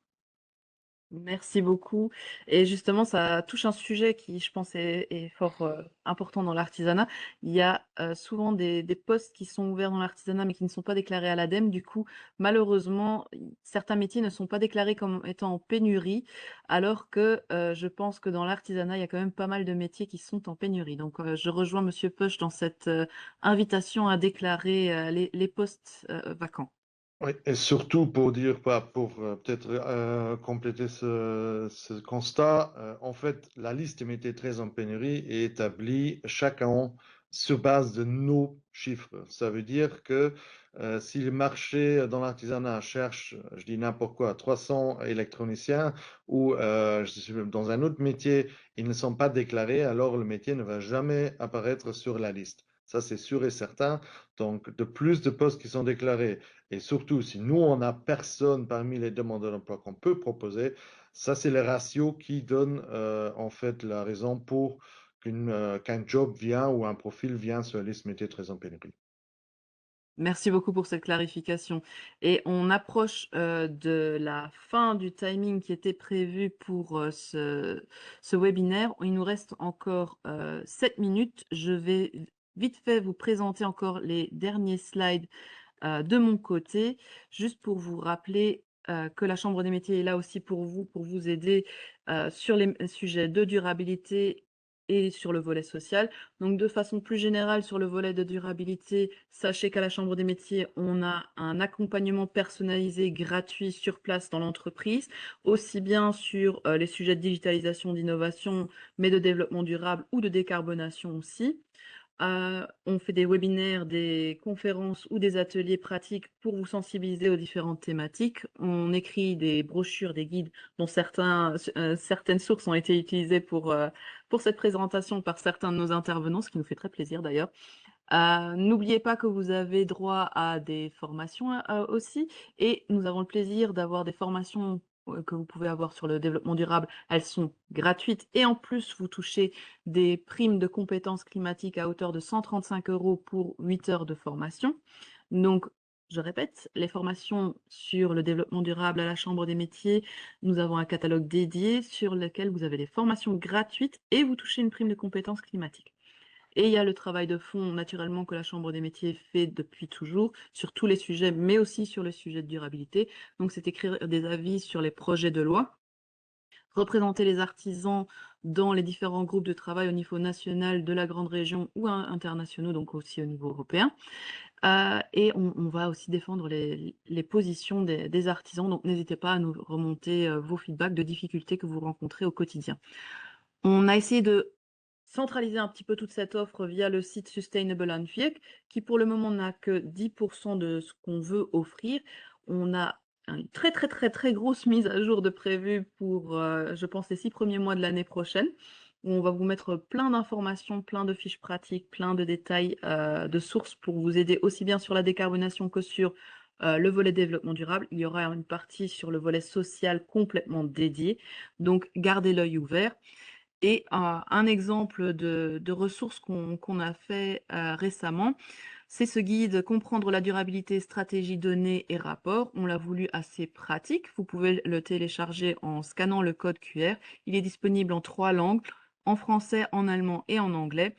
Merci beaucoup. Et justement, ça touche un sujet qui, je pense, est fort important dans l'artisanat. Il y a souvent des postes qui sont ouverts dans l'artisanat, mais qui ne sont pas déclarés à l'ADEME. Du coup, malheureusement, certains métiers ne sont pas déclarés comme étant en pénurie, alors que je pense que dans l'artisanat, il y a quand même pas mal de métiers qui sont en pénurie. Donc, je rejoins Monsieur Push dans cette invitation à déclarer les postes vacants. Oui, et surtout pour dire, pour peut-être compléter ce constat, en fait, la liste des métiers très en pénurie est établie chaque an sur base de nos chiffres. Ça veut dire que si le marché dans l'artisanat cherche, je dis n'importe quoi, 300 électroniciens ou dans un autre métier, ils ne sont pas déclarés, alors le métier ne va jamais apparaître sur la liste. Ça, c'est sûr et certain. Donc, de plus de postes qui sont déclarés, et surtout, si nous, on n'a personne parmi les demandeurs d'emploi qu'on peut proposer, ça, c'est le ratio qui donne en fait la raison pour qu'un job vient ou un profil vient sur la liste métier très en pénurie. Merci beaucoup pour cette clarification. Et on approche de la fin du timing qui était prévu pour ce webinaire. Il nous reste encore 7 minutes. Je vais vite fait vous présenter encore les derniers slides de mon côté, juste pour vous rappeler que la Chambre des métiers est là aussi pour vous aider sur les sujets de durabilité et sur le volet social. Donc, de façon plus générale, sur le volet de durabilité, sachez qu'à la Chambre des métiers, on a un accompagnement personnalisé gratuit sur place dans l'entreprise, aussi bien sur les sujets de digitalisation, d'innovation, mais de développement durable ou de décarbonation aussi. On fait des webinaires, des conférences ou des ateliers pratiques pour vous sensibiliser aux différentes thématiques. On écrit des brochures, des guides dont certaines sources ont été utilisées pour cette présentation par certains de nos intervenants, ce qui nous fait très plaisir d'ailleurs. N'oubliez pas que vous avez droit à des formations aussi, et nous avons le plaisir d'avoir des formations que vous pouvez avoir sur le développement durable. Elles sont gratuites et en plus, vous touchez des primes de compétences climatiques à hauteur de 135 € pour 8 heures de formation. Donc, je répète, les formations sur le développement durable à la Chambre des métiers, nous avons un catalogue dédié sur lequel vous avez des formations gratuites et vous touchez une prime de compétences climatiques. Et il y a le travail de fond, naturellement, que la Chambre des métiers fait depuis toujours, sur tous les sujets, mais aussi sur le sujet de durabilité. Donc, c'est écrire des avis sur les projets de loi, représenter les artisans dans les différents groupes de travail au niveau national de la grande région ou internationaux, donc aussi au niveau européen. Et on va aussi défendre les positions des artisans. Donc, n'hésitez pas à nous remonter vos feedbacks de difficultés que vous rencontrez au quotidien. On a essayé de centraliser un petit peu toute cette offre via le site Sustainable and FIEC, qui pour le moment n'a que 10% de ce qu'on veut offrir. On a une très très très très grosse mise à jour de prévu pour, je pense, les 6 premiers mois de l'année prochaine, où on va vous mettre plein d'informations, plein de fiches pratiques, plein de détails de sources pour vous aider aussi bien sur la décarbonation que sur le volet développement durable. Il y aura une partie sur le volet social complètement dédiée, donc gardez l'œil ouvert. Et un exemple de ressources qu'on a fait récemment, c'est ce guide Comprendre la durabilité, stratégie, données et rapports. On l'a voulu assez pratique. Vous pouvez le télécharger en scannant le code QR. Il est disponible en 3 langues, en français, en allemand et en anglais.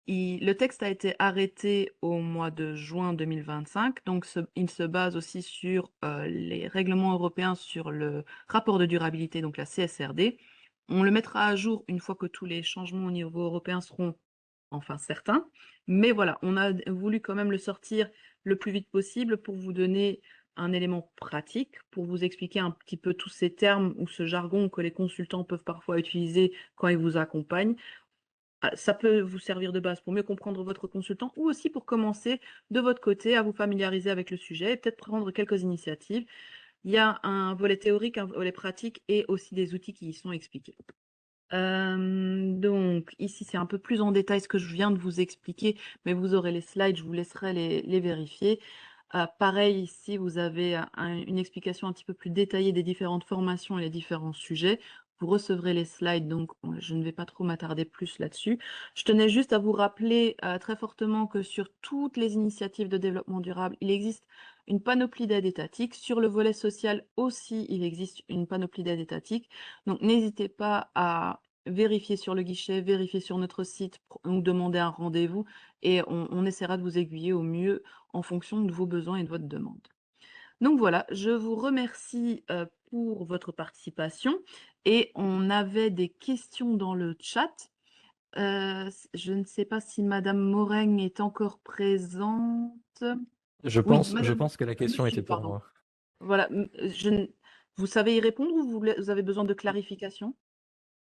Le texte a été arrêté au mois de juin 2025, donc il se base aussi sur les règlements européens sur le rapport de durabilité, donc la CSRD. On le mettra à jour une fois que tous les changements au niveau européen seront enfin certains. Mais voilà, on a voulu quand même le sortir le plus vite possible pour vous donner un élément pratique, pour vous expliquer un petit peu tous ces termes ou ce jargon que les consultants peuvent parfois utiliser quand ils vous accompagnent. Ça peut vous servir de base pour mieux comprendre votre consultant ou aussi pour commencer de votre côté à vous familiariser avec le sujet et peut-être prendre quelques initiatives. Il y a un volet théorique, un volet pratique et aussi des outils qui y sont expliqués. Donc ici, c'est un peu plus en détail ce que je viens de vous expliquer, mais vous aurez les slides, je vous laisserai les vérifier. Pareil, ici, vous avez une explication un petit peu plus détaillée des différentes formations et les différents sujets. Vous recevrez les slides, donc je ne vais pas trop m'attarder plus là-dessus. Je tenais juste à vous rappeler très fortement que sur toutes les initiatives de développement durable, il existe une panoplie d'aides étatiques. Sur le volet social aussi, il existe une panoplie d'aides étatiques. Donc n'hésitez pas à vérifier sur le guichet, vérifier sur notre site ou demander un rendez-vous et on essaiera de vous aiguiller au mieux en fonction de vos besoins et de votre demande. Donc voilà, je vous remercie pour votre participation et on avait des questions dans le chat. Je ne sais pas si Madame Moraigne est encore présente. Je Oui, pense Madame, que la question Monsieur, était pour pardon. moi. Voilà, vous savez y répondre ou vous avez besoin de clarification?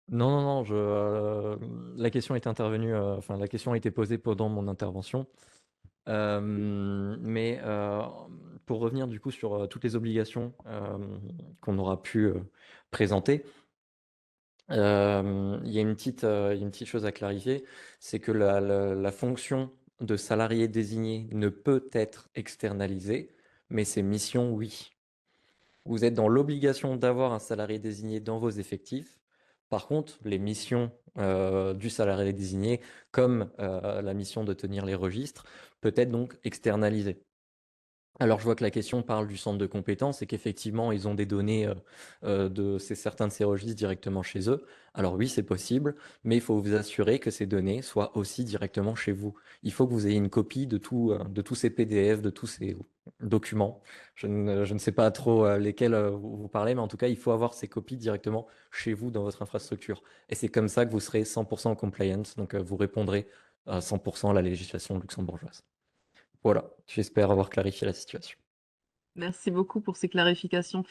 Non, non, non, la question est intervenue, enfin, la question a été posée pendant mon intervention. Mais pour revenir du coup sur toutes les obligations qu'on aura pu présenter, il y a une petite chose à clarifier, c'est que la fonction de salarié désigné ne peut être externalisée, mais ses missions, oui. Vous êtes dans l'obligation d'avoir un salarié désigné dans vos effectifs. Par contre, les missions du salarié désigné, comme la mission de tenir les registres, peut être donc externalisée. Alors, je vois que la question parle du centre de compétences et qu'effectivement, ils ont des données de certains de ces registres directement chez eux. Alors oui, c'est possible, mais il faut vous assurer que ces données soient aussi directement chez vous. Il faut que vous ayez une copie de tous ces PDF, de tous ces documents. Je ne sais pas trop lesquels vous parlez, mais en tout cas, il faut avoir ces copies directement chez vous dans votre infrastructure. Et c'est comme ça que vous serez 100% compliance, donc vous répondrez à 100% à la législation luxembourgeoise. Voilà, j'espère avoir clarifié la situation. Merci beaucoup pour ces clarifications.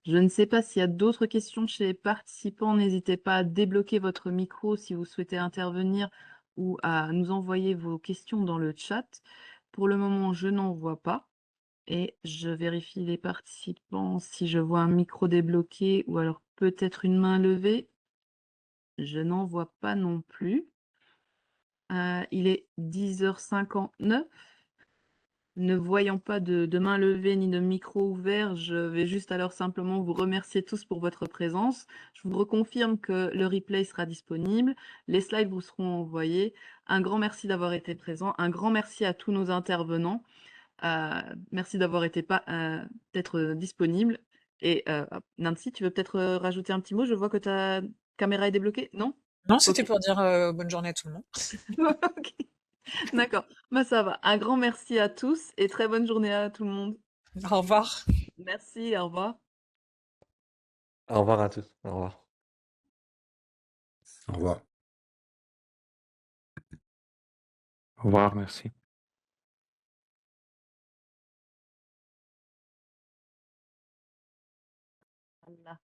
Je ne sais pas s'il y a d'autres questions chez les participants. N'hésitez pas à débloquer votre micro si vous souhaitez intervenir ou à nous envoyer vos questions dans le chat. Pour le moment, je n'en vois pas. Et je vérifie les participants si je vois un micro débloqué ou alors peut-être une main levée. Je n'en vois pas non plus. Il est 10h59. Ne voyant pas de main levée ni de micro ouvert, je vais juste alors simplement vous remercier tous pour votre présence. Je vous reconfirme que le replay sera disponible, les slides vous seront envoyés. Un grand merci d'avoir été présent, un grand merci à tous nos intervenants. Merci d'avoir été d'être disponible. Et Nancy, tu veux peut-être rajouter un petit mot? Je vois que ta caméra est débloquée, non? Non, c'était Ok. pour dire bonne journée à tout le monde. Ok. D'accord, bah ça va. Un grand merci à tous et très bonne journée à tout le monde. Au revoir. Merci, au revoir. Au revoir à tous. Au revoir. Au revoir. Au revoir, merci. Voilà.